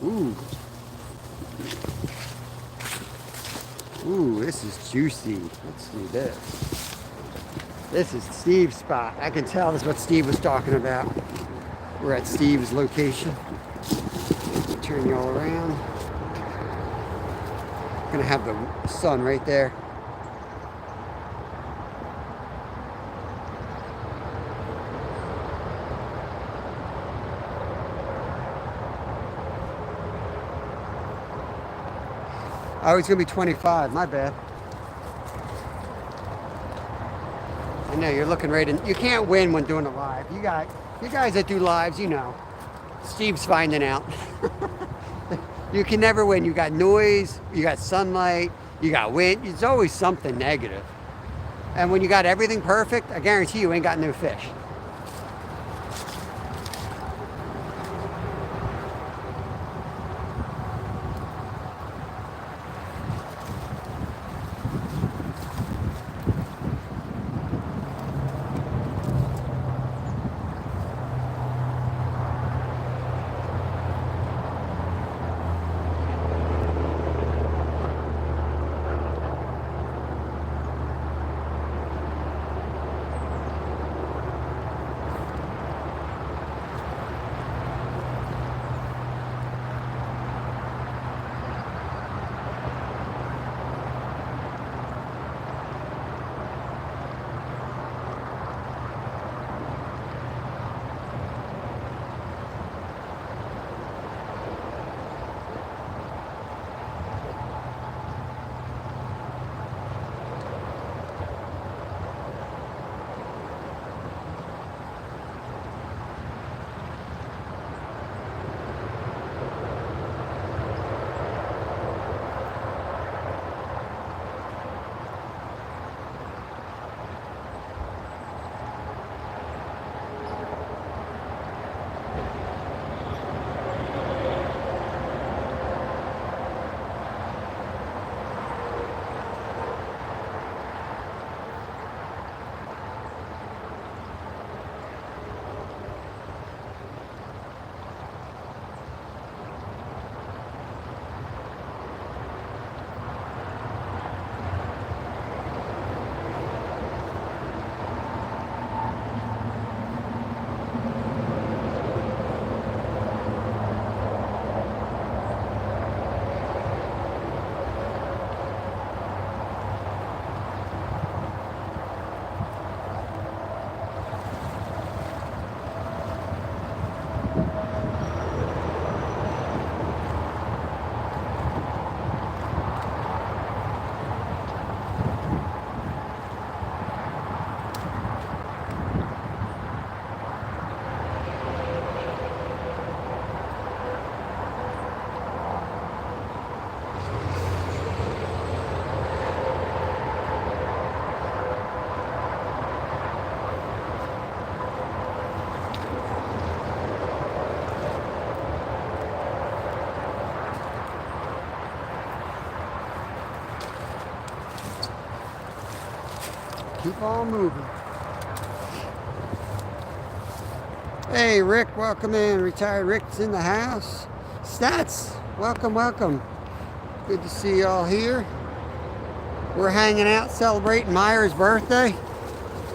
Ooh. Ooh, this is juicy. Let's do this. This is Steve's spot. I can tell this is what Steve was talking about. We're at Steve's location. Turn you all around. Gonna have the sun right there. Oh, it's gonna be 25. My bad. I know you're looking right in. You can't win when doing a live. You guys that do lives, you know. Steve's finding out. You can never win. You got noise, you got sunlight, you got wind. It's always something negative. And when you got everything perfect, I guarantee you ain't got no fish. Keep on moving. Hey, Rick, welcome in. Retired Rick's in the house. Stats, welcome, welcome. Good to see y'all here. We're hanging out celebrating Myra's birthday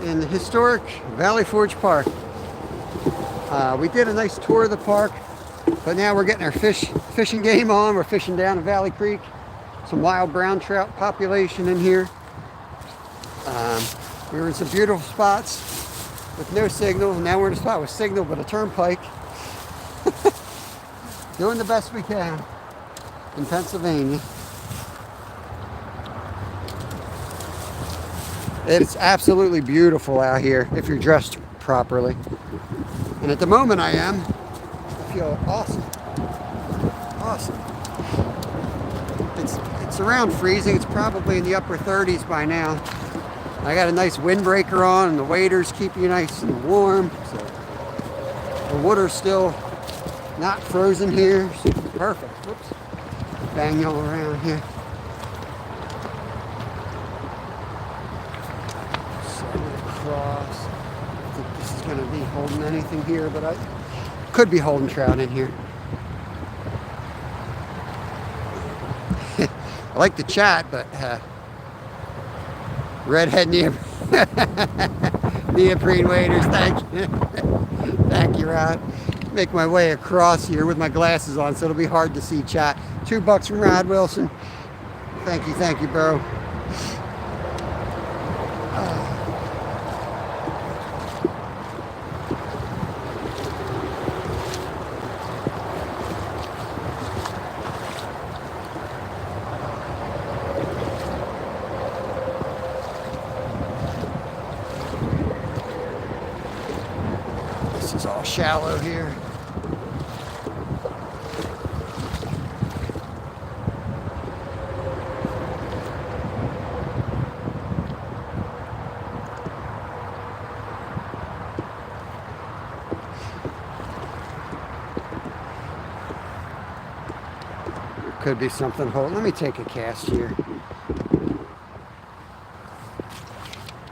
in the historic Valley Forge Park. We did a nice tour of the park, but now we're getting our fishing game on. We're fishing down in Valley Creek. some wild brown trout population in here. We were in some beautiful spots with no signal, and now we're in a spot with signal but a turnpike. Doing the best we can in Pennsylvania. It's absolutely beautiful out here if you're dressed properly. And at the moment I am. I feel awesome. Awesome. It's around freezing. It's probably in the upper 30s by now. I got a nice windbreaker on, and the waders keep you nice and warm. So the water's still not frozen here. So perfect. Whoops. Bang you all around here. Across. I think this is going to be holding anything here, but I could be holding trout in here. I like to chat, but redhead neoprene waders, thank you. Thank you, Rod. Make my way across here with my glasses on, so it'll be hard to see chat. $2 from Rod Wilson. Thank you, bro. This is all shallow here. Could be something holding. Let me take a cast here.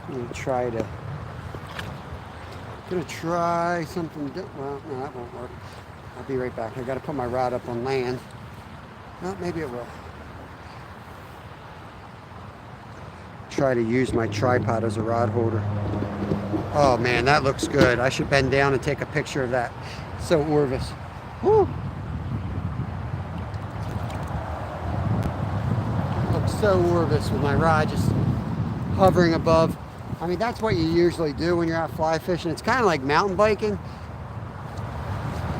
I'm gonna try something. Well, no, that won't work. I'll be right back. I gotta put my rod up on land. Well, maybe it will. Try to use my tripod as a rod holder. Oh man, that looks good. I should bend down and take a picture of that. So Orvis. Whew. So Orvis with my rod just hovering above. I mean, that's what you usually do when you're out fly fishing. It's kind of like mountain biking.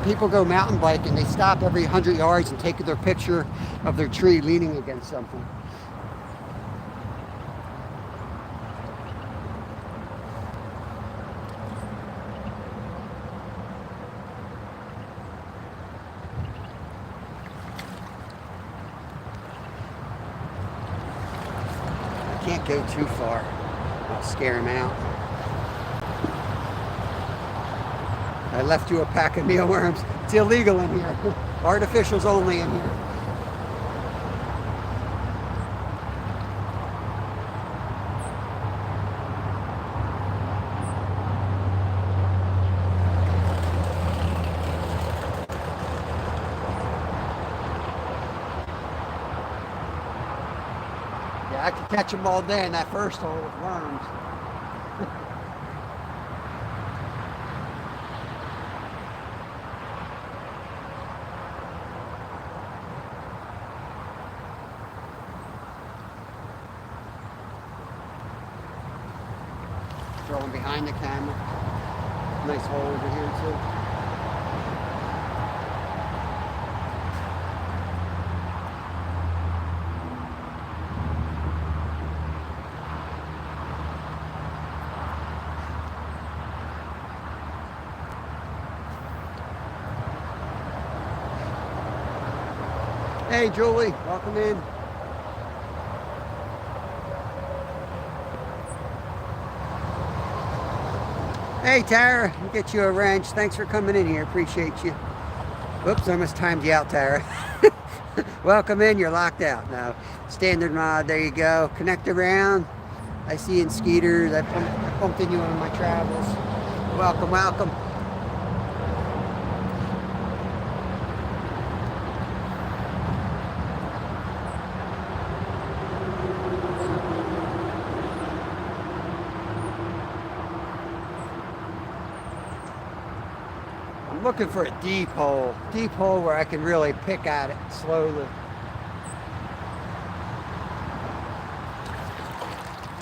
People go mountain biking, they stop every 100 yards and take their picture of their tree leaning against something. Can't go too far. I'll scare him out. I left you a pack of mealworms. It's illegal in here. Artificials only in here. I could catch them all day in that first hole with worms. Throwing behind the camera. Nice hole over here too. Hey Julie, welcome in. Hey Tara, we'll get you a wrench. Thanks for coming in here, appreciate you. Whoops, I almost timed you out, Tara. Welcome in, you're locked out now. Standard mod, there you go. Connect around. I see you in Skeeters. I bumped into you on my travels. Welcome, welcome. I'm looking for a deep hole where I can really pick at it slowly.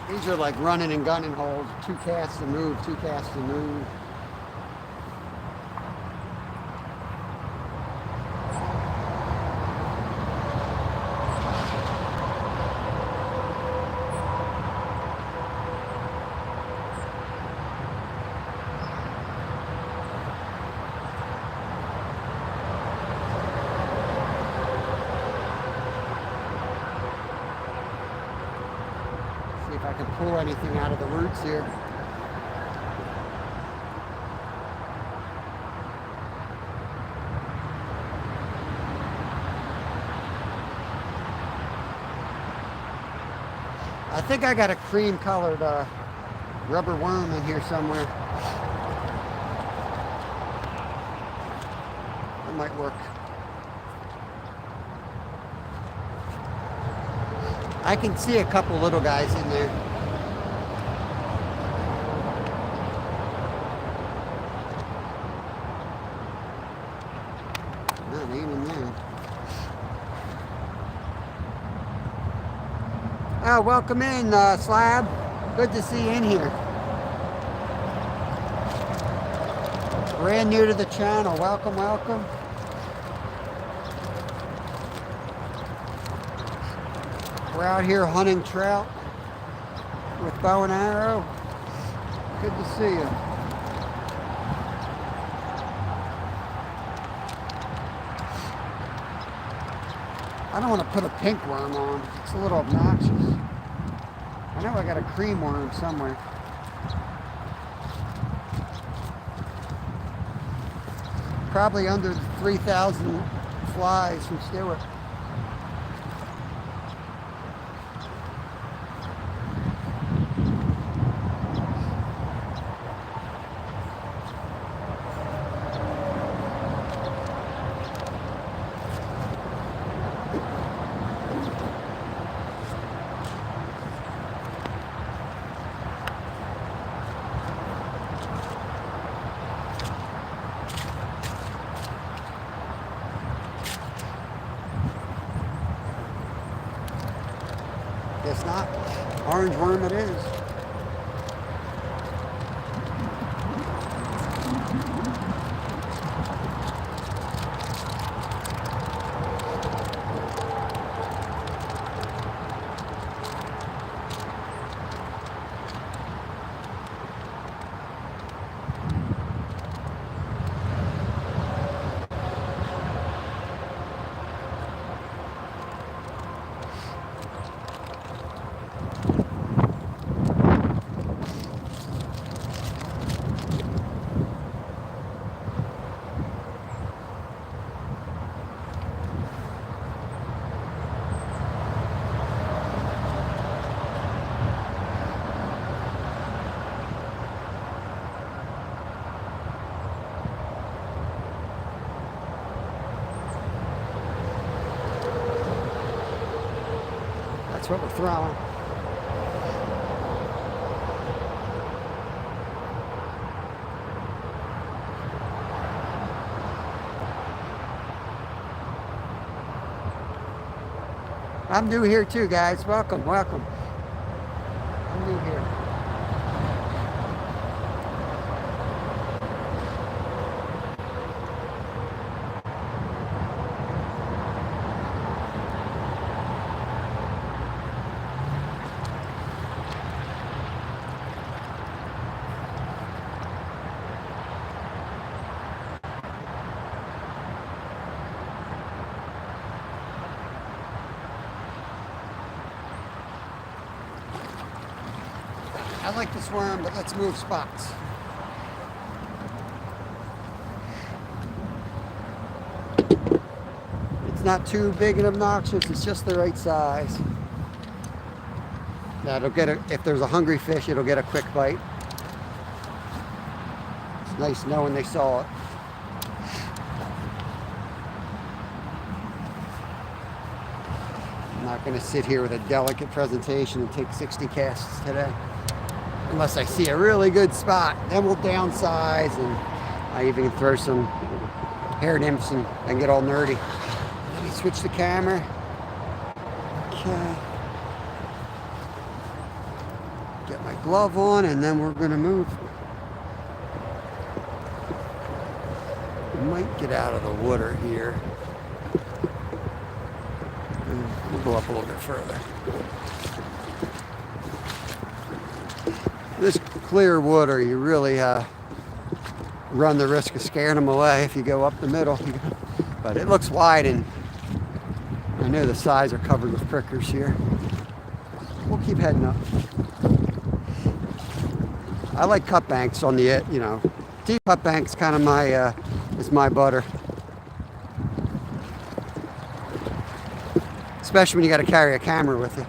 These are like running and gunning holes. 2 casts to move, 2 casts to move. See if I can pull anything out of the roots here. I think I got a cream colored rubber worm in here somewhere. That might work. I can see a couple little guys in there. Not even there. Oh, welcome in, Slab. Good to see you in here. Brand new to the channel. Welcome, welcome. We're out here hunting trout with bow and arrow. Good to see you. I don't want to put a pink worm on. It's a little obnoxious. I know I got a cream worm somewhere. Probably under 3,000 flies from Stewart. Guess not. Orange worm it is. That's what we're throwing. I'm new here too, guys. Welcome, welcome. I'm new here. I like this worm, but let's move spots. It's not too big and obnoxious, it's just the right size. Now it'll get if there's a hungry fish, it'll get a quick bite. It's nice knowing they saw it. I'm not going to sit here with a delicate presentation and take 60 casts today. Unless I see a really good spot, then we'll downsize, and I even throw some hair nymphs and get all nerdy. Let me switch the camera. Okay. Get my glove on and then we're going to move. Might get out of the water here. We'll go up a little bit further. This clear water, you really run the risk of scaring them away if you go up the middle. But it looks wide, and I know the sides are covered with prickers here. We'll keep heading up. I like cut banks on the, deep cut banks kind of my, is my butter. Especially when you got to carry a camera with you.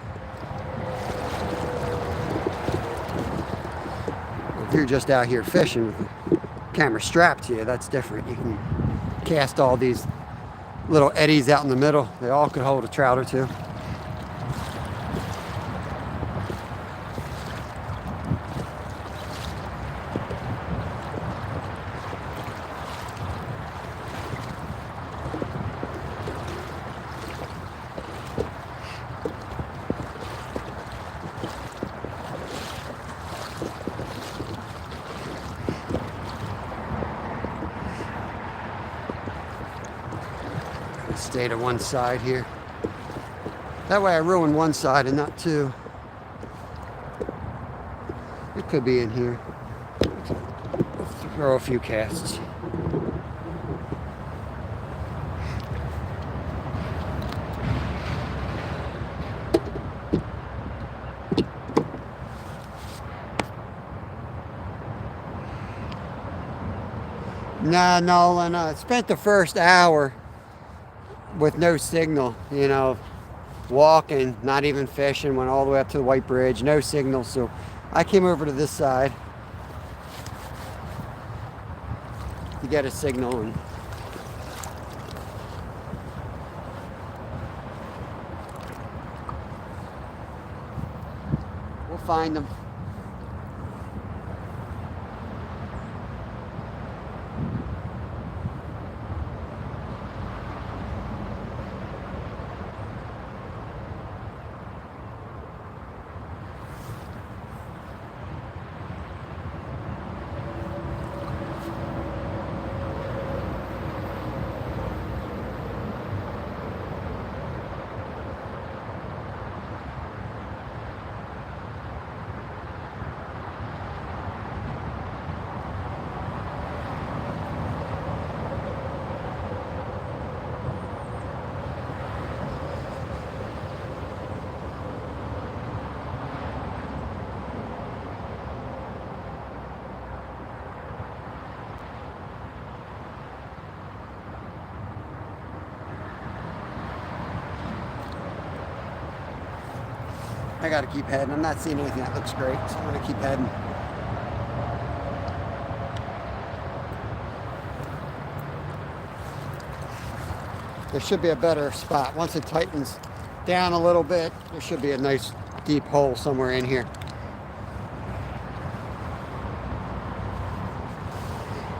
If you're just out here fishing with the camera strapped to you, that's different. You can cast all these little eddies out in the middle. They all could hold a trout or two. Stay to one side here. That way I ruin one side and not two. It could be in here. Throw a few casts. Nah, Nolan, I spent the first hour with no signal, walking, not even fishing, went all the way up to the White Bridge, no signal, so I came over to this side to get a signal, and we'll find them. I gotta keep heading. I'm not seeing anything that looks great, so I'm gonna keep heading. There should be a better spot. Once it tightens down a little bit, there should be a nice deep hole somewhere in here.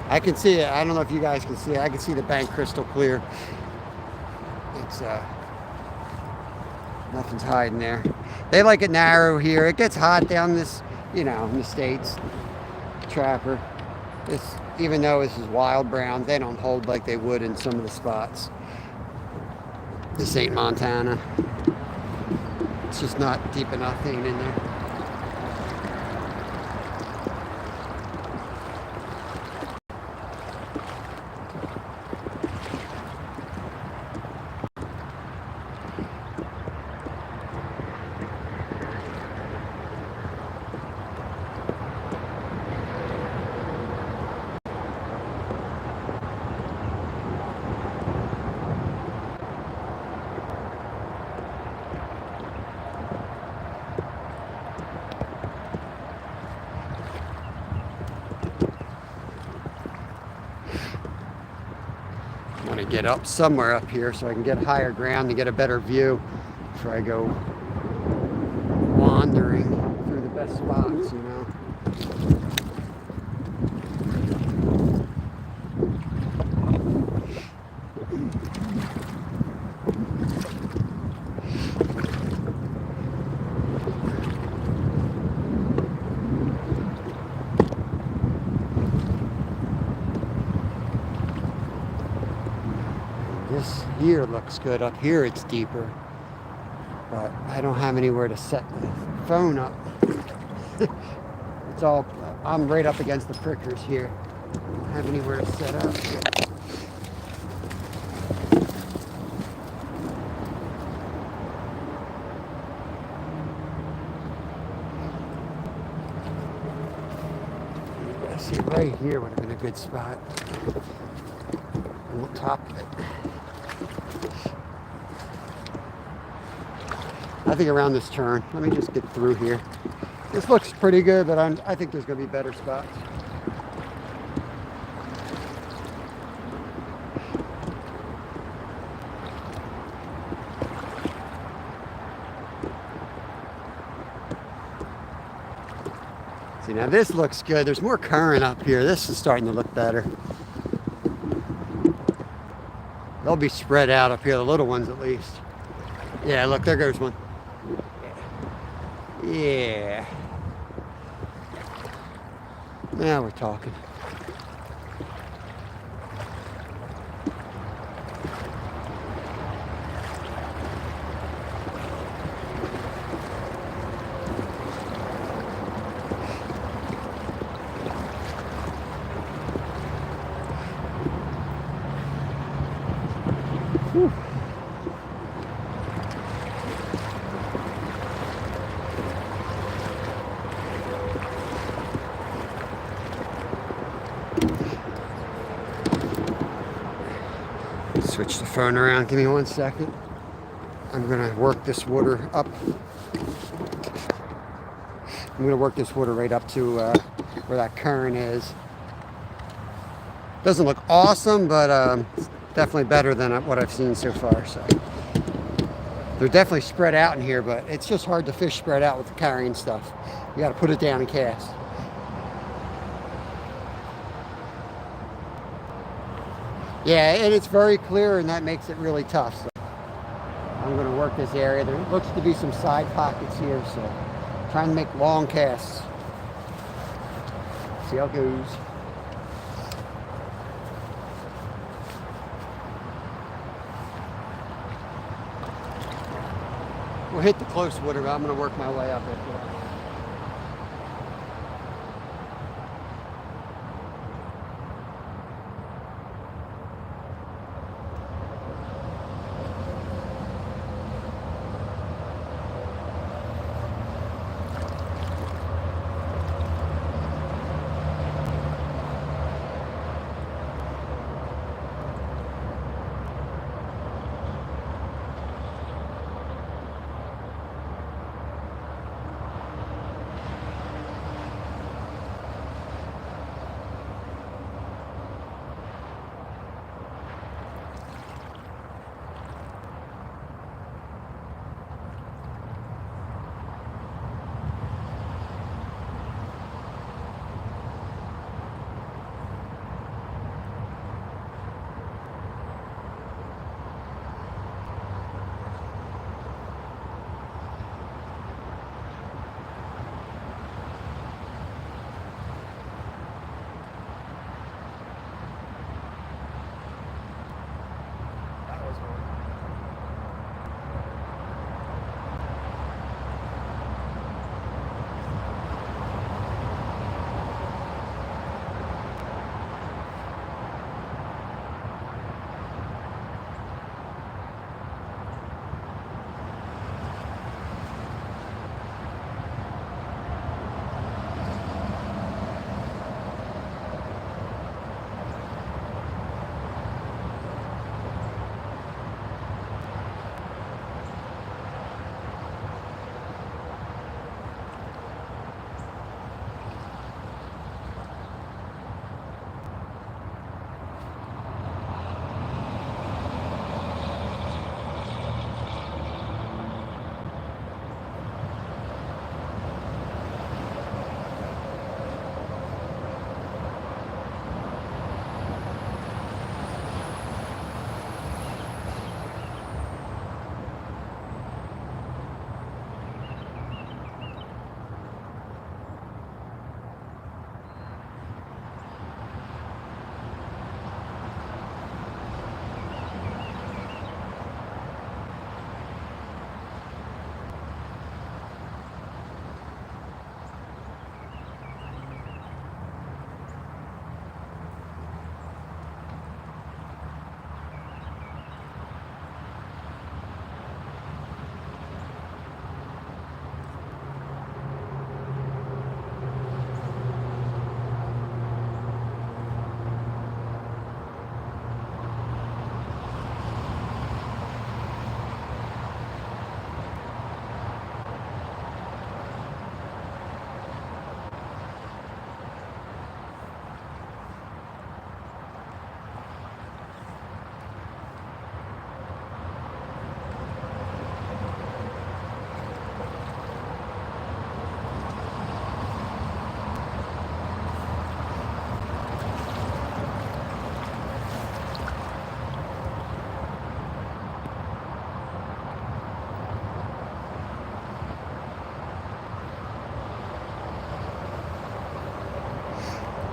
I can see it. I don't know if you guys can see it. I can see the bank crystal clear. It's nothing's hiding there. They like it narrow here. It gets hot down this, in the States. Trapper. Even though this is wild brown, they don't hold like they would in some of the spots. This ain't Montana. It's just not deep enough ain't in there. I want to get up somewhere up here so I can get higher ground to get a better view before I go wandering through the best spots, here looks good. Up here it's deeper. But I don't have anywhere to set the phone up. It's all, I'm right up against the prickers here. I don't have anywhere to set up. See, right here would have been a good spot. On the top of it. I think around this turn. Let me just get through here. This looks pretty good, but I think there's going to be better spots. See, now this looks good. There's more current up here. This is starting to look better. They'll be spread out up here, the little ones at least. Yeah, look, there goes one. Yeah. Now we're talking. Whew. Switch the phone around. Give me 1 second. I'm going to work this water up. I'm going to work this water right up to where that current is. Doesn't look awesome, but it's definitely better than what I've seen so far. So they're definitely spread out in here, but it's just hard to fish spread out with the carrying stuff. You got to put it down and cast. Yeah, and it's very clear, and that makes it really tough. So I'm going to work this area. There looks to be some side pockets here, so trying to make long casts. See how it goes. We'll hit the close water, but I'm going to work my way up it.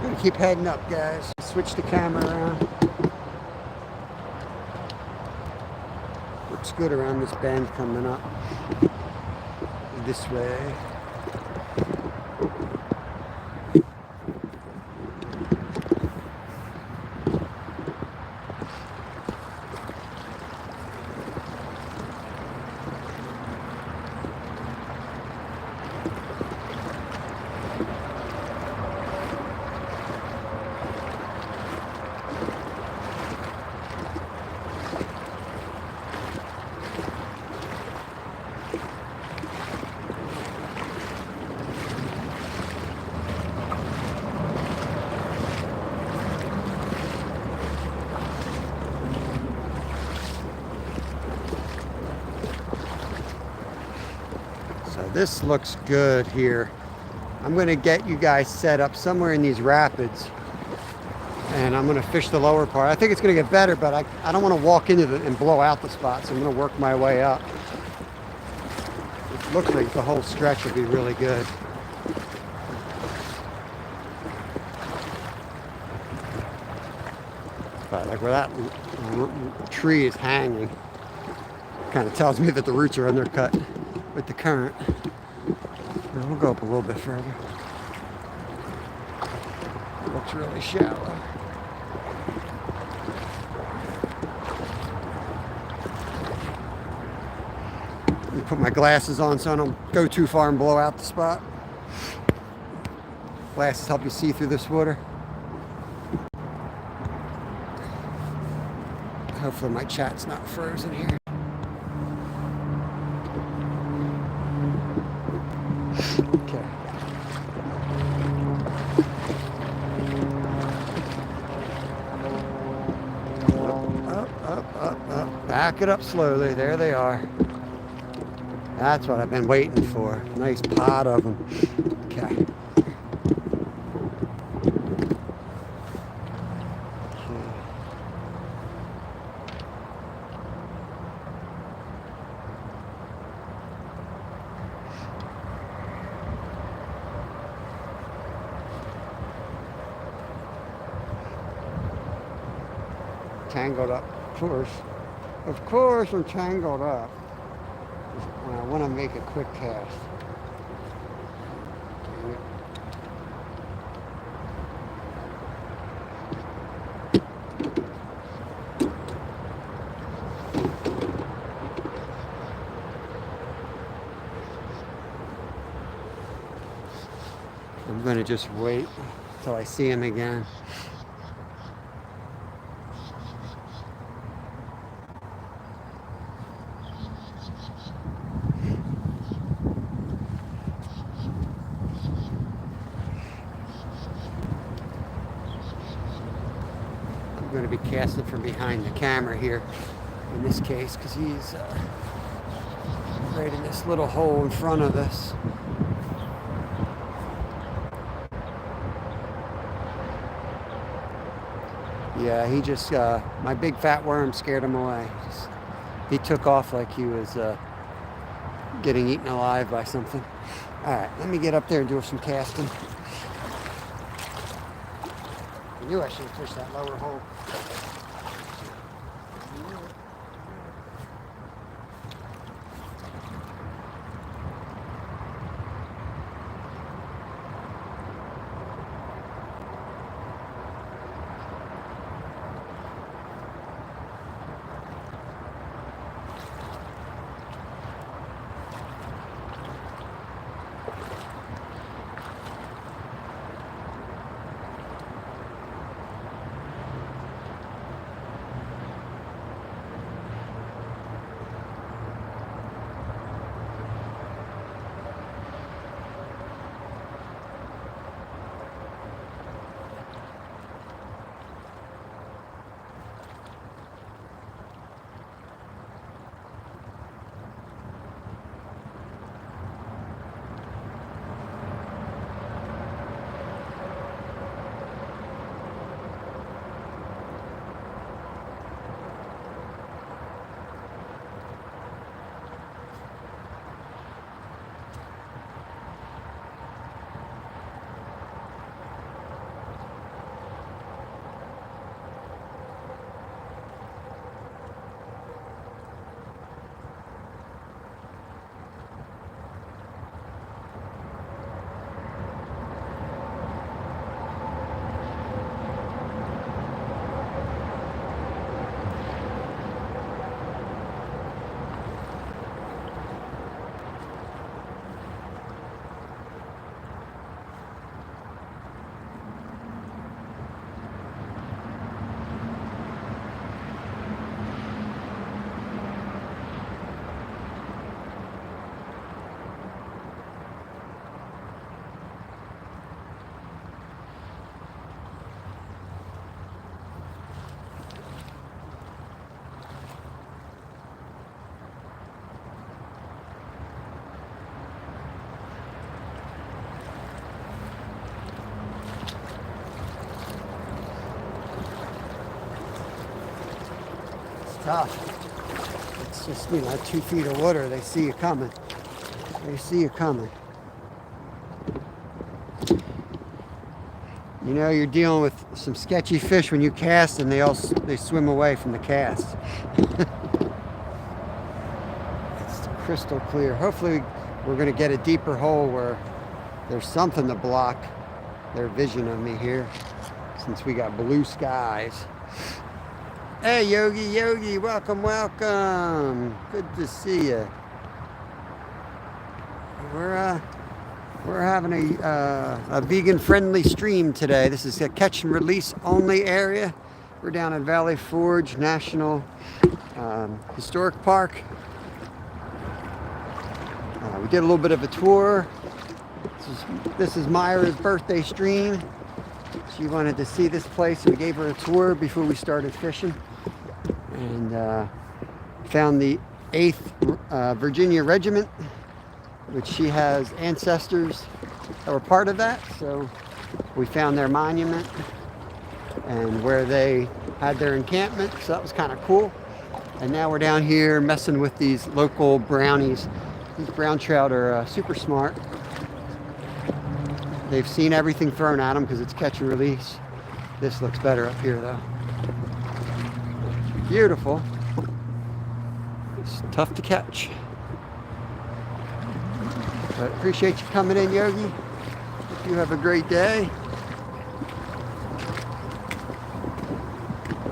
Gonna keep heading up, guys. Switch the camera around. Looks good around this bend coming up. This way. So this looks good here. I'm going to get you guys set up somewhere in these rapids, and I'm going to fish the lower part. I think it's going to get better, but I don't want to walk into it and blow out the spot, so I'm going to work my way up. It looks like the whole stretch will be really good. But like where that tree is hanging, kind of tells me that the roots are undercut with the current. Now we'll go up a little bit further. It looks really shallow. Let me put my glasses on so I don't go too far and blow out the spot. Glasses help you see through this water. Hopefully my chat's not frozen here. Okay. Up. Back it up slowly. There they are. That's what I've been waiting for. Nice pot of them. Okay. Tangled up, of course I'm tangled up when I want to make a quick cast. I'm going to just wait until I see him again. I'm going to be casting from behind the camera here in this case because he's right in this little hole in front of us. Yeah, he just, my big fat worm scared him away. He took off like he was getting eaten alive by something. All right, let me get up there and do some casting. I knew I should have fished that lower hole. tough. It's just, you know, 2 feet of water. They see you coming. They see you coming. You know, you're dealing with some sketchy fish when you cast, and they swim away from the cast. It's crystal clear. Hopefully we're going to get a deeper hole where there's something to block their vision of me here, since we got blue skies. Hey, Yogi, welcome. Good to see you. We're having a vegan-friendly stream today. This is a catch and release only area. We're down at Valley Forge National Historic Park. We did a little bit of a tour. This is Myra's birthday stream. She wanted to see this place, so we gave her a tour before we started fishing. And found the 8th Virginia Regiment, which she has ancestors that were part of that. So we found their monument and where they had their encampment. So that was kind of cool. And now we're down here messing with these local brownies. These brown trout are super smart. They've seen everything thrown at them because it's catch and release. This looks better up here though. Beautiful. It's tough to catch. But appreciate you coming in, Yogi. Hope you have a great day.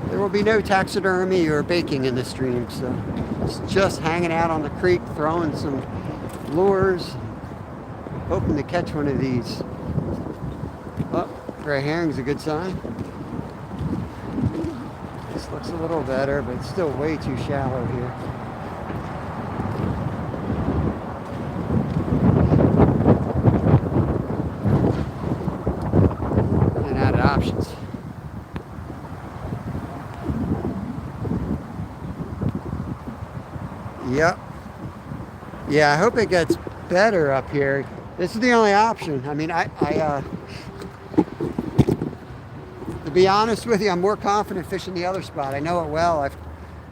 There will be no taxidermy or baking in the stream, so it's just hanging out on the creek, throwing some lures, hoping to catch one of these. Oh, gray herring's a good sign. This looks a little better, but it's still way too shallow here. Options. Yep. Yeah, I hope it gets better up here. This is the only option. I mean, to be honest with you, I'm more confident fishing the other spot. I know it well.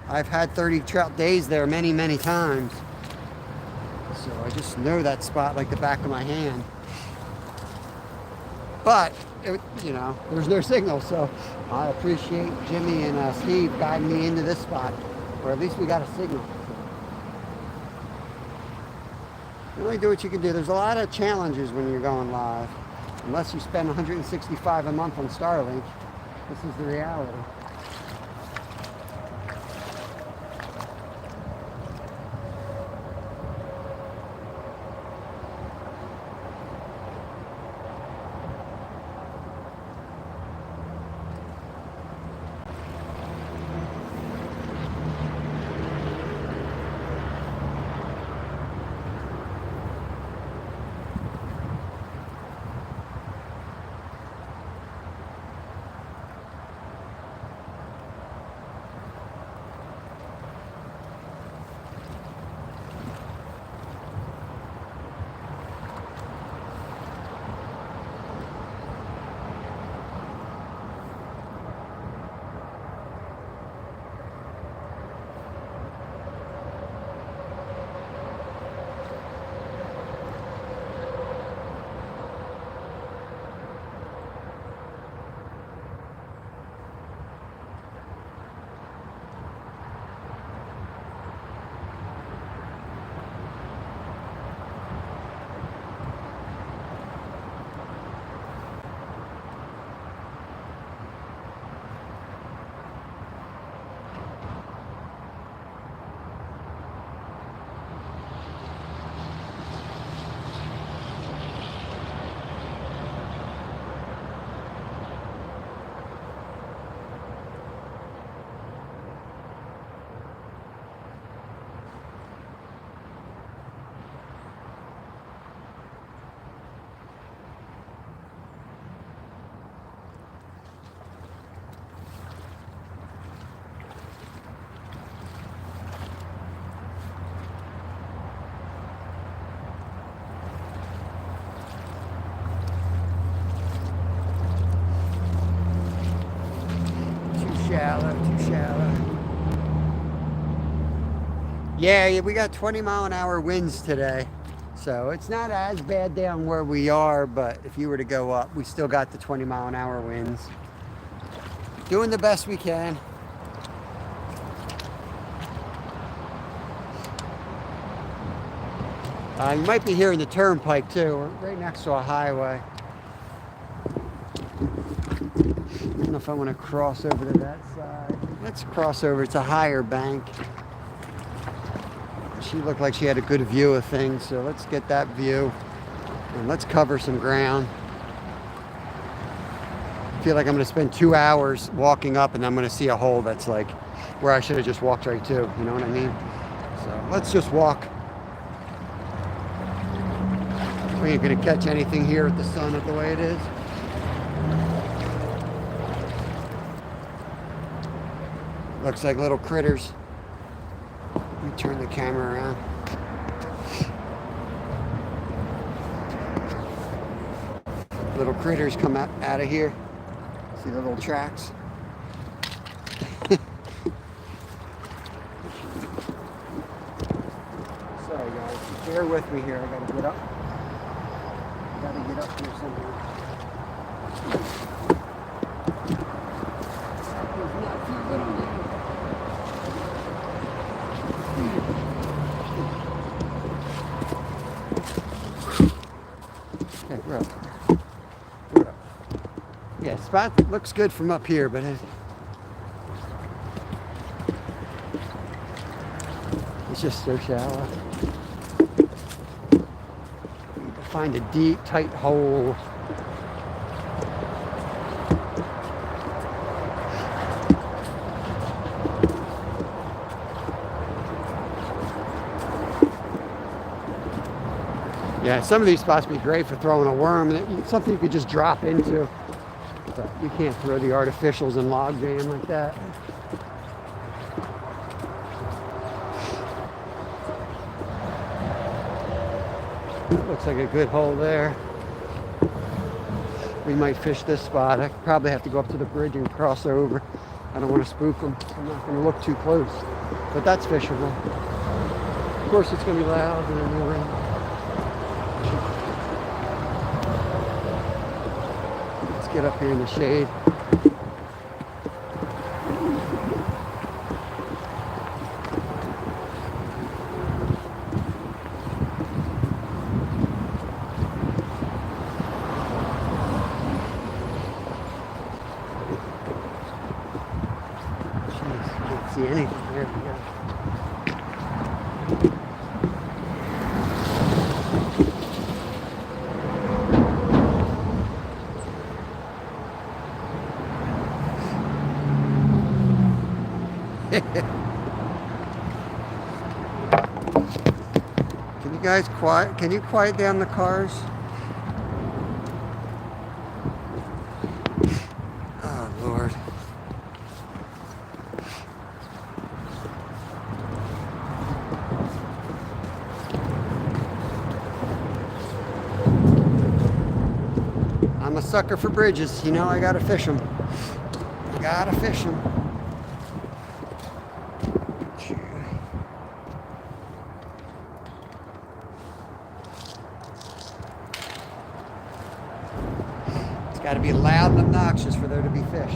I've had 30 trout days there many times. So I just know that spot like the back of my hand. But you know, there's no signal, so I appreciate Jimmy and Steve guiding me into this spot, or at least we got a signal. You only do what you can do. There's a lot of challenges when you're going live, unless you spend $165 a month on Starlink. This is the reality. Too shallow. Yeah, we got 20-mile-an-hour winds today. So it's not as bad down where we are, but if you were to go up, we still got the 20-mile-an-hour winds. Doing the best we can. You might be hearing the turnpike too. We're right next to a highway. I don't know if I want to cross over to that side. Let's cross over. It's a higher bank. She looked like she had a good view of things, so let's get that view and let's cover some ground. I feel like I'm going to spend 2 hours walking up and I'm going to see a hole that's like where I should have just walked right to. You know what I mean? So let's just walk. We ain't going to catch anything here with the sun up the way it is. Looks like little critters. Let me turn the camera around. Little critters come out of here. See the little tracks? Sorry guys, bear with me here. I gotta get up. Gotta get up here somewhere. There's not too little now. Okay, we're up. We're up. Yeah, spot looks good from up here, but it's just so shallow. Need to find a deep, tight hole. Yeah, some of these spots would be great for throwing a worm. Something you could just drop into. But you can't throw the artificials in log jam like that. Looks like a good hole there. We might fish this spot. I probably have to go up to the bridge and cross over. I don't want to spook them. I'm not going to look too close. But that's fishable. Of course it's going to be loud and roaring. Let's get up here in the shade. Can't see anything. There we go. Can you guys quiet? Can you quiet down the cars? Oh Lord. I'm a sucker for bridges. You know, I gotta fish them. Gotta fish them. It's gotta be loud and obnoxious for there to be fish.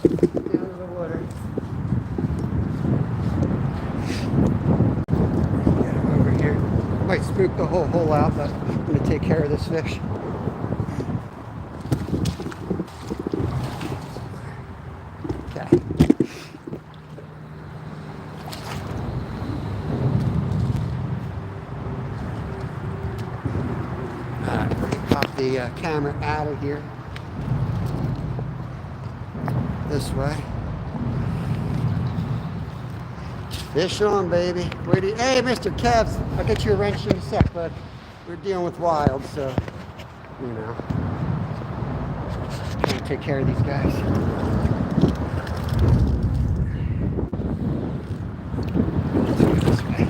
Down to the water. Get him over here. Might spook the whole hole out, but I'm going to take care of this fish. Okay. Pop the camera out of here. This way. Fish on, baby. Where do you, hey, Mr. Kevs, I'll get you a wrench in a sec, bud. We're dealing with wild, so, you know. Trying to take care of these guys. Let's go this way.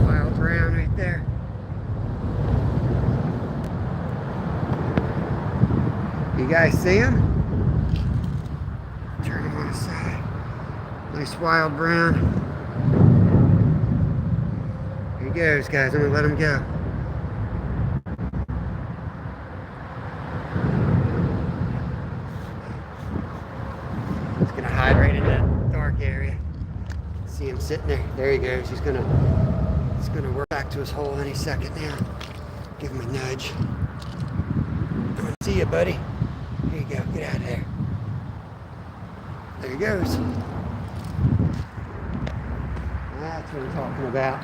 Wild brown right there. You guys see him? Turn him on his side. Nice wild brown. Here he goes, guys. I'm gonna let him go. He's gonna hide right in that dark area. See him sitting there. There he goes. He's gonna work back to his hole any second now. Give him a nudge. See you, buddy. Here you go. Get out of there. There he goes. That's what I'm talking about.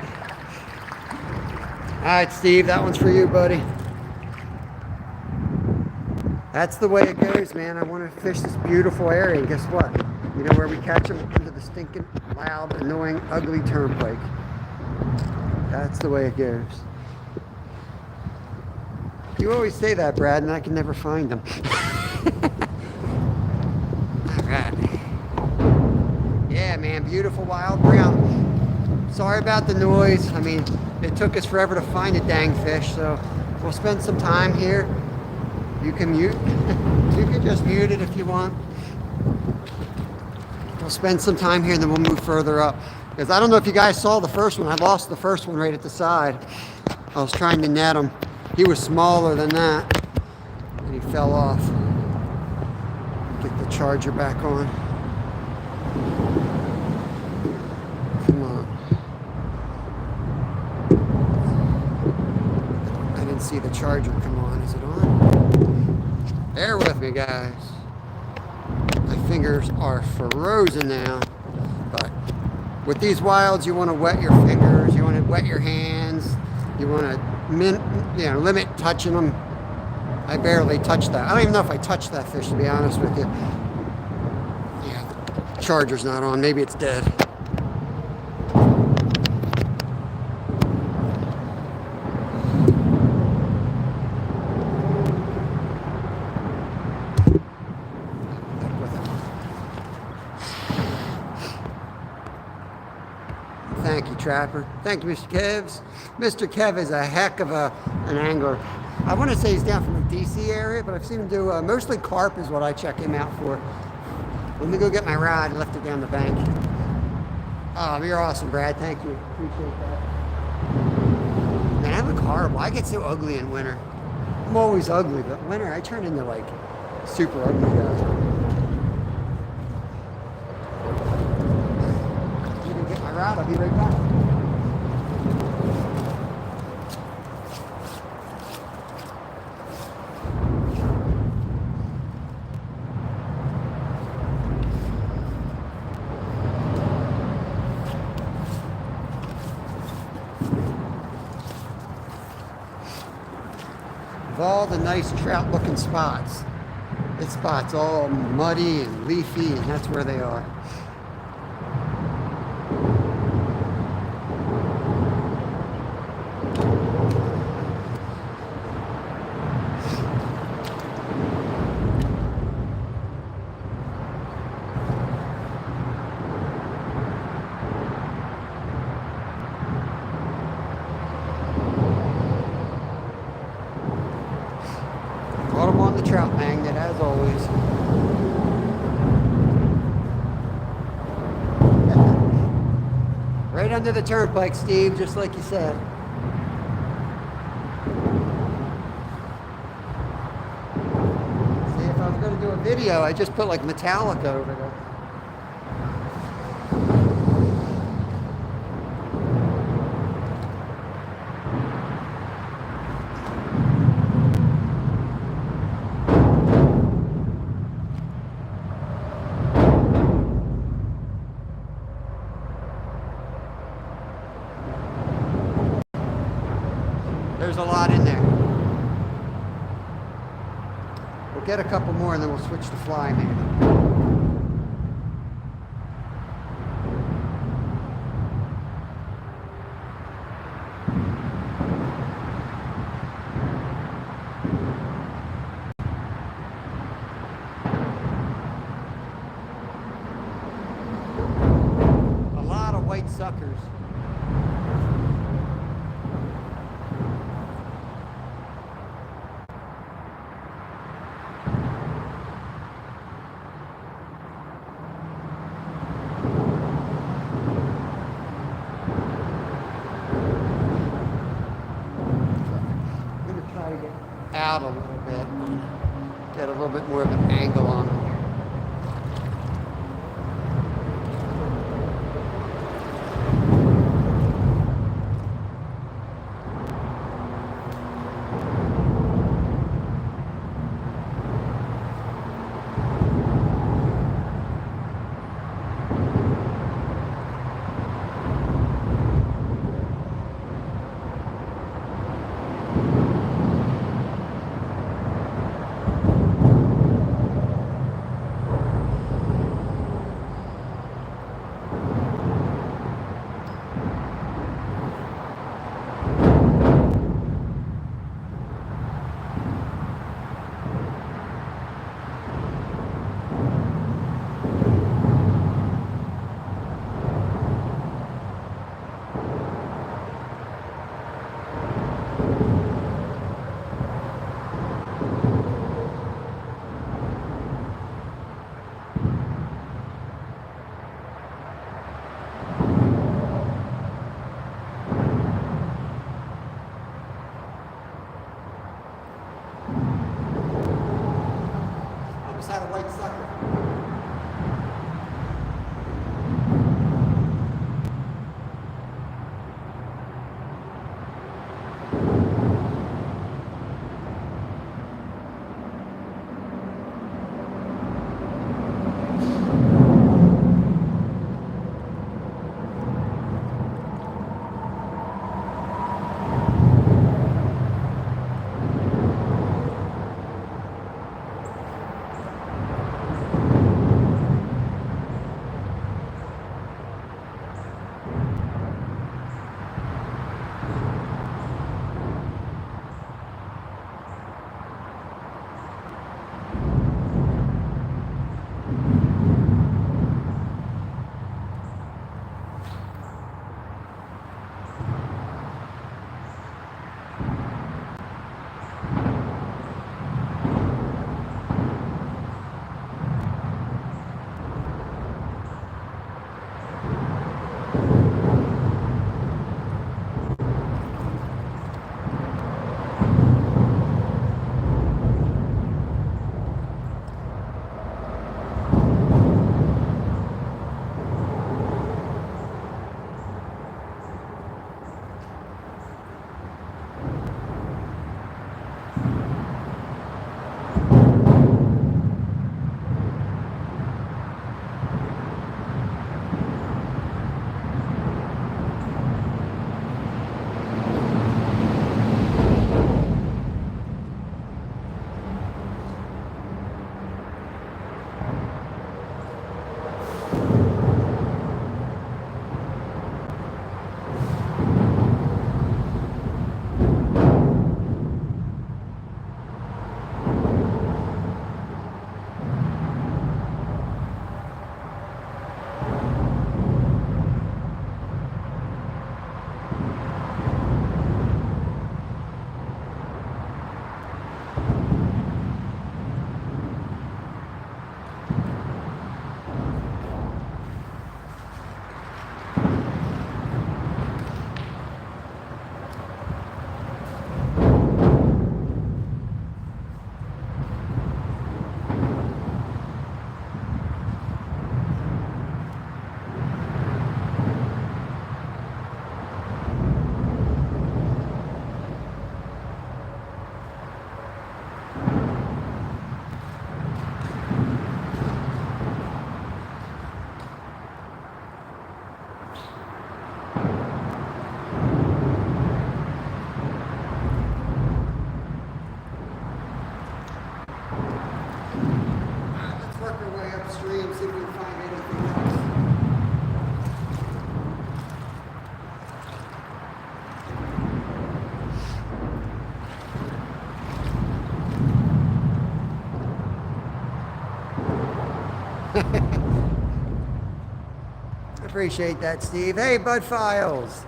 All right, Steve, that one's for you, buddy. That's the way it goes, man. I want to fish this beautiful area, and guess what? You know where we catch them? Into the stinking, loud, annoying, ugly turnpike. That's the way it goes. You always say that, Brad, and I can never find them. All right. Yeah, man, beautiful wild brown. Sorry about the noise. I mean, it took us forever to find a dang fish, so we'll spend some time here. You can mute. You can just mute it if you want. We'll spend some time here, and then we'll move further up. Because I don't know if you guys saw the first one. I lost the first one right at the side. I was trying to net him. He was smaller than that, and he fell off. Get the charger back on. Come on. I didn't see the charger come on. Is it on? Bear with me, guys. My fingers are frozen now. But with these wilds, you want to wet your fingers. You want to wet your hands. You want to limit touching them. I barely touched that. I don't even know if I touched that fish, to be honest with you. Yeah, the charger's not on. Maybe it's dead. Thank you, Trapper. Thank you, Mr. Kevs. Mr. Kev is a heck of an angler. I want to say he's down from the DC area, but I've seen him do mostly carp is what I check him out for. Let me go get my rod and left it down the bank. Oh, you're awesome, Brad. Thank you. Appreciate that. Man, I look horrible. I get so ugly in winter. I'm always ugly, but winter I turn into like super ugly guy. I'll be right back. Of all the nice trout looking spots, this spot's all muddy and leafy, and that's where they are. Caught him on the trout magnet, as always. Right under the turnpike, Steve, just like you said. video, I just put like Metallica over there. There's a lot in there. We'll get a couple more and then we'll switch to fly maybe. A lot of white suckers. Out a little bit, get a little bit more of an angle on it. Appreciate that, Steve. Hey, Bud Files.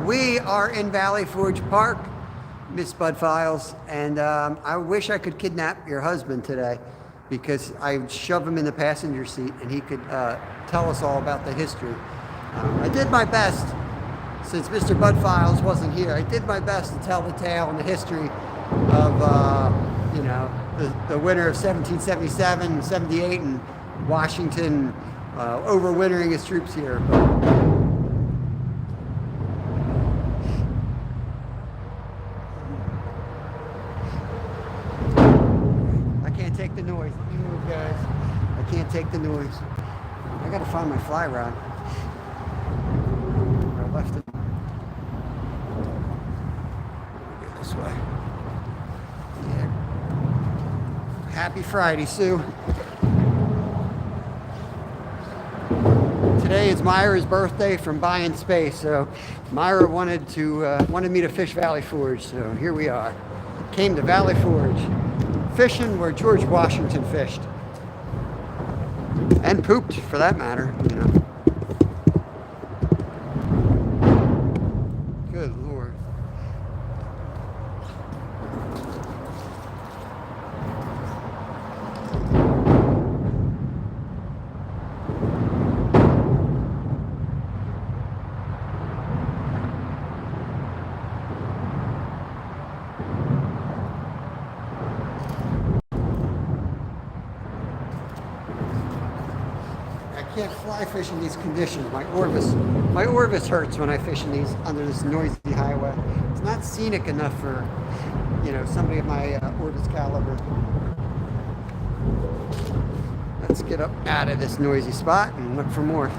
We are in Valley Forge Park, Miss Bud Files, and I wish I could kidnap your husband today because I would shove him in the passenger seat and he could tell us all about the history. I did my best, since Mr. Bud Files wasn't here, I did my best to tell the tale and the history of, you know, the winter of 1777 and 78 and Washington overwintering his troops here. But I can't take the noise. Let me move, guys. I can't take the noise. I gotta find my fly rod. I left it. Go this way. Yeah. Happy Friday, Sue. Today is Myra's birthday from Buying Space, so Myra wanted me to fish Valley Forge, so here we are. Came to Valley Forge, fishing where George Washington fished, and pooped, for that matter. You know. Good Lord. I can't fly fish in these conditions. My Orvis hurts when I fish in these under this noisy highway. It's not scenic enough for, you know, somebody of my Orvis caliber. Let's get up out of this noisy spot and look for more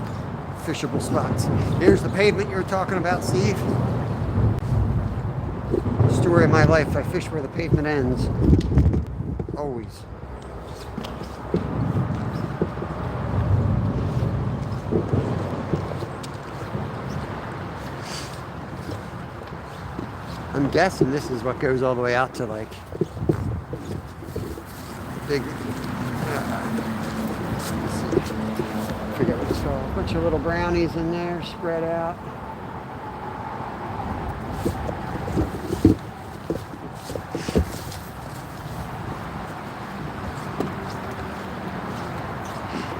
fishable spots. Here's the pavement you were talking about, Steve. Story of my life. I fish where the pavement ends. Always. I'm guessing this is what goes all the way out to like big, I forget what it's called. A bunch of little brownies in there spread out.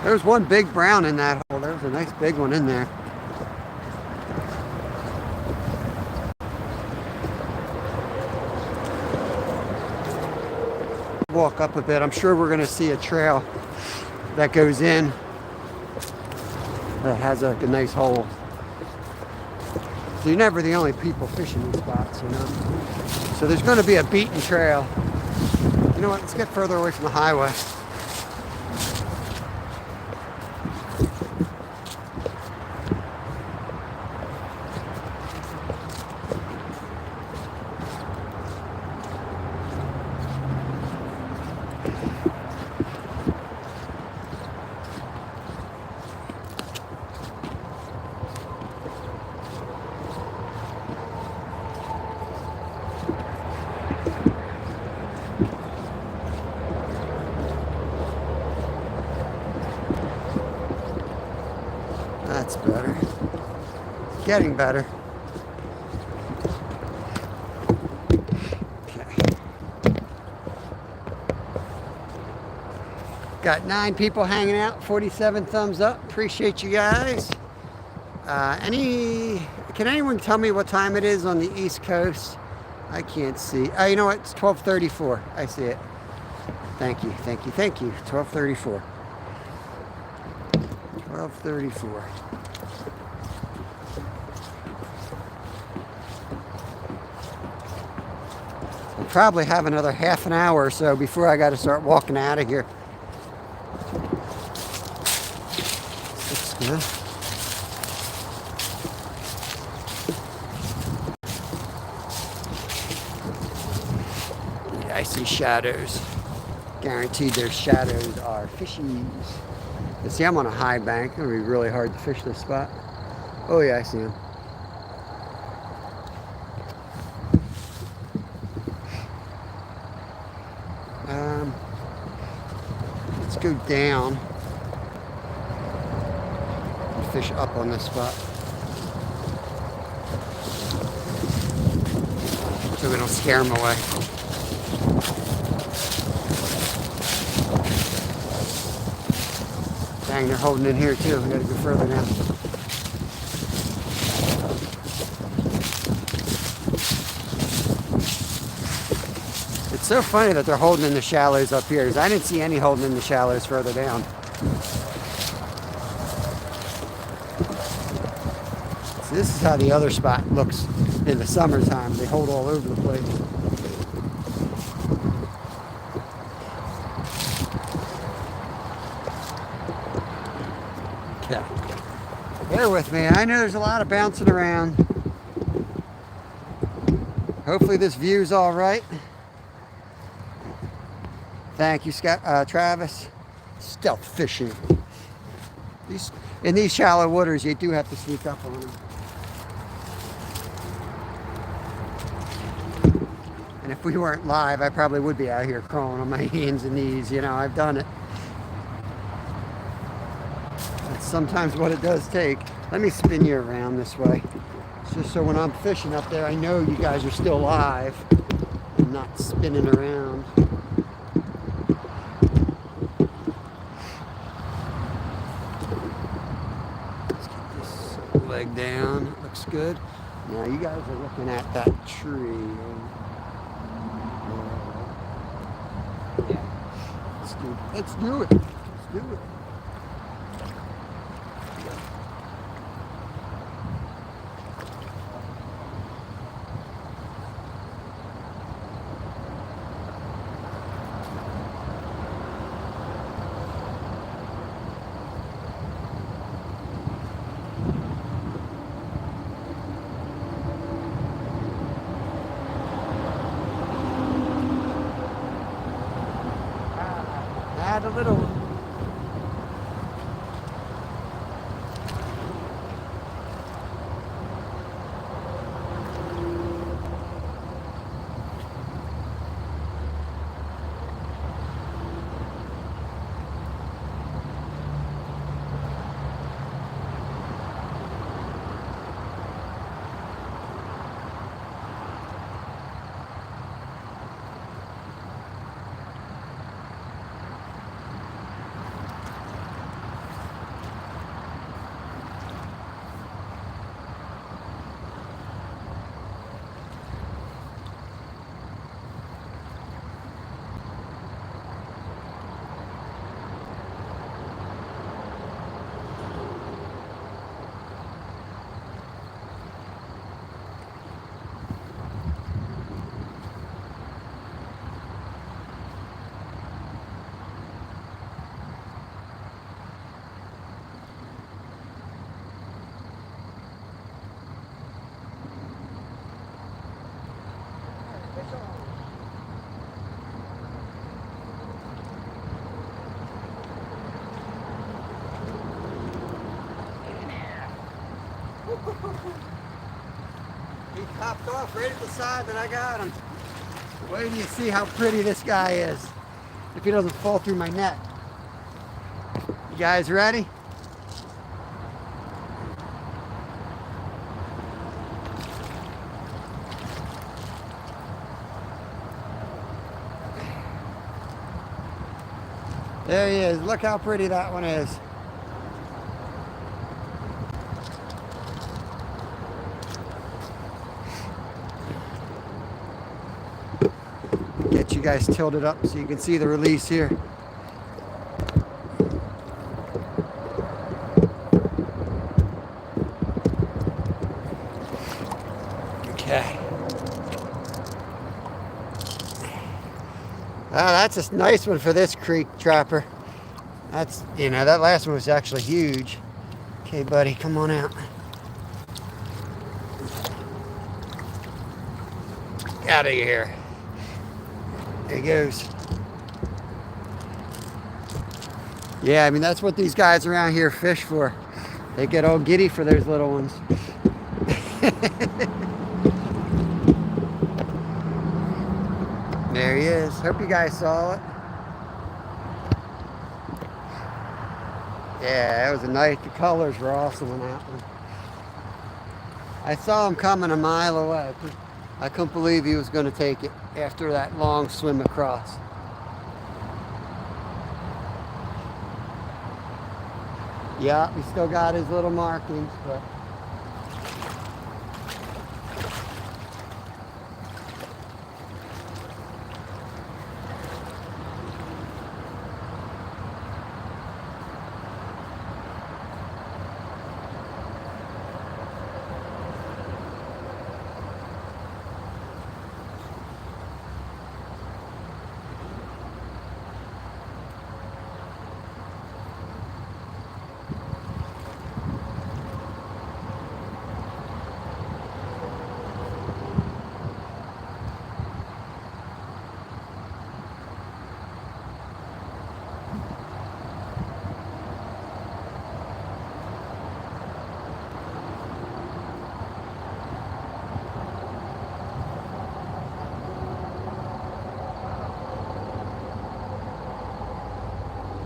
There's one big brown in that hole. There's a nice big one in there. Walk up a bit. I'm sure we're going to see a trail that goes in that has a nice hole. So you're never the only people fishing these spots, you know. So there's going to be a beaten trail. You know what? Let's get further away from the highway. That's better. Getting better. Okay. Got 9 people hanging out, 47 thumbs up. Appreciate you guys. Can anyone tell me what time it is on the East Coast? I can't see. Oh, you know what? It's 12:34. I see it. Thank you, thank you, thank you. 12:34. 12:34. I'll probably have another half an hour or so before I got to start walking out of here. Looks good. Yeah, I see shadows. Guaranteed their shadows are fishies. You see, I'm on a high bank. It's going to be really hard to fish this spot. Oh yeah, I see them. Let's go down and fish up on this spot, so we don't scare them away. Dang, they're holding in here too. We gotta go further down. It's so funny that they're holding in the shallows up here, because I didn't see any holding in the shallows further down. So this is how the other spot looks in the summertime. They hold all over the place. Okay. Bear with me. I know there's a lot of bouncing around. Hopefully this view's all right. Thank you, Scott, Travis. Stealth fishing. In these shallow waters, you do have to sneak up on them. And if we weren't live, I probably would be out here crawling on my hands and knees. You know, I've done it. That's sometimes what it does take. Let me spin you around this way. Just so when I'm fishing up there, I know you guys are still live and not spinning around. Leg down, it looks good. Now you guys are looking at that tree. Yeah, let's do it. Let's do it. Add a little. He popped off right at the side, and I got him. Wait till you see how pretty this guy is. If he doesn't fall through my net. You guys ready? There he is. Look how pretty that one is. Get you guys tilted up so you can see the release here. Okay. Ah, that's a nice one for this creek trapper. That's, you know, that last one was actually huge. Okay, buddy, come on out. Out of here. There he goes. Yeah, I mean, that's what these guys around here fish for. They get all giddy for those little ones. There he is. Hope you guys saw it. Yeah, it was a night. The colors were awesome on that one. I saw him coming a mile away. I couldn't believe he was going to take it after that long swim across. Yeah, he still got his little markings, but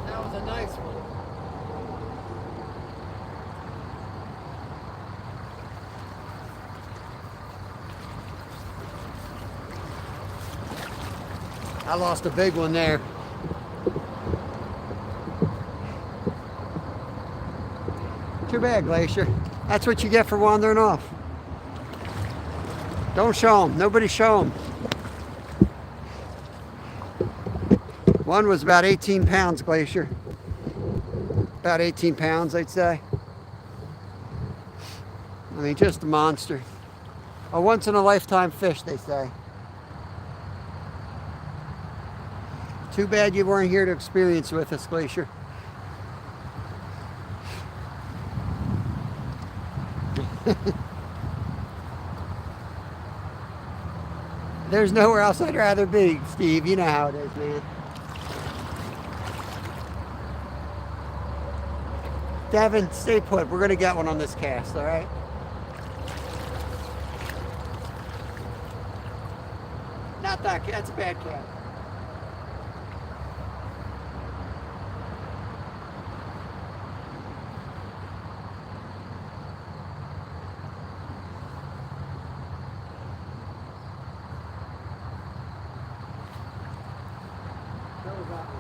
that was a nice one. I lost a big one there. Too bad, Glacier. That's what you get for wandering off. Don't show them. Nobody show them. One was about 18 pounds, Glacier. About 18 pounds, I'd say. I mean, just a monster. A once-in-a-lifetime fish, they say. Too bad you weren't here to experience with us, Glacier. There's nowhere else I'd rather be, Steve. You know how it is, man. Devin, stay put. We're going to get one on this cast, all right? Not that cat. That's a bad cat. That was that one.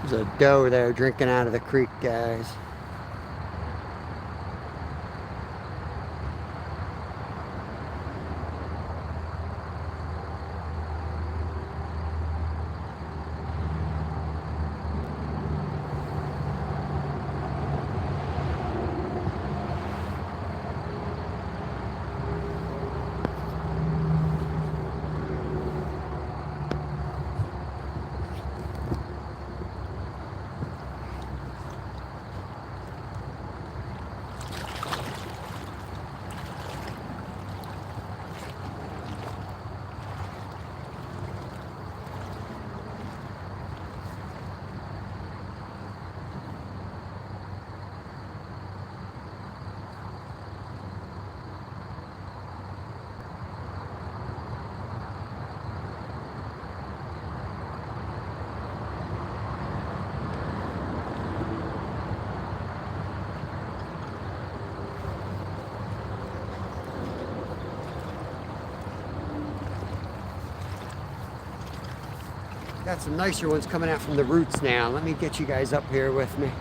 There's a doe there drinking out of the creek, guys. Got some nicer ones coming out from the roots now. Let me get you guys up here with me.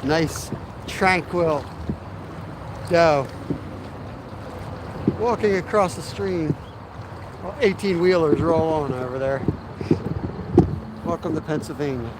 Nice, tranquil doe walking across the stream. Well, 18-wheelers roll on over there. Welcome to Pennsylvania.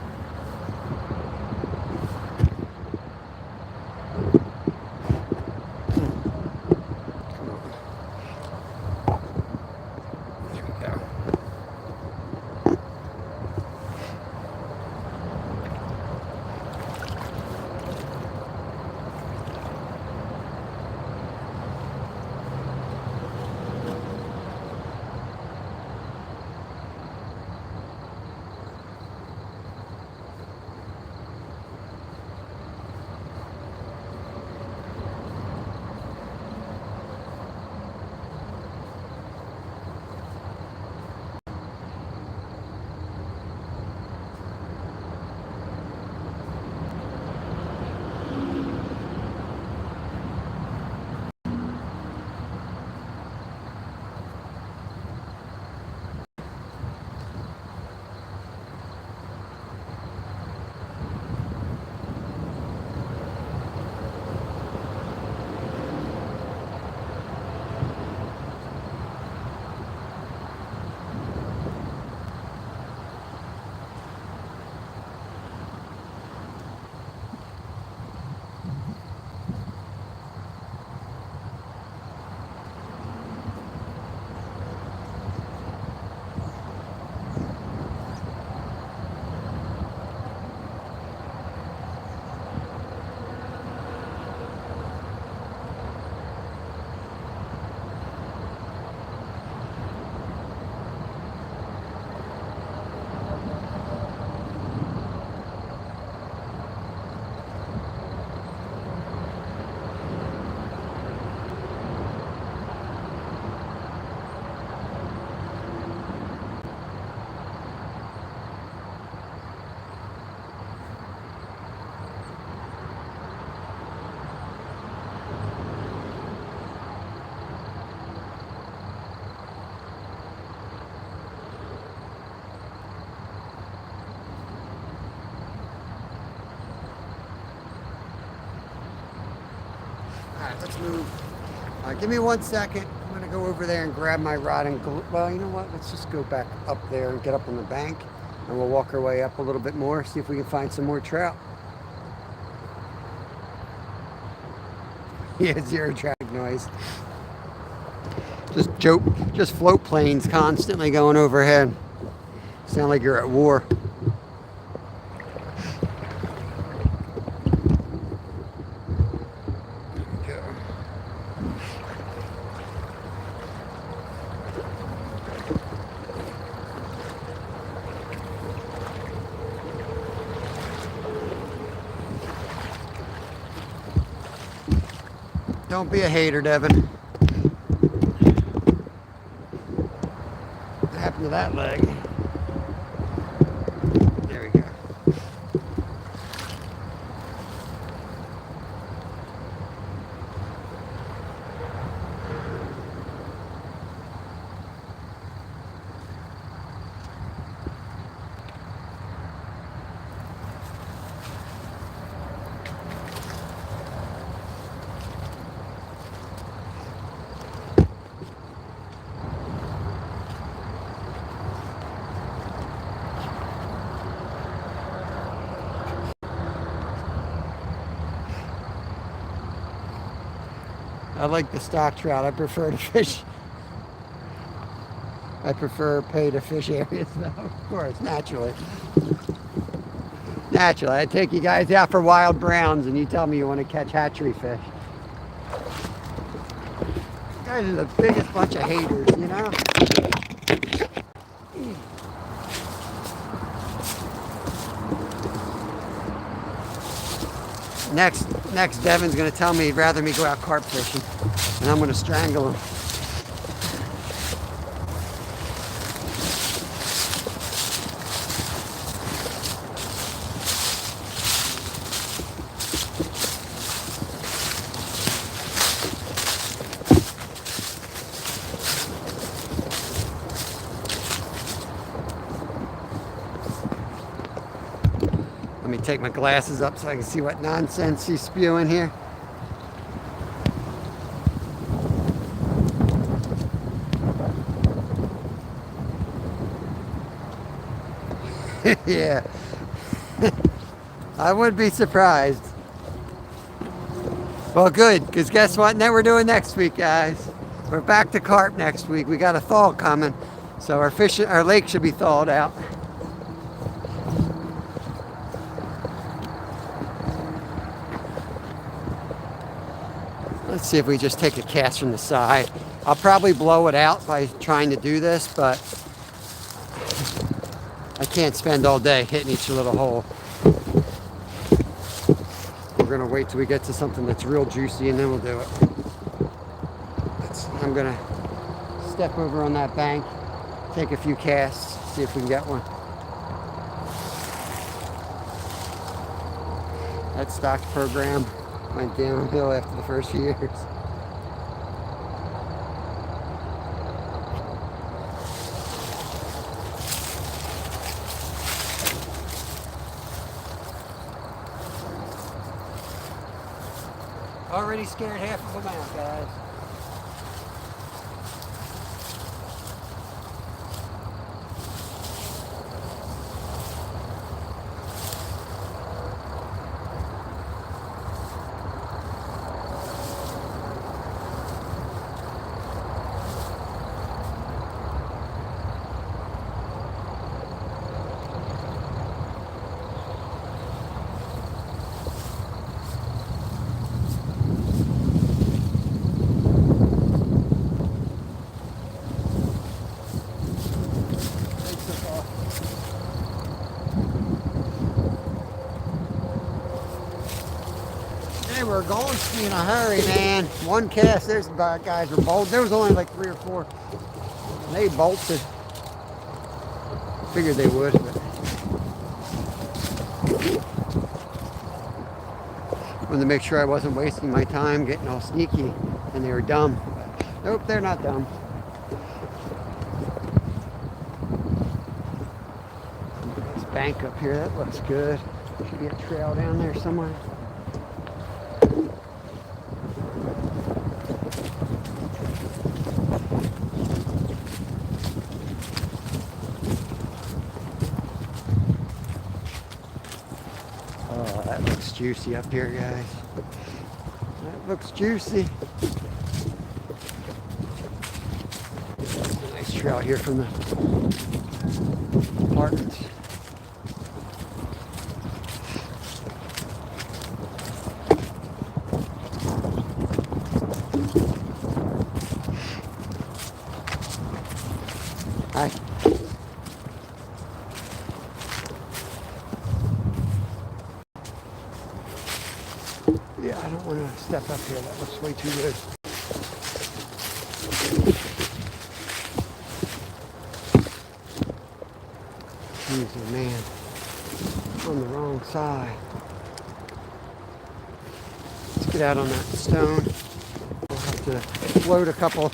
Alright, let's move. Give me 1 second. I'm going to go over there and grab my rod and go. Well, you know what? Let's just go back up there and get up on the bank. And we'll walk our way up a little bit more, see if we can find some more trout. Yeah, zero traffic noise. Just float planes constantly going overhead. Sound like you're at war. Don't be a hater, Devin. What happened to that leg? There we go. I like the stock trout. I prefer to fish. I prefer pay to fish areas though, of course, naturally. Naturally, I take you guys out for wild browns and you tell me you want to catch hatchery fish. You guys are the biggest bunch of haters, you know? Next, Devin's going to tell me he'd rather me go out carp fishing, and I'm going to strangle him. Let me take my glasses up so I can see what nonsense he's spewing here. Yeah. I wouldn't be surprised. Well, good, because guess what? Now we're doing next week, guys. We're back to carp next week. We got a thaw coming, so our lake should be thawed out. Let's see if we just take a cast from the side. I'll probably blow it out by trying to do this, but I can't spend all day hitting each little hole. We're gonna wait till we get to something that's real juicy and then we'll do it. I'm gonna step over on that bank, take a few casts, see if we can get one. That stock program went downhill after the first few years. Already scared half of them out, guys. They were going to be in a hurry, man. One cast, there's guys were bolted. There was only like 3 or 4. And they bolted. Figured they would. But wanted to make sure I wasn't wasting my time getting all sneaky, and they were dumb. But nope, they're not dumb. This bank up here, that looks good. Should be a trail down there somewhere. Oh, that looks juicy up here, guys. That looks juicy. Nice trail here from the apartments. Hi. Yeah, I don't want to step up here. That looks way too good. Jesus, man. On the wrong side. Let's get out on that stone. We'll have to float a couple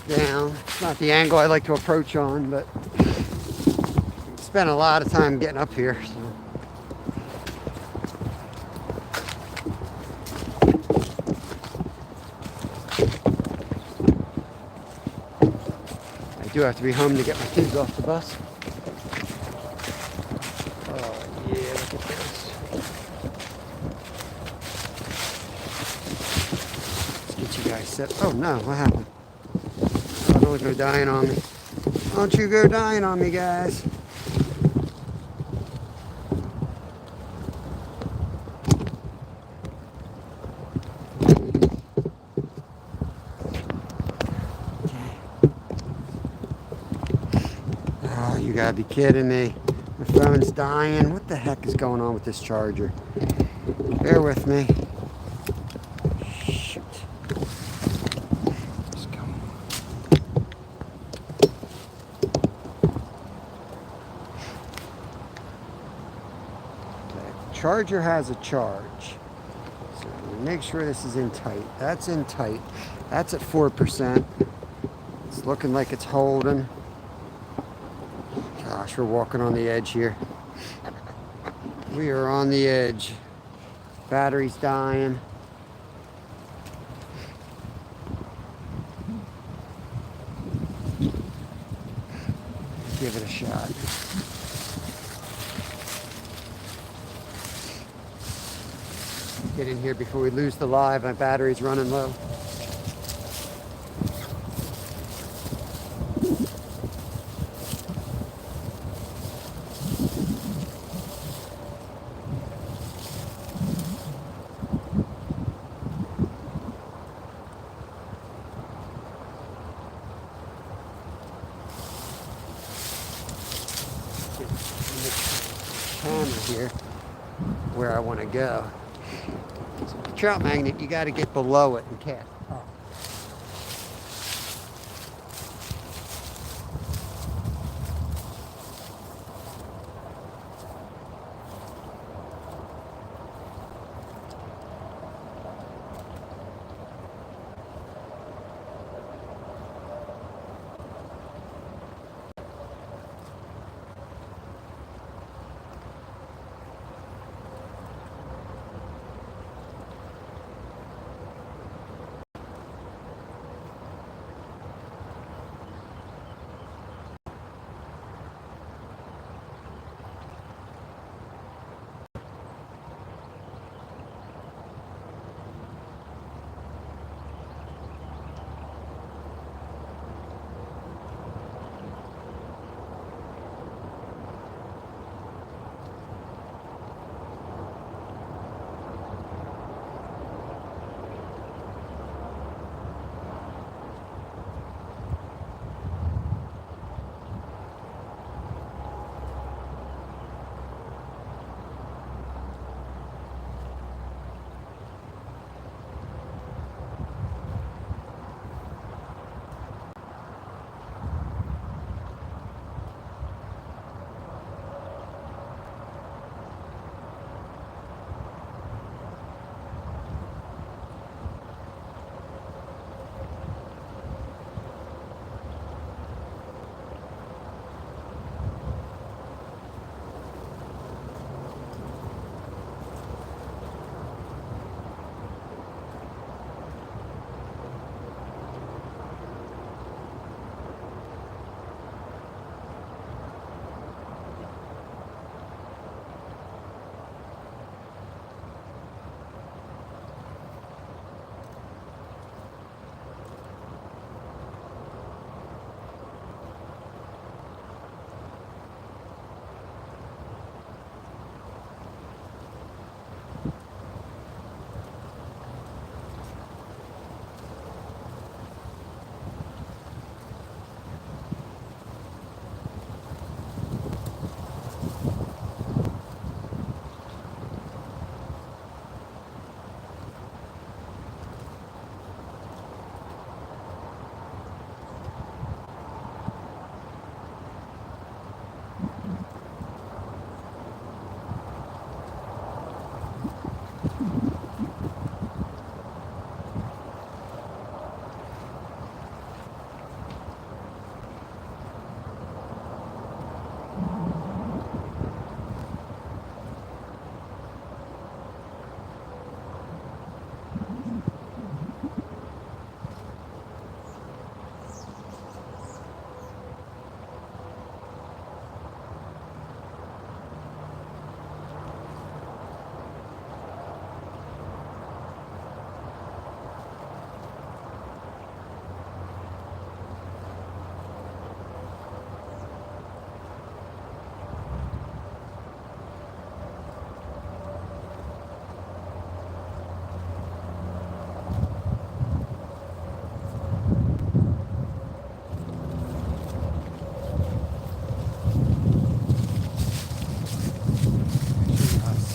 down. It's not the angle I like to approach on, but spent a lot of time getting up here. So. I do have to be home to get my kids off the bus. Oh yeah, look at this. Let's get you guys fix it. Oh no, what happened? Oh, don't go dying on me. Don't you go dying on me, guys. Oh, you gotta be kidding me. My phone's dying. What the heck is going on with this charger? Bear with me. Shoot. Let's go. The charger has a charge. So make sure this is in tight. That's in tight. That's at 4%. It's looking like it's holding. Gosh, we're walking on the edge here. We are on the edge. Battery's dying. Give it a shot. Get in here before we lose the live. My battery's running low. Camera here where I want to go. So the trout magnet, you got to get below it and cast. Oh.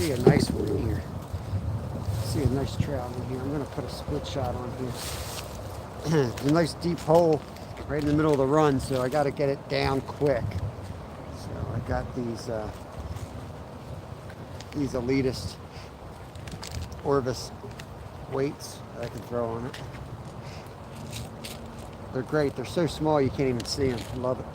see a nice one in here. See a nice trout in here. I'm going to put a split shot on here. It's a nice deep hole right in the middle of the run, so I got to get it down quick. So I got these elitist Orvis weights that I can throw on it. They're great. They're so small you can't even see them. I love it.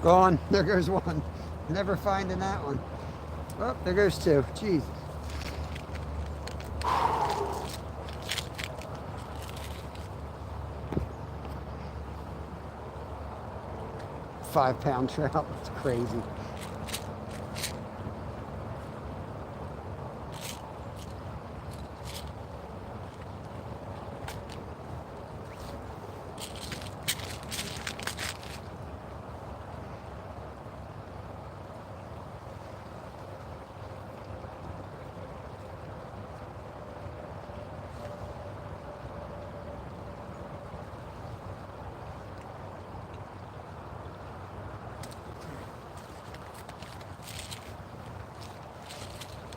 Gone. There goes one. Never finding that one. Oh, there goes two. Jeez. £5 trout. It's crazy.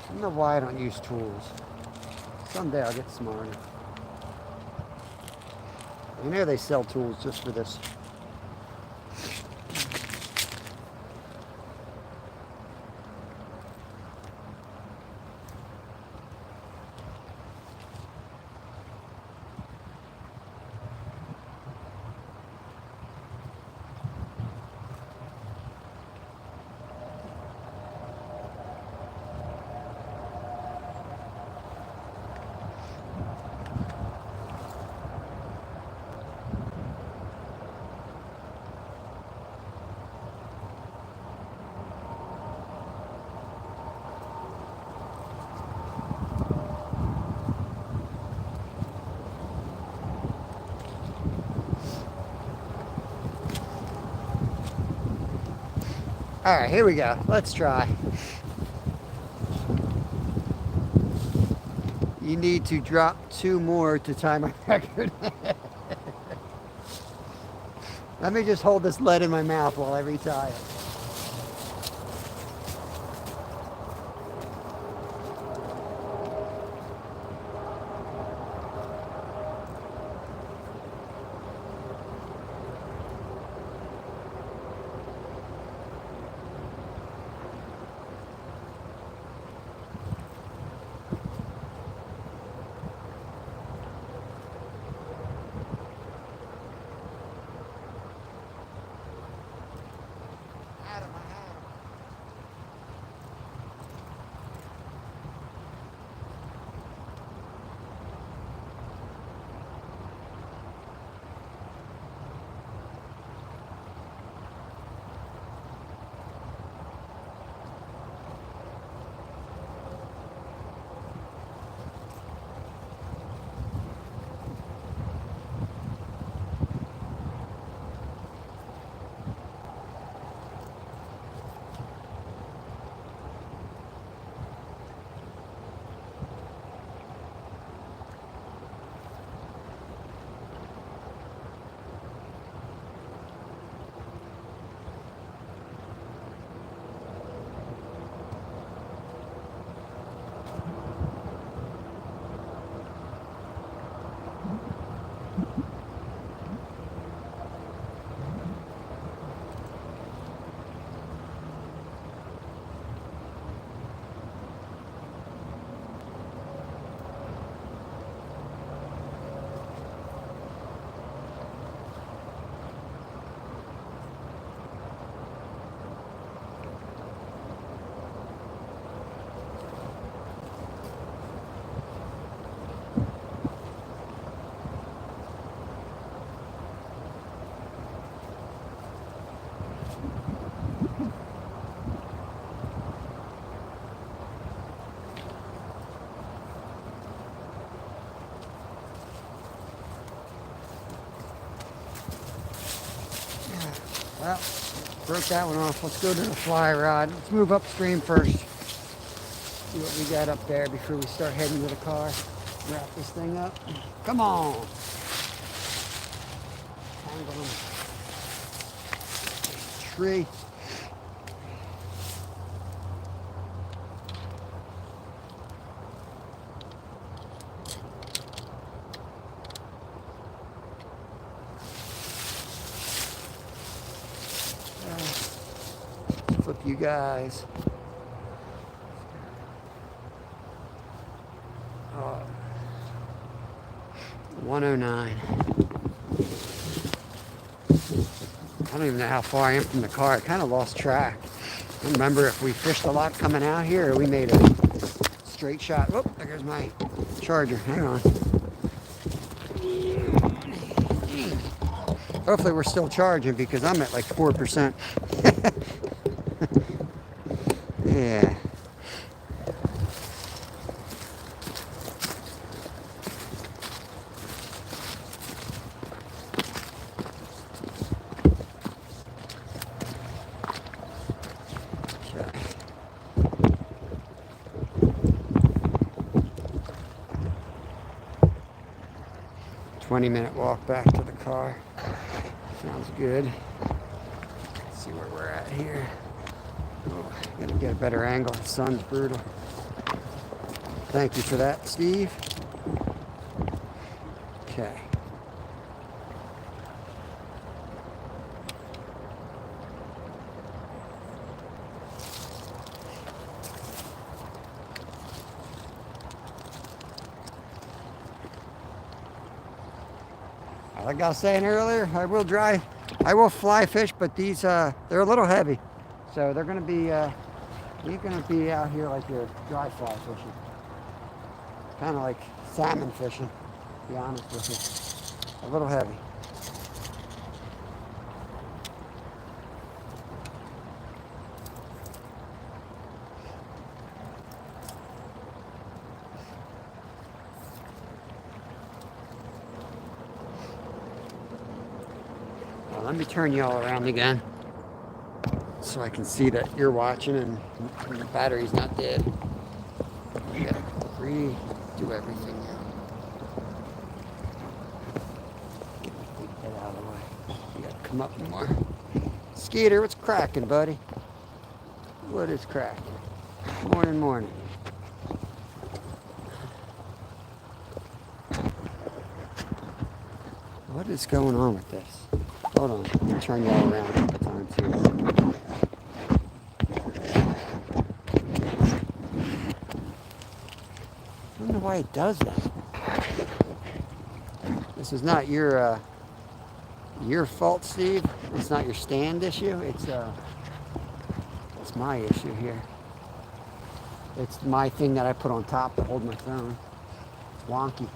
I don't know why I don't use tools. Someday I'll get smarter. I know they sell tools just for this. All right, here we go. Let's try. You need to drop 2 more to tie my record. Let me just hold this lead in my mouth while I retie it. Well, broke that one off. Let's go to the fly rod. Let's move upstream first. See what we got up there before we start heading to the car. Wrap this thing up. Come on. Tangle them. Tree. Flip you guys. 109. I don't even know how far I am from the car. I kind of lost track. I don't remember if we fished a lot coming out here or we made a straight shot. Whoop, there goes my charger. Hang on. Hopefully we're still charging because I'm at like 4%. Yeah. Okay. 20-minute walk back to the car. Sounds good. Let's see where we're at here. Oh, gotta get a better angle. The sun's brutal. Thank you for that, Steve. Okay. Like I was saying earlier, I will fly fish, but these they're a little heavy, so they're gonna be you're gonna be out here like you're dry fly fishing, kind of like salmon fishing. To be honest with you, a little heavy. Let me turn you all around again so I can see that you're watching and the battery's not dead. We gotta redo everything now. Get that out of the way. You gotta come up more. Skeeter, what's cracking, buddy? What is cracking? Morning, morning. What is going on with this? Hold on, let me turn you all around a couple times here. I don't know why it does that. This is not your fault, Steve. It's not your stand issue. It's my issue here. It's my thing that I put on top to hold my phone. It's wonky.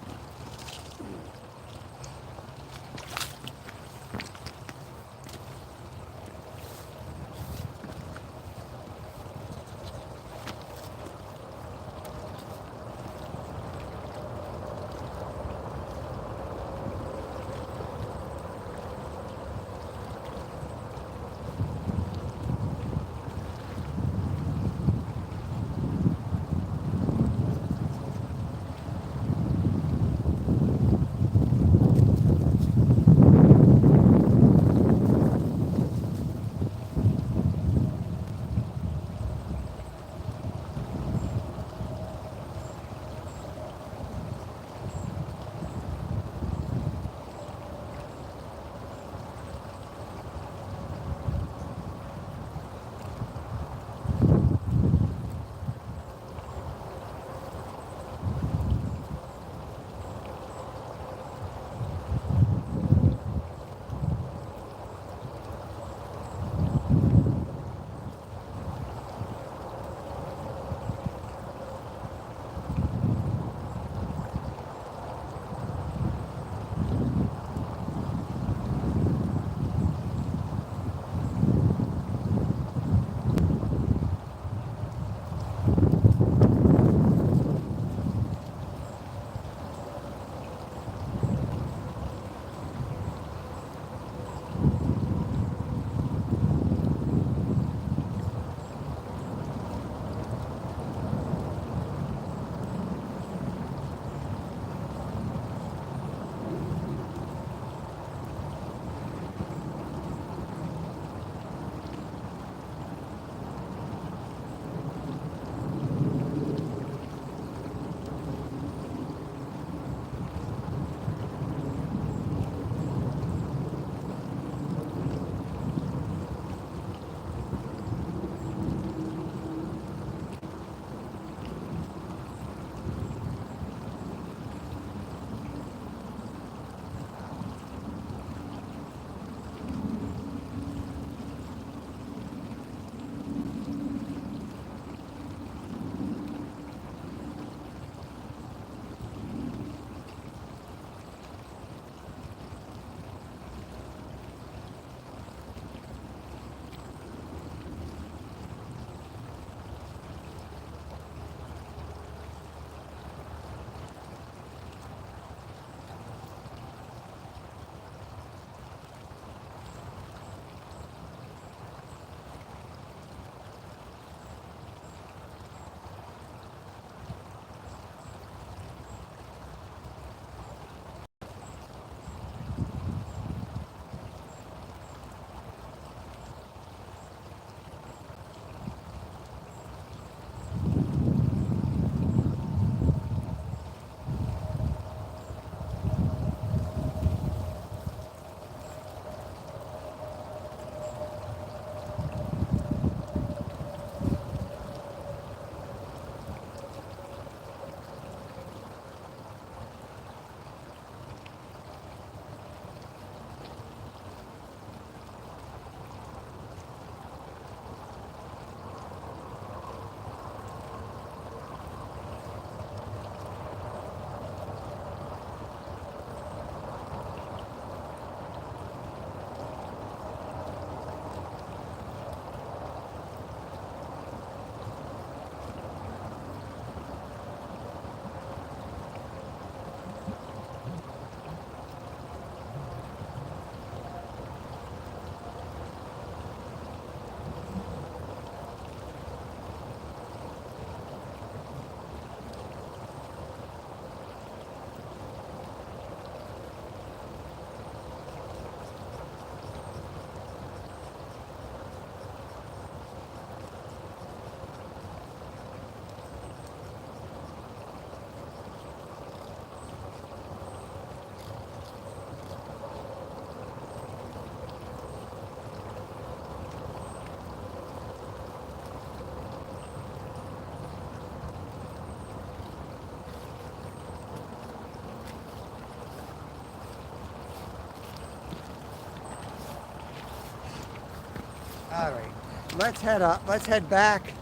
let's head up. Let's head back.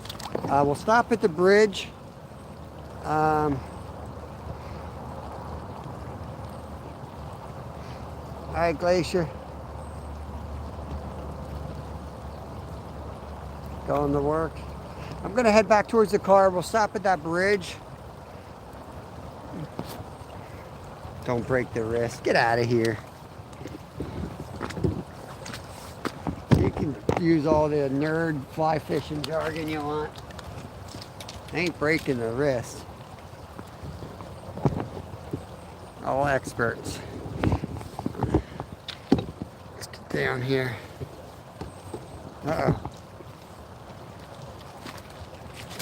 We'll stop at the bridge. All right, Glacier. Going to work. I'm going to head back towards the car. We'll stop at that bridge. Don't break the wrist. Get out of here. You can use all the nerd fly fishing jargon you want. Ain't breaking the wrist. All experts. Let's get down here. Uh-oh.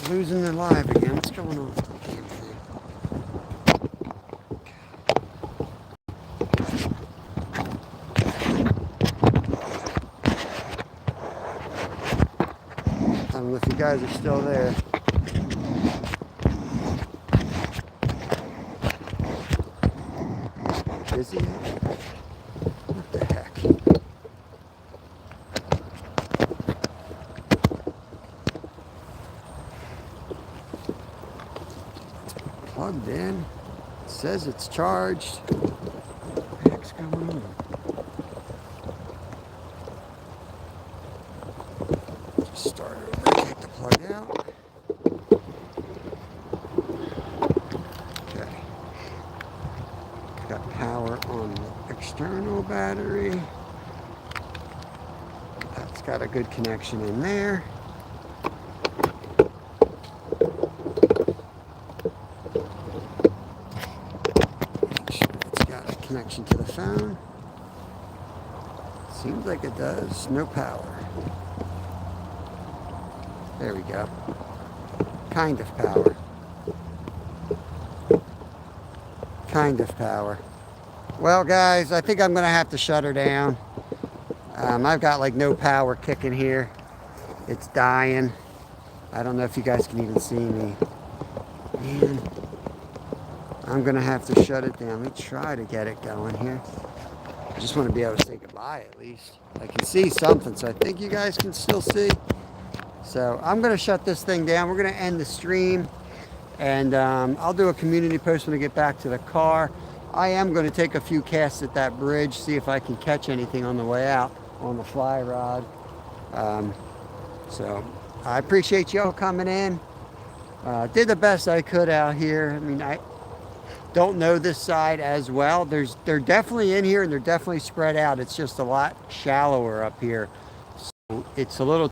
Losing their live again. What's going on? I don't know if you guys are still there. Is he? What the heck? Plugged in. It says it's charged. What the heck's going on? Just start over, take the plug out. Okay. Got power on the external battery. That's got a good connection in there. Connection to the phone. Seems like it does. No power. There we go. Kind of power. Kind of power. Well, guys, I think I'm going to have to shut her down. I've got like no power kicking here. It's dying. I don't know if you guys can even see me. Man. I'm going to have to shut it down. Let me try to get it going here. I just want to be able to say goodbye at least. I can see something, so I think you guys can still see. So I'm going to shut this thing down. We're going to end the stream. And I'll do a community post when I get back to the car. I am going to take a few casts at that bridge, see if I can catch anything on the way out on the fly rod. So I appreciate y'all coming in. Did the best I could out here. I mean, I don't know this side as well. They're definitely in here and they're definitely spread out. It's just a lot shallower up here. So it's a little